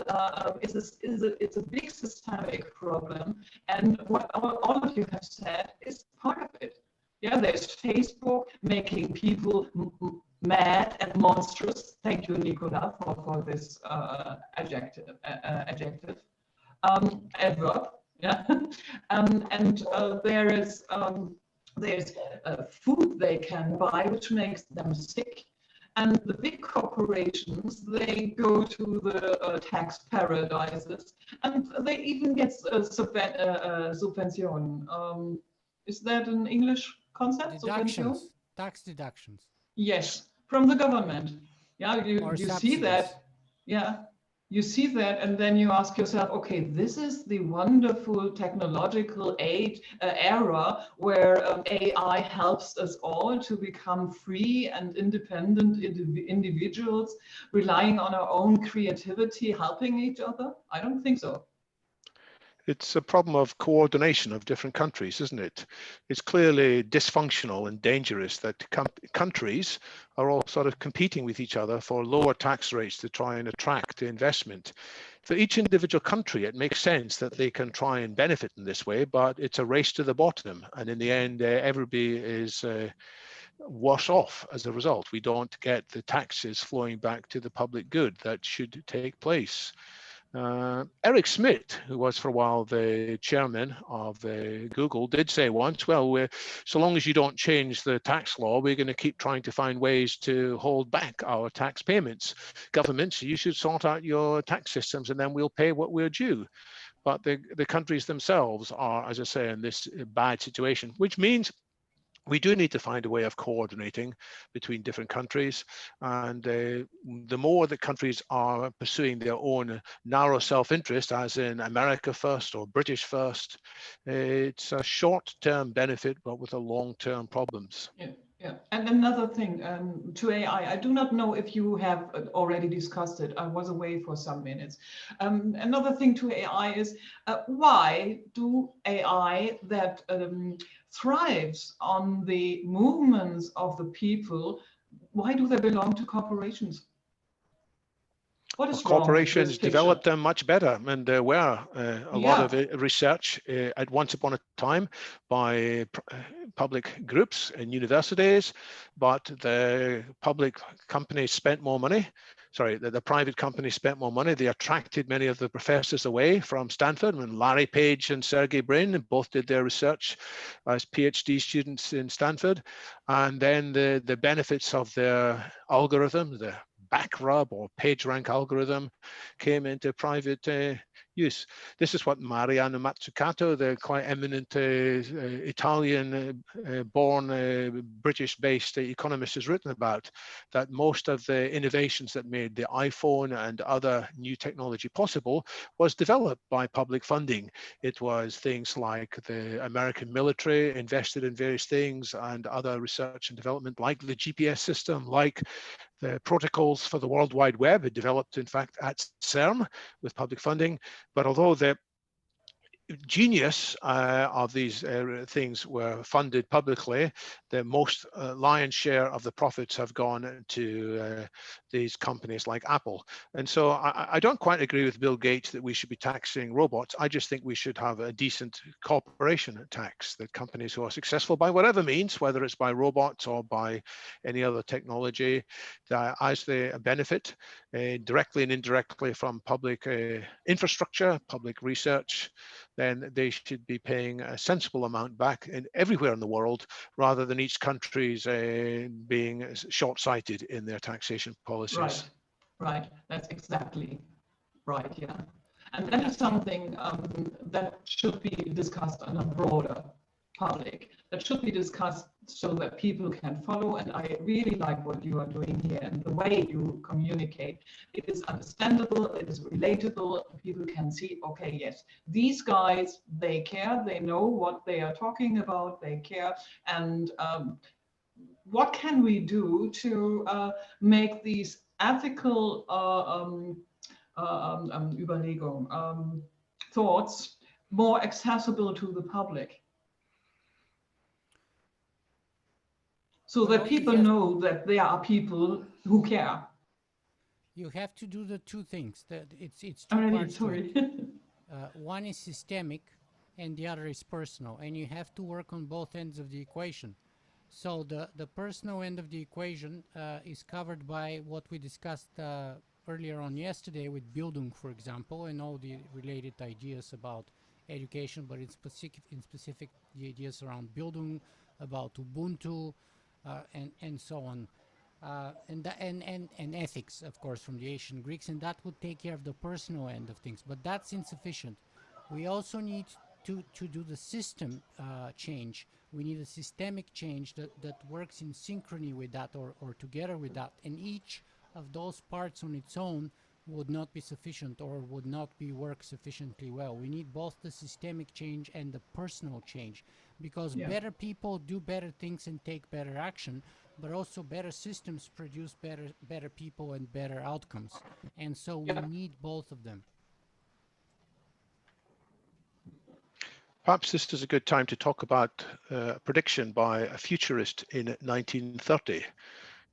it's a big systemic problem, and what all of you have said is part of it. Yeah, there's Facebook making people mad and monstrous. Thank you, Nicola, for this adverb. Yeah, and there's food they can buy which makes them sick. And the big corporations, they go to the tax paradises, and they even get subvention. Is that an English concept? Deductions, tax deductions. Yes, from the government. Yeah, you see that. Yeah, You see that, and then you ask yourself, okay, this is the wonderful technological era where AI helps us all to become free and independent individuals, relying on our own creativity, helping each other? I don't think so. It's a problem of coordination of different countries, isn't it? It's clearly dysfunctional and dangerous that countries are all sort of competing with each other for lower tax rates to try and attract investment. For each individual country, it makes sense that they can try and benefit in this way, but it's a race to the bottom. And in the end, everybody is worse off as a result. We don't get the taxes flowing back to the public good that should take place. Eric Schmidt, who was for a while the chairman of Google, did say once, well, so long as you don't change the tax law, we're going to keep trying to find ways to hold back our tax payments. Governments, you should sort out your tax systems and then we'll pay what we're due. But the countries themselves are, as I say, in this bad situation, which means we do need to find a way of coordinating between different countries. And the more that countries are pursuing their own narrow self-interest, as in America first or British first, it's a short-term benefit, but with a long-term problems. Yeah. Yeah, and another thing to AI, I do not know if you have already discussed it. I was away for some minutes. Another thing to AI is why do AI that thrives on the movements of the people, why do they belong to corporations? What is wrong with corporations this picture? developed them much better, and there were a lot of research at once upon a time by public groups and universities, but the public companies spent more money. Sorry, the private companies spent more money. They attracted many of the professors away from Stanford. When Larry Page and Sergey Brin both did their research as PhD students in Stanford, and then the benefits of their algorithm, the backrub or PageRank algorithm, came into private use. This is what Mariano Mazzucato, the quite eminent Italian-born British-based economist, has written about, that most of the innovations that made the iPhone and other new technology possible was developed by public funding. It was things like the American military invested in various things and other research and development, like the GPS system, like the protocols for the World Wide Web, developed, in fact, at CERN with public funding. But although the genius of these things were funded publicly, the most lion's share of the profits have gone to these companies like Apple. And so I don't quite agree with Bill Gates that we should be taxing robots. I just think we should have a decent corporation tax, that companies who are successful by whatever means, whether it's by robots or by any other technology, as they benefit directly and indirectly from public infrastructure, public research, then they should be paying a sensible amount back everywhere in the world, rather than each country's being short-sighted in their taxation policies. Right, right. That's exactly right, yeah. And that is something that should be discussed on a broader public, that should be discussed so that people can follow. And I really like what you are doing here and the way you communicate. It is understandable, it is relatable, people can see, okay, yes, these guys, they care, they know what they are talking about, they care. And what can we do to make these ethical Überlegungen, thoughts more accessible to the public? So that people know that there are people who care. You have to do the two things. That it's two parts. Sorry. One is systemic, and the other is personal, and you have to work on both ends of the equation. So the personal end of the equation is covered by what we discussed earlier on yesterday with Bildung, for example, and all the related ideas about education, but in specific the ideas around Bildung, about Ubuntu, and so on, and ethics, of course, from the ancient Greeks, and that would take care of the personal end of things. But that's insufficient. We also need to do the system change. We need a systemic change that works in synchrony with that, or together with that. And each of those parts on its own would not be sufficient or would not be work sufficiently well. We need both the systemic change and the personal change, because better people do better things and take better action, but also better systems produce better people and better outcomes. And so we need both of them. Perhaps this is a good time to talk about a prediction by a futurist in 1930.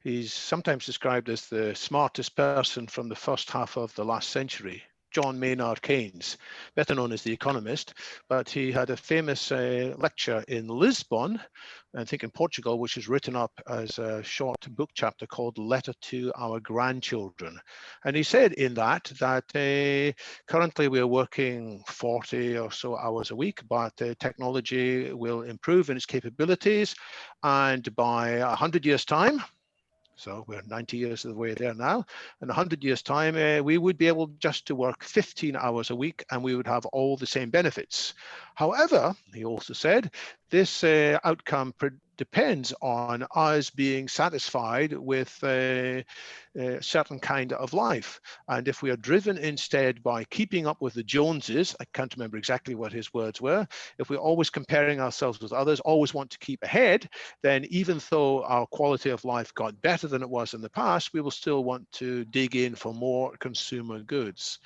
He's sometimes described as the smartest person from the first half of the last century, John Maynard Keynes, better known as the Economist, but he had a famous lecture in Lisbon, I think in Portugal, which is written up as a short book chapter called Letter to Our Grandchildren. And he said in that currently we're working 40 or so hours a week, but technology will improve in its capabilities, and by 100 years' time, so we're 90 years of the way there now. In 100 years' time, we would be able just to work 15 hours a week and we would have all the same benefits. However, he also said, this outcome depends on us being satisfied with a certain kind of life. And if we are driven instead by keeping up with the Joneses, I can't remember exactly what his words were, if we're always comparing ourselves with others, always want to keep ahead, then even though our quality of life got better than it was in the past, we will still want to dig in for more consumer goods.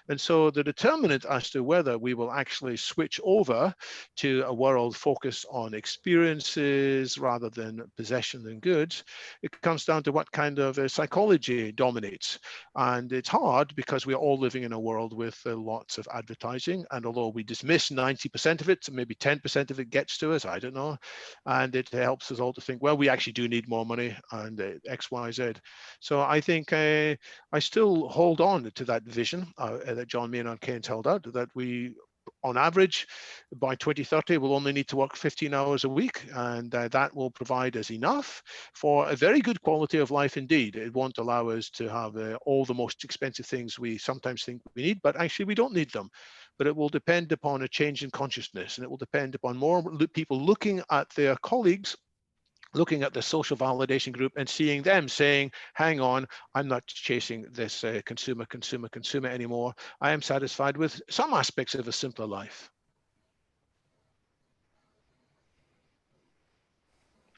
And so the determinant as to whether we will actually switch over to a world focused on experiences rather than possession and goods, it comes down to what kind of psychology dominates. And it's hard because we're all living in a world with lots of advertising. And although we dismiss 90% of it, maybe 10% of it gets to us, I don't know. And it helps us all to think, well, we actually do need more money and X, Y, Z. So I think I still hold on to that vision that John Maynard Keynes held out, that we, on average, by 2030, we'll only need to work 15 hours a week, and that will provide us enough for a very good quality of life indeed. It won't allow us to have all the most expensive things we sometimes think we need, but actually we don't need them. But it will depend upon a change in consciousness, and it will depend upon more people looking at their colleagues, looking at the social validation group and seeing them saying, hang on, I'm not chasing this consumer anymore. I am satisfied with some aspects of a simpler life.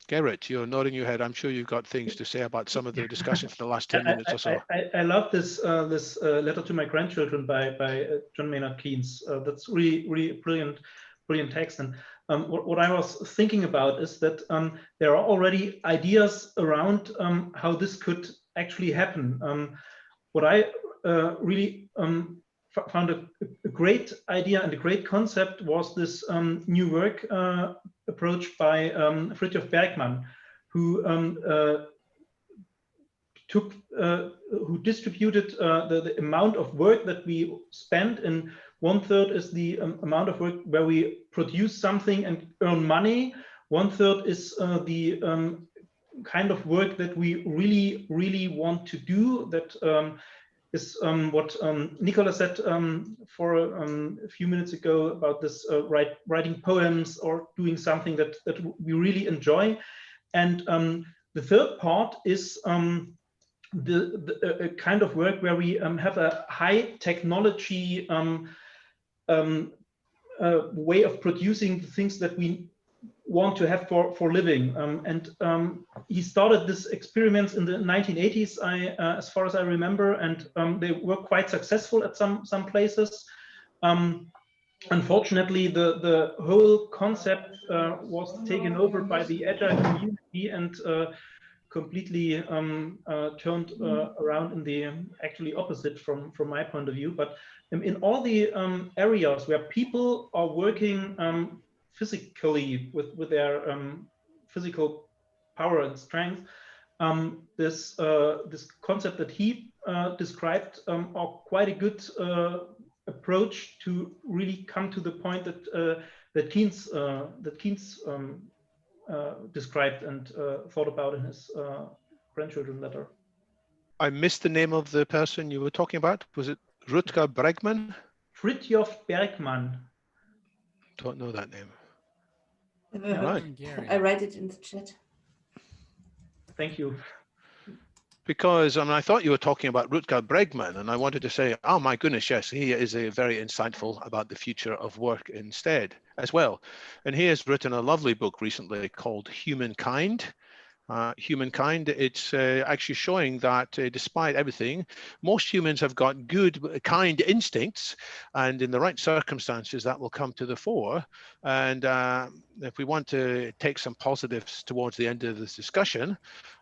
Gerrit, you're nodding your head. I'm sure you've got things to say about some of the discussion for the last 10 minutes or so. I love this letter to my grandchildren by John Maynard Keynes. That's really brilliant text. And what I was thinking about is that there are already ideas around how this could actually happen. What I really found a great idea and a great concept was this new work approach by Fridtjof Bergmann, who distributed the amount of work that we spend in. 1/3 is the amount of work where we produce something and earn money. 1/3 is the kind of work that we really want to do. That is what Nicola said for a few minutes ago about this writing poems or doing something that we really enjoy. And the third part is the kind of work where we have a high technology way of producing the things that we want to have for living. And he started this experiments in the 1980s, as far as I remember, and they were quite successful at some places. Unfortunately, the whole concept was taken over by the agile community and completely turned around in the actually opposite from my point of view. But in all the areas where people are working physically with their physical power and strength, this concept that he described are quite a good approach to really come to the point that Keynes described and thought about in his grandchildren letter. I missed the name of the person you were talking about. Was it Rutger Bregman? Fridtjof Bergmann. Don't know that name. Right. I write it in the chat. Thank you. Because I thought you were talking about Rutger Bregman, and I wanted to say, oh my goodness, yes, he is a very insightful about the future of work instead as well. And he has written a lovely book recently called Humankind. Humankind, it's actually showing that despite everything, most humans have got good, kind instincts, and in the right circumstances, that will come to the fore. And if we want to take some positives towards the end of this discussion,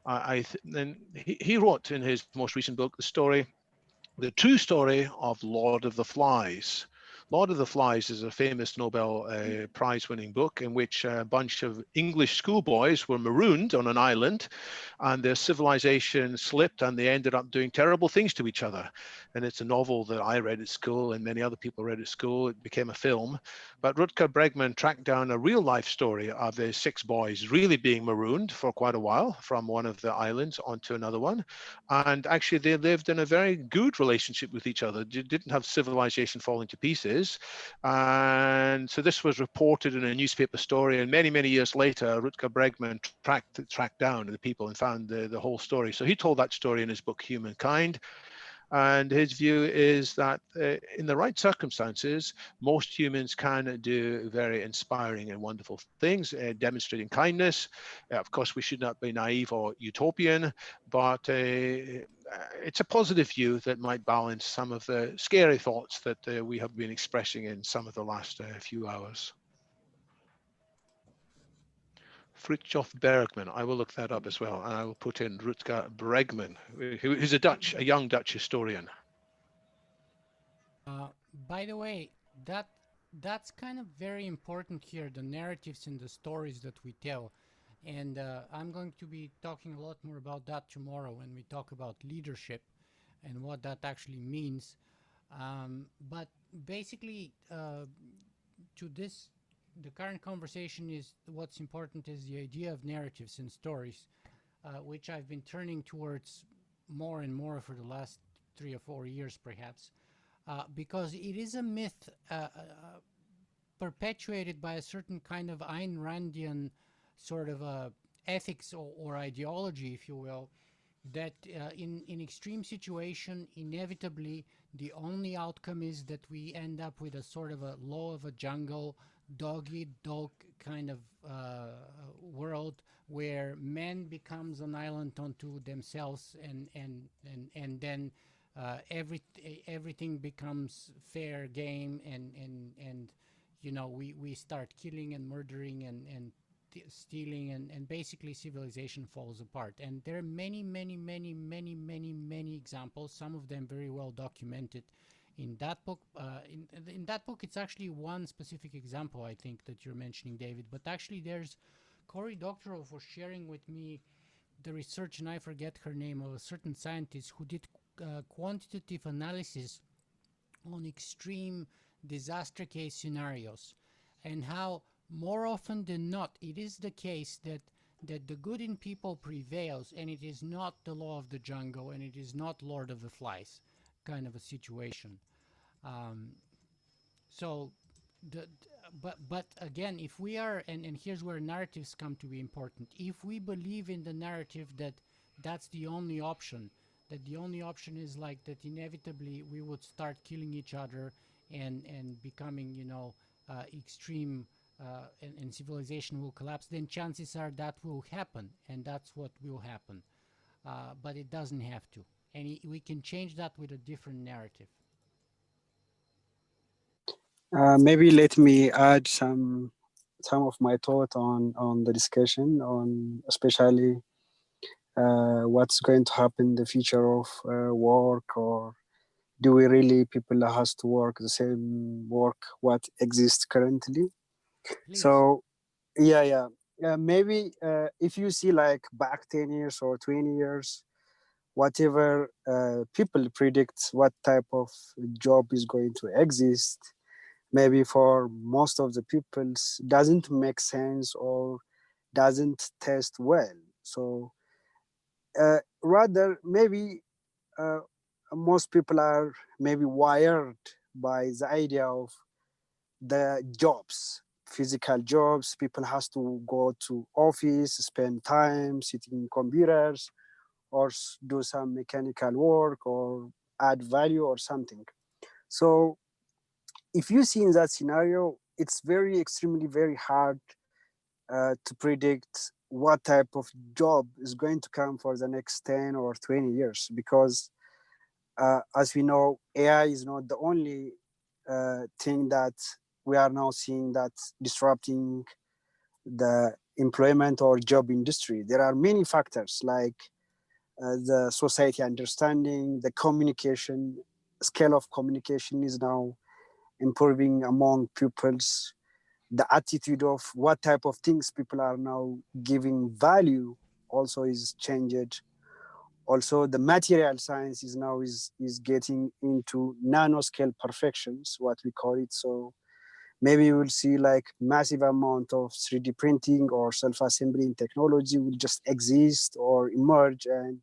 then he wrote in his most recent book the true story of Lord of the Flies. Lord of the Flies is a famous Nobel Prize-winning book in which a bunch of English schoolboys were marooned on an island, and their civilization slipped, and they ended up doing terrible things to each other. And it's a novel that I read at school, and many other people read at school. It became a film. But Rutger Bregman tracked down a real-life story of the 6 boys really being marooned for quite a while from one of the islands onto another one. And actually, they lived in a very good relationship with each other. They didn't have civilization falling to pieces. And so this was reported in a newspaper story. And many, many years later, Rutger Bregman tracked down the people and found the whole story. So he told that story in his book, Humankind. And his view is that in the right circumstances, most humans can do very inspiring and wonderful things, demonstrating kindness. Of course, we should not be naive or utopian, but it's a positive view that might balance some of the scary thoughts that we have been expressing in some of the last few hours. Fritjof Bergman, I will look that up as well, and I will put in Rutger Bregman, who's a young Dutch historian. By the way, that's kind of very important here, the narratives and the stories that we tell. And I'm going to be talking a lot more about that tomorrow when we talk about leadership and what that actually means. But basically, to this, the current conversation is what's important is the idea of narratives and stories, which I've been turning towards more and more for the last 3 or 4 years, perhaps. Because it is a myth perpetuated by a certain kind of Ayn Randian sort of ethics or ideology, if you will, that in extreme situation, inevitably, the only outcome is that we end up with a sort of a law of a jungle, dog-eat-dog kind of world where man becomes an island unto themselves, and then everything becomes fair game, and you know, we start killing and murdering and stealing, and basically civilization falls apart. And there are many examples, some of them very well documented in that book. In that book, it's actually one specific example, I think, that you're mentioning, David, but actually there's Cory Doctorow was sharing with me the research, and I forget her name, of a certain scientist who did quantitative analysis on extreme disaster case scenarios, and how more often than not it is the case that the good in people prevails, and it is not the law of the jungle, and it is not Lord of the Flies kind of a situation. So but again, if we are, and here's where narratives come to be important, if we believe in the narrative that that's the only option, that the only option is like that inevitably we would start killing each other and becoming, you know, extreme, and civilization will collapse, then chances are that will happen, and that's what will happen. But it doesn't have to, and we can change that with a different narrative. Maybe let me add some of my thought on the discussion, on especially what's going to happen in the future of work, or do we really, people has to work the same work what exists currently? Please. So yeah, maybe if you see like back 10 years or 20 years, whatever people predict what type of job is going to exist, maybe for most of the people doesn't make sense or doesn't test well. So rather, maybe most people are maybe wired by the idea of the jobs, physical jobs. People has to go to office, spend time sitting in computers, or do some mechanical work or add value or something. So if you see in that scenario, it's very extremely very hard to predict what type of job is going to come for the next 10 or 20 years, because as we know, AI is not the only thing that we are now seeing that's disrupting the employment or job industry. There are many factors like the society understanding, the communication, scale of communication is now improving among pupils. The attitude of what type of things people are now giving value also is changed. Also, the material science is now is getting into nanoscale perfections, what we call it. So maybe we'll see like massive amount of 3D printing or self-assembling technology will just exist or emerge, and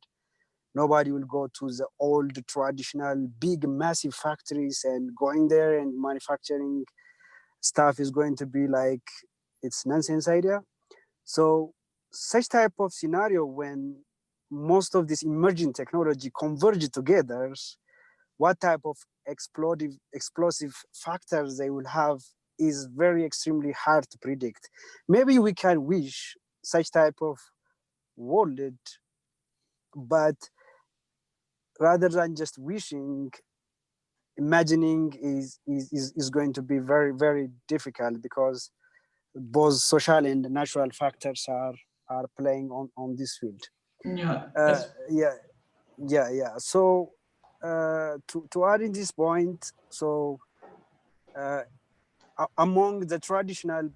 nobody will go to the old traditional big massive factories and going there and manufacturing stuff is going to be like it's nonsense idea. So such type of scenario, when most of this emerging technology converge together, what type of explosive factors they will have is very extremely hard to predict. Maybe we can wish such type of world, but rather than just wishing, imagining is going to be very, very difficult, because both social and natural factors are playing on this field. Yeah. Yeah. So to add in this point, so among the traditional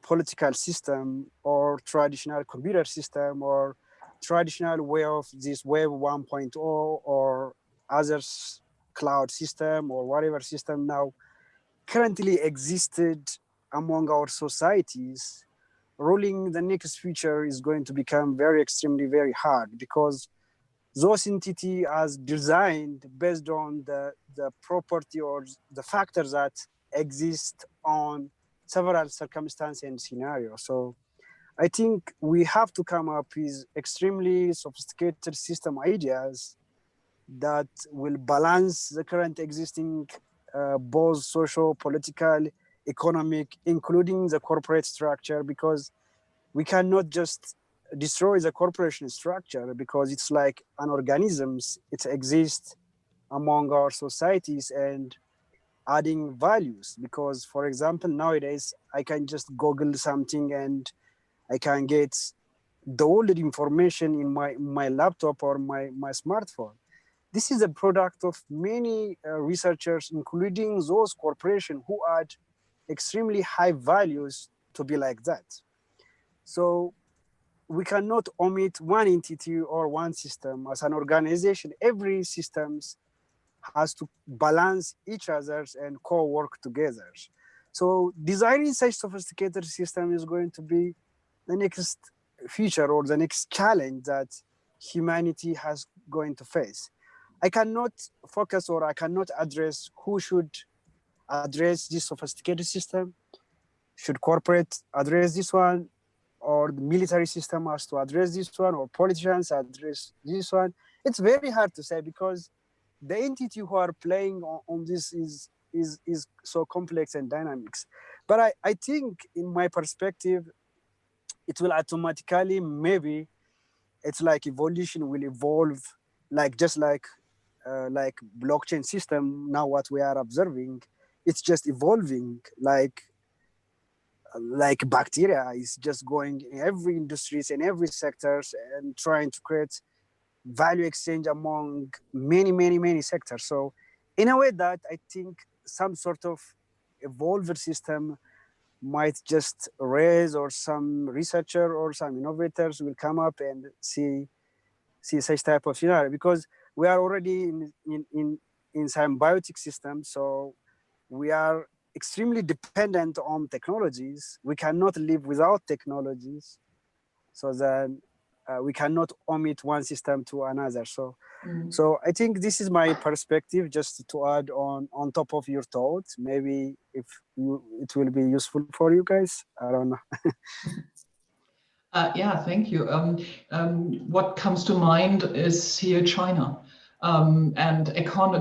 political system or traditional computer system or traditional way of this Web 1.0 or others cloud system or whatever system now currently existed among our societies, ruling the next future is going to become very extremely very hard, because those entity are designed based on the property or the factors that exist on several circumstances and scenarios. So I think we have to come up with extremely sophisticated system ideas that will balance the current existing both social, political, economic, including the corporate structure, because we cannot just destroy the corporation structure, because it's like an organism. It exists among our societies and adding values. Because, for example, nowadays I can just Google something and I can get the old information in my laptop or my smartphone. This is a product of many researchers, including those corporations who add extremely high values to be like that. So we cannot omit one entity or one system. As an organization, every system has to balance each other's and co-work together. So designing such sophisticated system is going to be the next feature or the next challenge that humanity has going to face. I cannot focus or I cannot address who should address this sophisticated system. Should corporate address this one, or the military system has to address this one, or politicians address this one? It's very hard to say, because the entity who are playing on this is so complex and dynamics. But I think, in my perspective, it will automatically, maybe it's like evolution will evolve, like just like blockchain system. Now what we are observing, it's just evolving like bacteria is just going in every industries and every sectors and trying to create value exchange among many sectors. So in a way that I think some sort of evolved system might just raise, or some researcher or some innovators will come up and see such type of scenario, because we are already in symbiotic systems. So we are extremely dependent on technologies. We cannot live without technologies. So then we cannot omit one system to another. So I think this is my perspective, just to add on top of your thoughts. Maybe if it will be useful for you guys. I don't know. Yeah, thank you. What comes to mind is here China and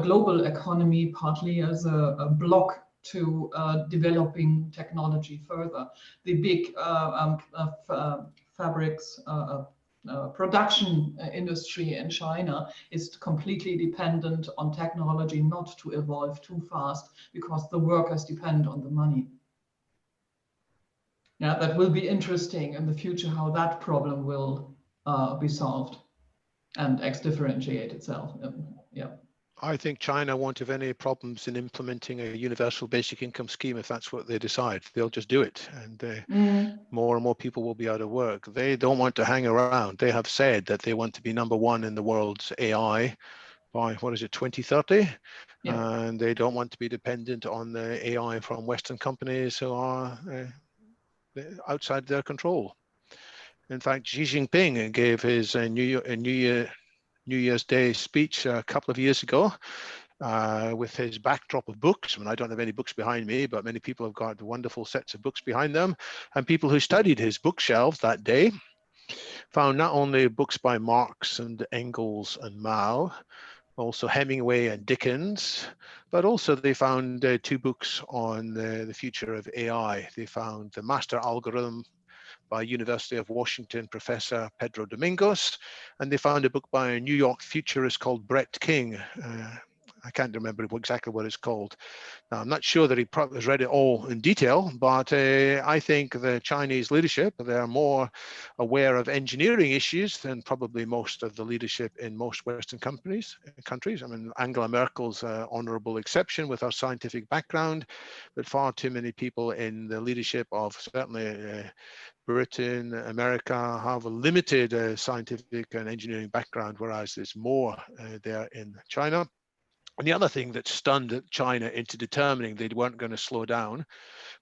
global economy partly as a block to developing technology further. The big fabrics production industry in China is completely dependent on technology not to evolve too fast because the workers depend on the money. Yeah, that will be interesting in the future how that problem will be solved and differentiate itself. Yeah. I think China won't have any problems in implementing a universal basic income scheme if that's what they decide. They'll just do it, and more and more people will be out of work. They don't want to hang around. They have said that they want to be #1 in the world's AI by, what is it, 2030? Yeah. And they don't want to be dependent on the AI from Western companies who are outside their control. In fact, Xi Jinping gave his New Year's Day speech a couple of years ago with his backdrop of books. I mean, I don't have any books behind me, but many people have got wonderful sets of books behind them. And people who studied his bookshelves that day found not only books by Marx and Engels and Mao, also Hemingway and Dickens, but also they found 2 books on the future of AI. They found The Master Algorithm by University of Washington professor Pedro Domingos, and they found a book by a New York futurist called Brett King. I can't remember exactly what it's called. Now, I'm not sure that he probably has read it all in detail, but I think the Chinese leadership, they're more aware of engineering issues than probably most of the leadership in most Western countries. I mean, Angela Merkel's an honorable exception with her scientific background, but far too many people in the leadership of certainly Britain, America have a limited scientific and engineering background, whereas there's more there in China. And the other thing that stunned China into determining they weren't going to slow down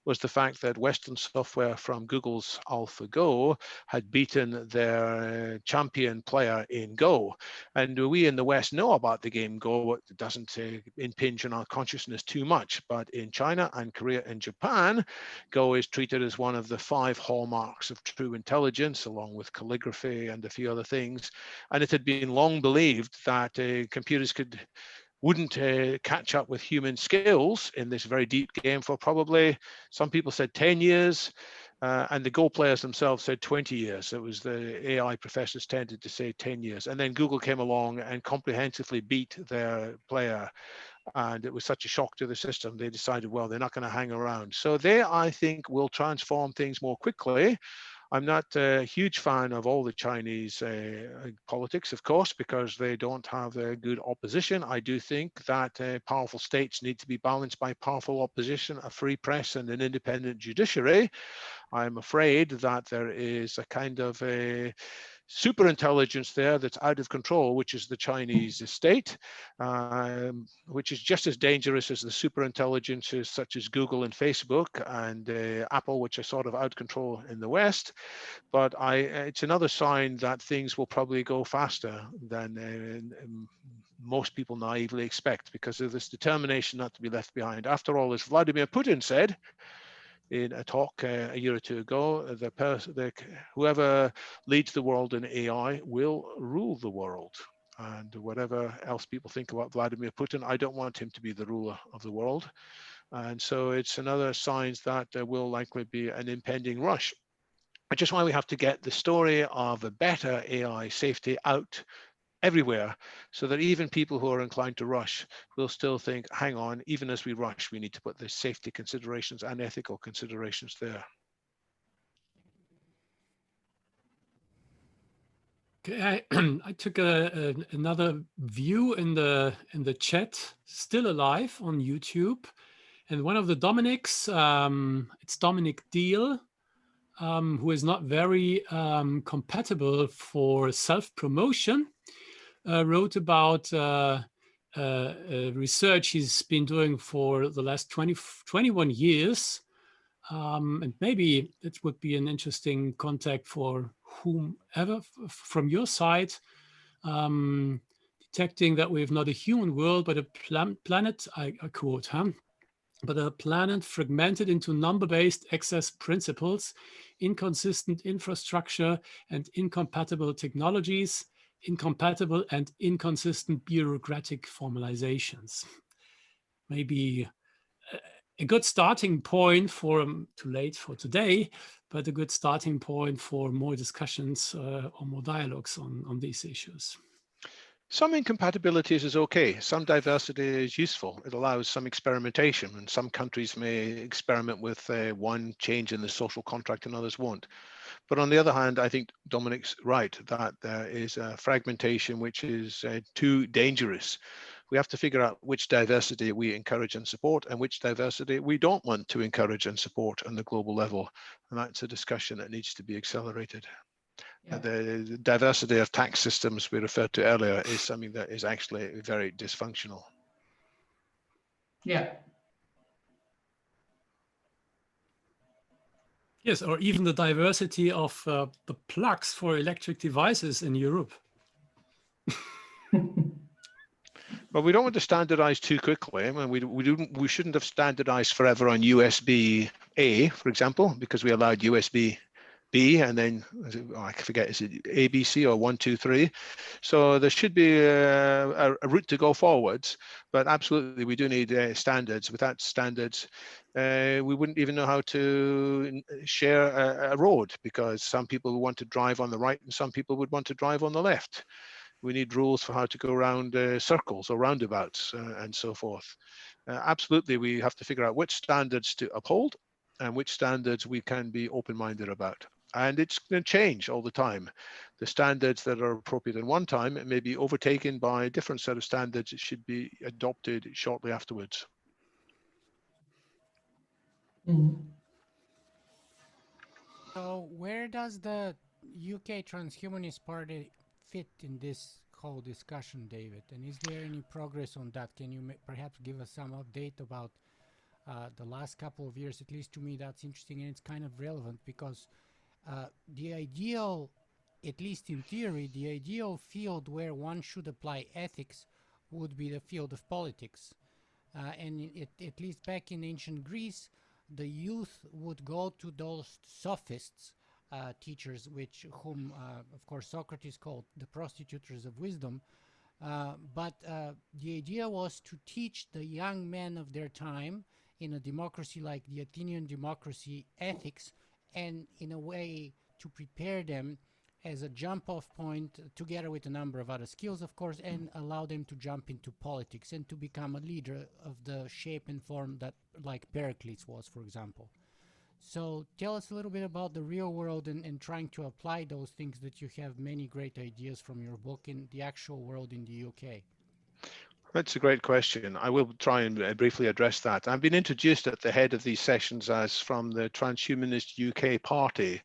was the fact that Western software from Google's AlphaGo had beaten their champion player in Go. And we in the West know about the game Go. It doesn't impinge on our consciousness too much. But in China and Korea and Japan, Go is treated as one of the 5 hallmarks of true intelligence, along with calligraphy and a few other things. And it had been long believed that computers wouldn't catch up with human skills in this very deep game for probably, some people said 10 years, and the Go players themselves said 20 years. It was the AI professors tended to say 10 years. And then Google came along and comprehensively beat their player. And it was such a shock to the system, they decided, well, they're not going to hang around. So they, I think, will transform things more quickly. I'm not a huge fan of all the Chinese politics, of course, because they don't have a good opposition. I do think that powerful states need to be balanced by powerful opposition, a free press and an independent judiciary. I'm afraid that there is a kind of a super intelligence there that's out of control, which is the Chinese state, which is just as dangerous as the super intelligences such as Google and Facebook and Apple, which are sort of out of control in the West. But it's another sign that things will probably go faster than most people naively expect, because of this determination not to be left behind. After all, as Vladimir Putin said in a talk a year or 2 ago, whoever leads the world in AI will rule the world. And whatever else people think about Vladimir Putin, I don't want him to be the ruler of the world. And so it's another sign that there will likely be an impending rush, which is why we have to get the story of a better AI safety out everywhere, so that even people who are inclined to rush will still think, hang on, even as we rush, we need to put the safety considerations and ethical considerations there. Okay, I took another view in the chat, still alive on YouTube, and one of the Dominics, it's Dominic Deal, who is not very compatible for self-promotion, wrote about research he's been doing for the last 21 years. And maybe it would be an interesting contact for whomever from your side, detecting that we have not a human world, but a planet, I quote, but a planet fragmented into number-based access principles, inconsistent infrastructure, and incompatible technologies, incompatible and inconsistent bureaucratic formalizations. Maybe a good starting point for, too late for today, but a good starting point for more discussions or more dialogues on these issues. Some incompatibilities is okay. Some diversity is useful. It allows some experimentation, and some countries may experiment with one change in the social contract and others won't. But on the other hand, I think Dominic's right that there is a fragmentation which is too dangerous. We have to figure out which diversity we encourage and support and which diversity we don't want to encourage and support on the global level. And that's a discussion that needs to be accelerated. Yeah. The diversity of tax systems we referred to earlier is something that is actually very dysfunctional. Yeah. Yes, or even the diversity of the plugs for electric devices in Europe. But we don't want to standardize too quickly. I mean, we shouldn't have standardized forever on USB-A, for example, because we allowed USB-B and then, I forget, is it ABC or 1, 2, 3? So there should be a route to go forwards, but absolutely we do need standards. Without standards, we wouldn't even know how to share a road, because some people want to drive on the right and some people would want to drive on the left. We need rules for how to go around circles or roundabouts and so forth. Absolutely, we have to figure out which standards to uphold and which standards we can be open-minded about. And it's going to change all the time. The standards that are appropriate in one time may be overtaken by a different set of standards that should be adopted shortly afterwards. Mm. So where does the UK Transhumanist Party fit in this whole discussion, David? And is there any progress on that? Can you perhaps give us some update about the last couple of years? At least to me, that's interesting, and it's kind of relevant because the ideal, at least in theory, the ideal field where one should apply ethics would be the field of politics. And at least back in ancient Greece, the youth would go to those sophists, teachers, whom of course Socrates called the prostitutes of wisdom. But the idea was to teach the young men of their time in a democracy like the Athenian democracy ethics, and in a way to prepare them as a jump-off point, together with a number of other skills, of course, and allow them to jump into politics and to become a leader of the shape and form that, like Pericles was, for example. So tell us a little bit about the real world and trying to apply those things that you have many great ideas from your book in the actual world in the UK. That's a great question. I will try and briefly address that. I've been introduced at the head of these sessions as from the Transhumanist UK Party.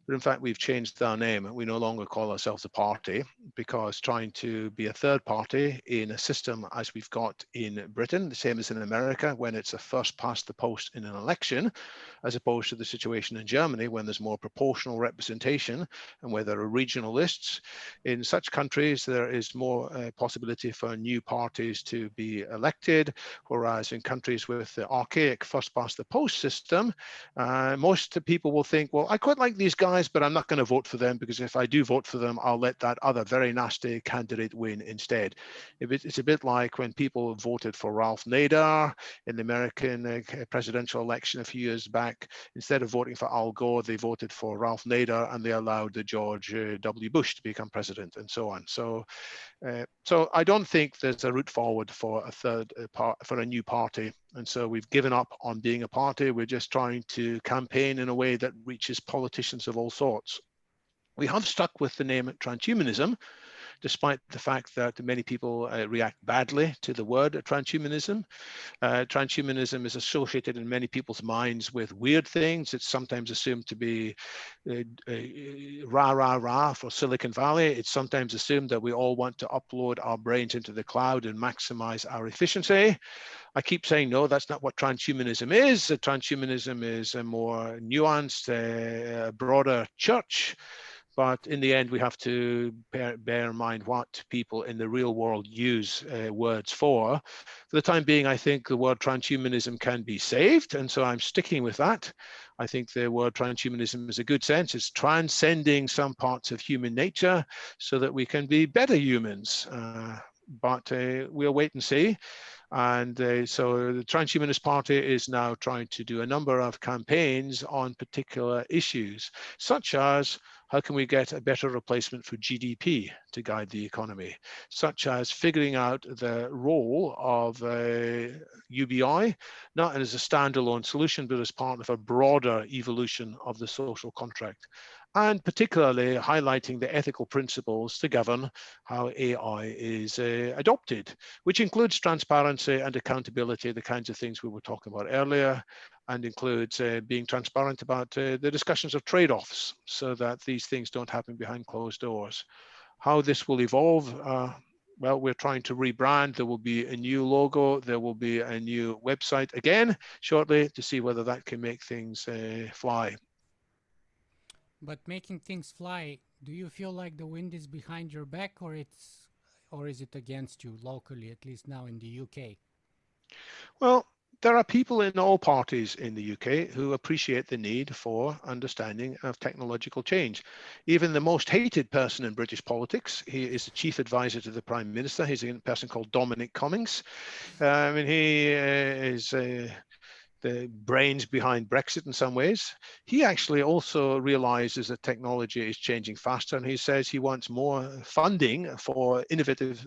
But in fact, we've changed our name. We no longer call ourselves a party, because trying to be a third party in a system as we've got in Britain, the same as in America, when it's a first past the post in an election, as opposed to the situation in Germany when there's more proportional representation and where there are regional lists. In such countries, there is more possibility for new parties to be elected, whereas in countries with the archaic first past the post system, most people will think, well, I quite like these guys, but I'm not going to vote for them, because if I do vote for them, I'll let that other very nasty candidate win instead. It's a bit like when people voted for Ralph Nader in the American presidential election a few years back. Instead of voting for Al Gore, they voted for Ralph Nader, and they allowed George W. Bush to become president, and so on. So I don't think there's a route forward for a new party. And so we've given up on being a party. We're just trying to campaign in a way that reaches politicians of all sorts. We have stuck with the name transhumanism, despite the fact that many people react badly to the word transhumanism. Transhumanism is associated in many people's minds with weird things. It's sometimes assumed to be rah, rah, rah for Silicon Valley. It's sometimes assumed that we all want to upload our brains into the cloud and maximize our efficiency. I keep saying, no, that's not what transhumanism is. Transhumanism is a more nuanced, broader church But in the end, we have to bear in mind what people in the real world use words for. For the time being, I think the word transhumanism can be saved, and so I'm sticking with that. I think the word transhumanism is a good sense. It's transcending some parts of human nature so that we can be better humans. But we'll wait and see. And so the Transhumanist Party is now trying to do a number of campaigns on particular issues, such as how can we get a better replacement for GDP to guide the economy, such as figuring out the role of UBI, not as a standalone solution, but as part of a broader evolution of the social contract, and particularly highlighting the ethical principles to govern how AI is adopted, which includes transparency and accountability, the kinds of things we were talking about earlier, and includes being transparent about the discussions of trade-offs so that these things don't happen behind closed doors. How this will evolve, well, we're trying to rebrand. There will be a new logo. There will be a new website again shortly to see whether that can make things fly. But making things fly, do you feel like the wind is behind your back, or is it against you locally, at least now in the UK? Well, there are people in all parties in the UK who appreciate the need for understanding of technological change. Even the most hated person in British politics, he is the chief advisor to the Prime Minister. He's a person called Dominic Cummings. And he is the brains behind Brexit in some ways. He actually also realizes that technology is changing faster, and he says he wants more funding for innovative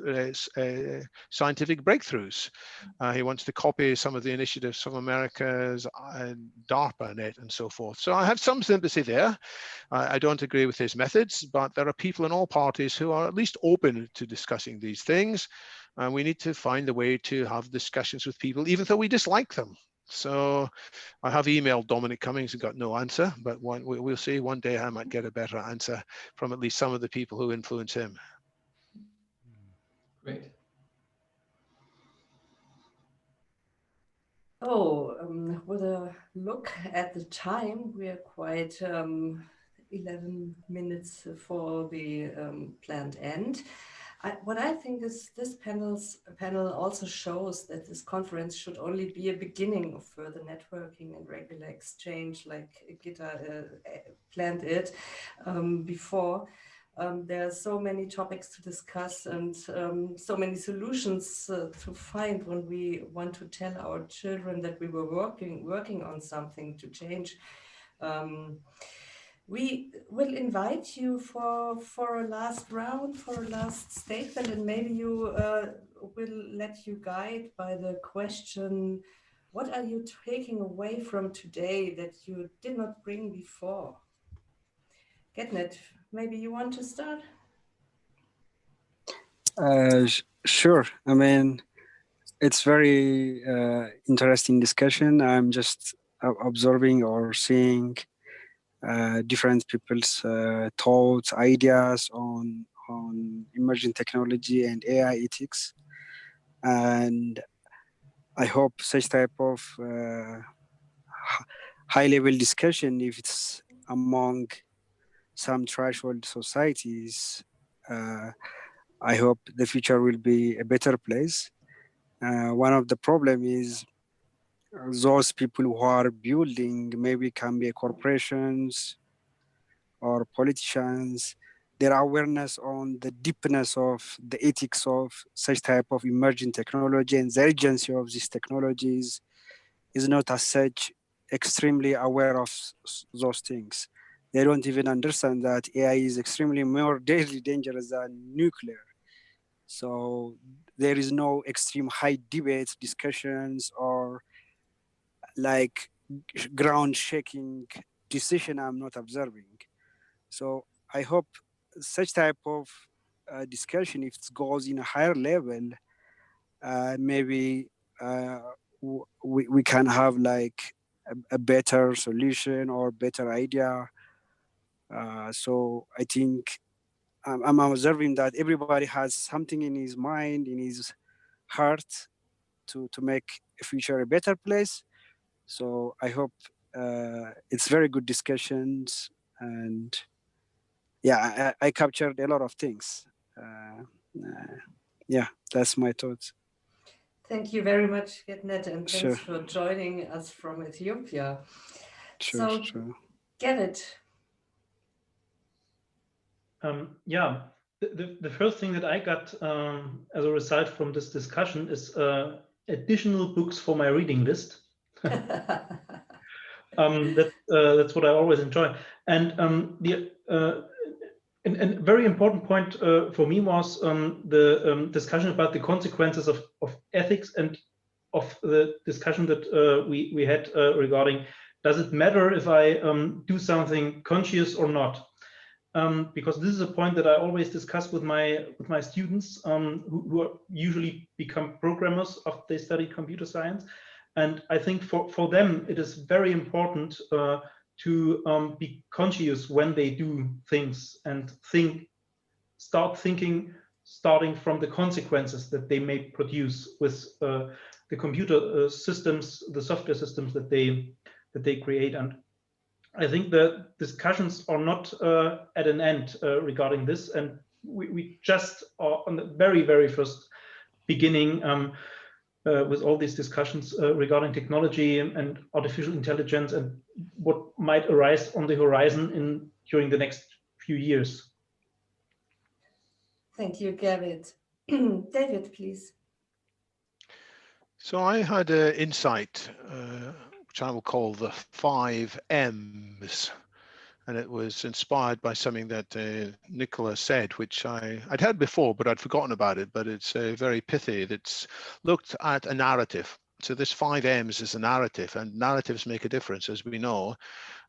scientific breakthroughs. He wants to copy some of the initiatives from America's DARPANet and so forth. So I have some sympathy there. I don't agree with his methods, but there are people in all parties who are at least open to discussing these things. And we need to find a way to have discussions with people, even though we dislike them. So I have emailed Dominic Cummings and got no answer, but we'll see. One day I might get a better answer from at least some of the people who influence him. Great. Oh, with a look at the time, we are quite 11 minutes for the planned end. What I think is this panel also shows that this conference should only be a beginning of further networking and regular exchange, like Gitta planned it before. There are so many topics to discuss and so many solutions to find when we want to tell our children that we were working on something to change. We will invite you for a last round, for a last statement, and maybe you will let you guide by the question, what are you taking away from today that you did not bring before? Getnet, maybe you want to start? Sure. I mean, it's very interesting discussion. I'm just observing or seeing different people's thoughts, ideas on emerging technology and AI ethics. And I hope such type of high-level discussion, if it's among some threshold societies, I hope the future will be a better place. One of the problem is those people who are building maybe can be corporations or politicians. Their awareness on the deepness of the ethics of such type of emerging technology and the urgency of these technologies is not as such extremely aware of those things. They don't even understand that AI is extremely more deadly dangerous than nuclear. So there is no extreme high debates, discussions, or like ground shaking decision I'm not observing. So I hope such type of discussion, if it goes in a higher level, maybe we can have like a better solution or better idea. So I think I'm observing that everybody has something in his mind, in his heart to make a future a better place. So I hope it's very good discussions, and yeah, I captured a lot of things. Yeah, that's my thoughts. Thank you very much, Getnet, and Sure. thanks for joining us from Ethiopia. Sure, So, sure. Gerrit. Yeah, the first thing that I got as a result from this discussion is additional books for my reading list. That's what I always enjoy. And and very important point for me was the discussion about the consequences of ethics, and of the discussion that we had regarding, does it matter if I do something conscious or not? Because this is a point that I always discuss with my students who usually become programmers after they study computer science. And I think for them, it is very important to be conscious when they do things, and start thinking, starting from the consequences that they may produce with the computer systems, the software systems that they create. And I think the discussions are not at an end regarding this, and we just are on the very, very first beginning with all these discussions regarding technology and artificial intelligence, and what might arise on the horizon during the next few years. Thank you, Gerrit. David, please. So I had an insight, which I will call the 5 M's. And it was inspired by something that Nicola said, which I'd heard before, but I'd forgotten about it. But it's very pithy. It's looked at a narrative. So this 5 M's is a narrative, and narratives make a difference, as we know.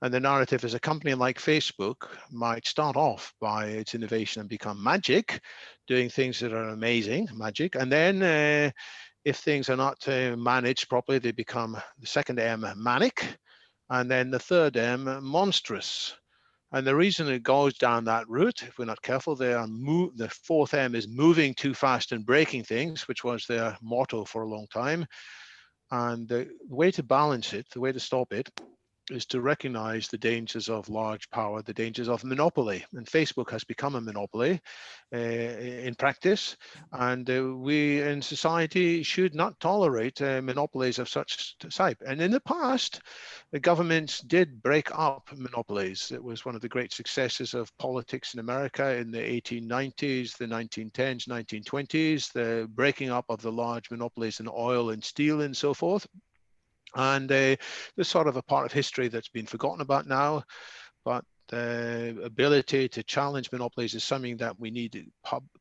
And the narrative is, a company like Facebook might start off by its innovation and become magic, doing things that are amazing, magic. And then if things are not managed properly, they become, the second M, manic. And then the third M, monstrous. And the reason it goes down that route, if we're not careful, the fourth M is moving too fast and breaking things, which was their motto for a long time. And the way to balance it, the way to stop it, is to recognize the dangers of large power, the dangers of monopoly. And Facebook has become a monopoly in practice. And we in society should not tolerate monopolies of such type. And in the past, the governments did break up monopolies. It was one of the great successes of politics in America in the 1890s, the 1910s, 1920s, the breaking up of the large monopolies in oil and steel and so forth. And there's sort of a part of history that's been forgotten about now, but the ability to challenge monopolies is something that we need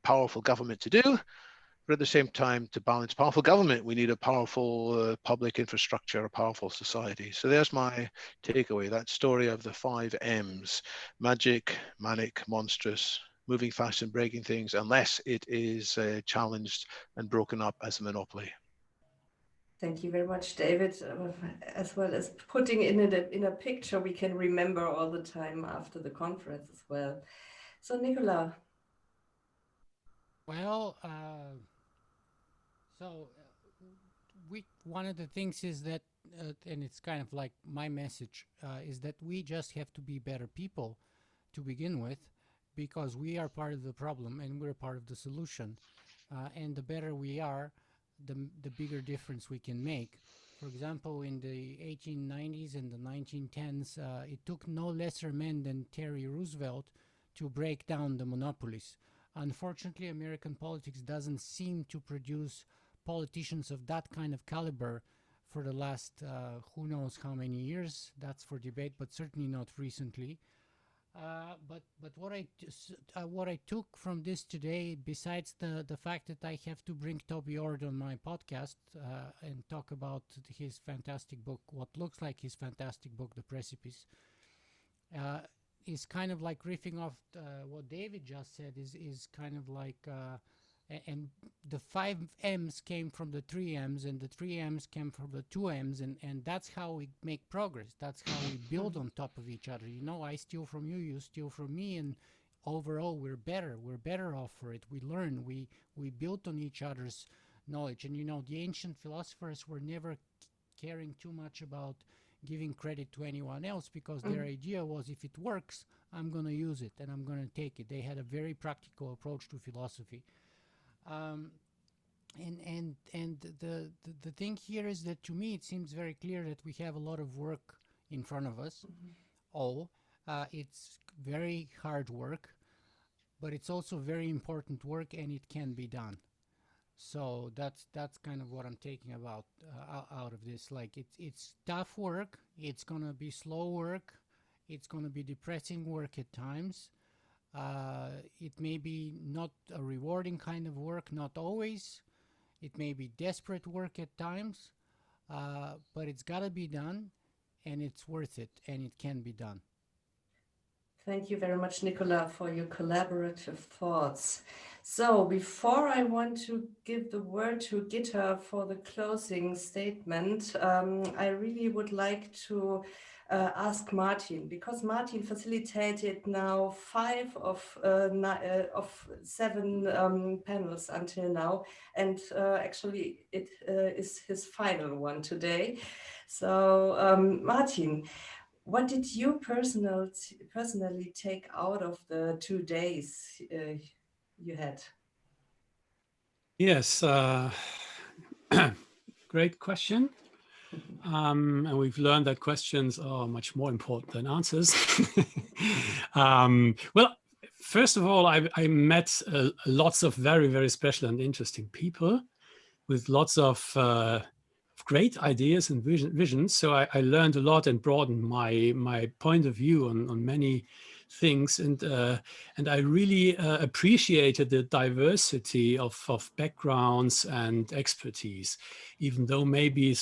powerful government to do. But at the same time, to balance powerful government, we need a powerful public infrastructure, a powerful society. So there's my takeaway, that story of the 5 M's: magic, manic, monstrous, moving fast and breaking things, unless it is challenged and broken up as a monopoly. Thank you very much, David, as well as putting in a picture we can remember all the time after the conference as well. So, Nicola. Well, one of the things is that, and it's kind of like my message, is that we just have to be better people to begin with, because we are part of the problem and we're part of the solution. And the better we are, the bigger difference we can make. For example, in the 1890s and the 1910s, it took no lesser men than Terry Roosevelt to break down the monopolies. Unfortunately, American politics doesn't seem to produce politicians of that kind of caliber for the last who knows how many years. That's for debate, but certainly not recently. But what I took from this today, besides the fact that I have to bring Toby Ord on my podcast and talk about his fantastic book, what looks like his fantastic book, The Precipice, is kind of like riffing off what David just said, is kind of like, and the 5 M's came from the 3 M's, and the 3 M's came from the 2 M's, and that's how we make progress. That's how we build on top of each other. You know, I steal from you, you steal from me, and overall we're better off for it. We learn, we build on each other's knowledge. And you know, the ancient philosophers were never caring too much about giving credit to anyone else, because their idea was, if it works, I'm going to use it and I'm going to take it. They had a very practical approach to philosophy. And the thing here is that, to me, it seems very clear that we have a lot of work in front of us. It's very hard work, but it's also very important work, and it can be done. So that's kind of what I'm taking about out of this. Like, it's tough work. It's gonna be slow work. It's gonna be depressing work at times. It may be not a rewarding kind of work, not always. It may be desperate work at times, but it's gotta be done, and it's worth it, and it can be done. Thank you very much, Nicola, for your collaborative thoughts. So before I want to give the word to Gitta for the closing statement, I really would like to ask Martin, because Martin facilitated now 5 of 7 panels until now, and actually it is his final one today. So Martin, what did you personally take out of the 2 days you had? Yes, great question. And we've learned that questions are much more important than answers. Well, first of all, I met lots of very, very special and interesting people with lots of great ideas and visions. So I learned a lot and broadened my point of view on many things, and I really appreciated the diversity of backgrounds and expertise, even though maybe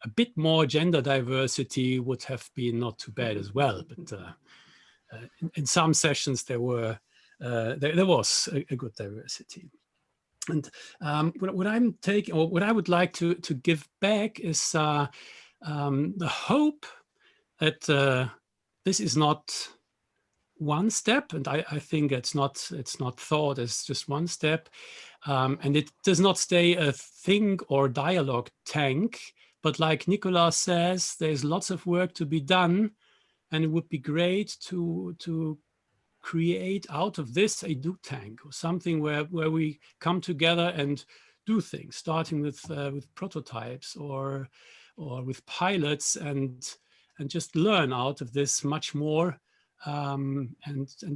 a bit more gender diversity would have been not too bad as well. But in some sessions there was a good diversity. And what I'm taking, or what I would like to give back, is the hope that this is not one step, and I think it's not thought as just one step, and it does not stay a think or dialogue tank, but like Nicola says, there's lots of work to be done, and it would be great to create out of this a do tank, or something where we come together and do things, starting with prototypes or with pilots, and just learn out of this much more, and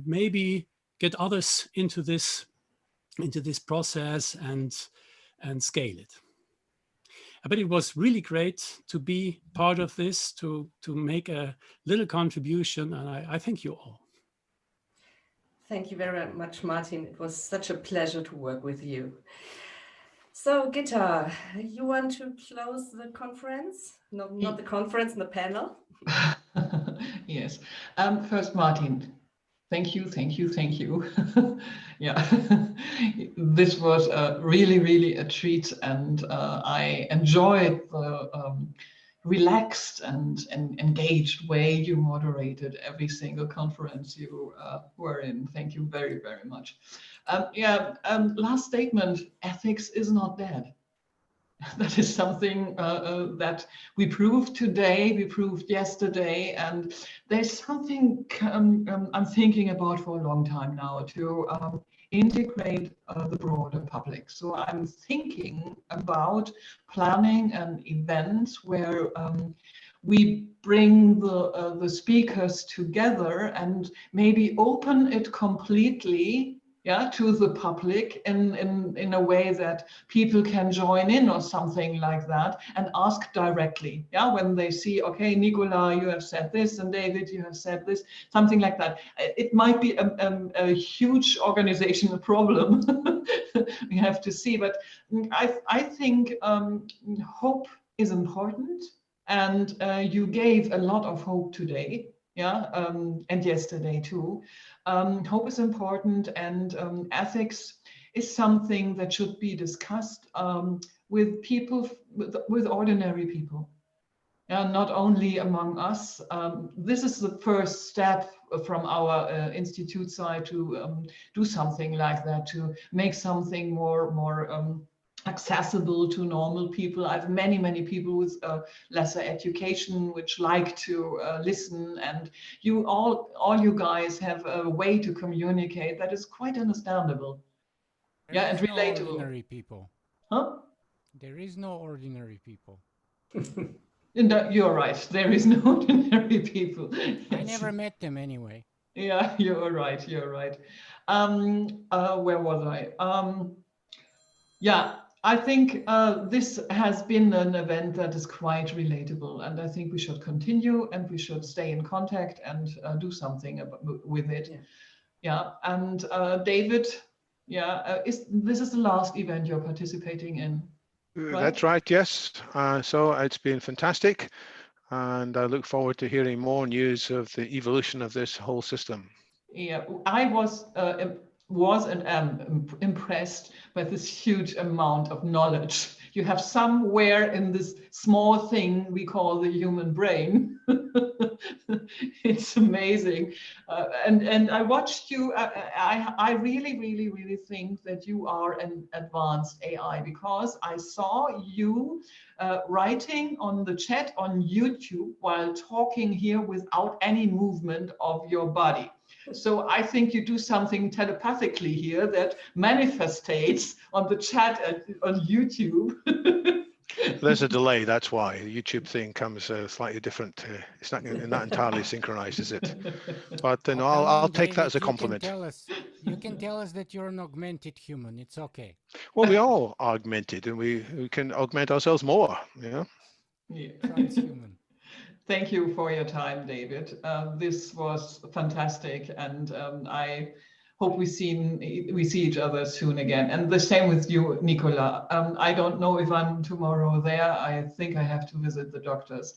maybe get others into this process and scale it. But it was really great to be part of this, to make a little contribution, and I thank you all. Thank you very much, Martin. It was such a pleasure to work with you. So, Gitta, you want to close the conference? No, not the conference, the panel. Yes. First, Martin, thank you. Yeah, this was really, really a treat, and I enjoyed the relaxed and engaged way you moderated every single conference you were in. Thank you very, very much. Last statement, ethics is not dead. That is something that we proved today, we proved yesterday, and there's something I'm thinking about for a long time now to integrate the broader public. So I'm thinking about planning an event where we bring the speakers together and maybe open it completely, to the public in a way that people can join in or something like that, and ask directly, when they see, okay, Nicola, you have said this, and David, you have said this, something like that. It might be a huge organizational problem. We have to see, but I think hope is important, and you gave a lot of hope today, and yesterday too. Hope is important, and ethics is something that should be discussed with people, with ordinary people, not only among us. This is the first step from our institute side to do something like that, to make something more accessible to normal people. I have many people with lesser education which like to listen, and you all you guys have a way to communicate that is quite understandable. There and is no relatable. ordinary people. Huh? There is no ordinary people. You're right. There is no ordinary people. Yes. I never met them anyway. Yeah, you're right. You're right. Where was I? Yeah, I think this has been an event that is quite relatable, and I think we should continue and we should stay in contact and do something with it. Yeah, and David, yeah, this is the last event you're participating in? Right? That's right, yes. So it's been fantastic, and I look forward to hearing more news of the evolution of this whole system. Yeah, I was and am impressed by this huge amount of knowledge you have somewhere in this small thing we call the human brain. It's amazing. And I watched you. I really think that you are an advanced AI, because I saw you writing on the chat on YouTube while talking here without any movement of your body. So I think you do something telepathically here that manifestates on the chat on YouTube. There's a delay, that's why. The YouTube thing comes slightly different. It's not entirely synchronized, is it? But no, I'll take that as a compliment. You can tell us that you're an augmented human. It's okay. Well, we all augmented, and we can augment ourselves more. Yeah. Transhuman. Thank you for your time, David. This was fantastic, and I hope we see each other soon again. And the same with you, Nicola. I don't know if I'm tomorrow there. I think I have to visit the doctors.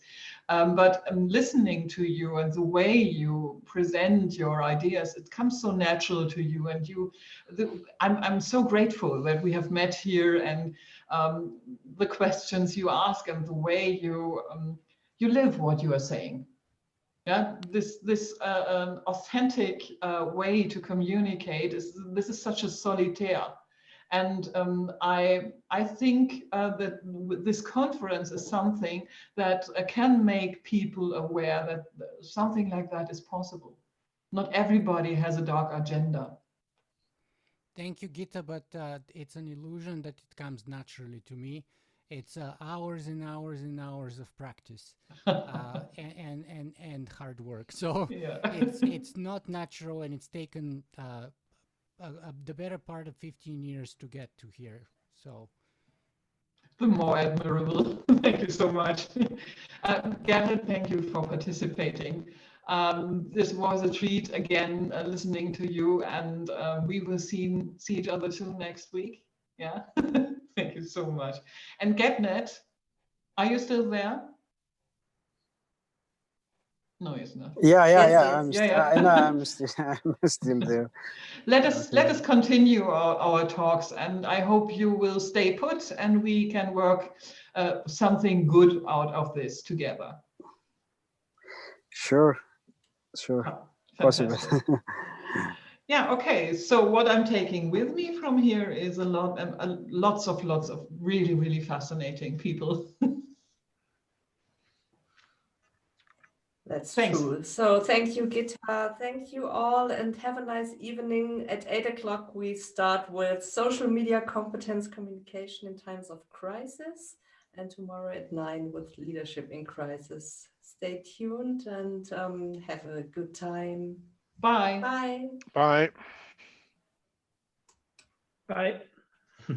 But listening to you and the way you present your ideas, it comes so natural to you. And I'm so grateful that we have met here, and the questions you ask and the way you live what you are saying. Yeah, this authentic way to communicate this is such a solitaire, and I think that this conference is something that can make people aware that something like that is possible. Not everybody has a dark agenda. Thank you, Gitta, but it's an illusion that it comes naturally to me. It's hours and hours and hours of practice and hard work. So yeah. it's not natural, and it's taken the better part of 15 years to get to here. So the more admirable. Thank you so much. Gerrit, thank you for participating. This was a treat again, listening to you, and we will see each other till next week. Yeah. Thank you so much. And Getnet, are you still there? No, he's not. Yeah. I'm still there. Let us continue our talks, and I hope you will stay put, and we can work something good out of this together. Sure. Possible. Yeah, okay. So what I'm taking with me from here is lots of really fascinating people. That's true. So thank you, Gitta. Thank you all, and have a nice evening. At 8 o'clock, we start with social media competence communication in times of crisis, and tomorrow at 9 with leadership in crisis. Stay tuned and have a good time. Bye. Bye. Bye. Bye.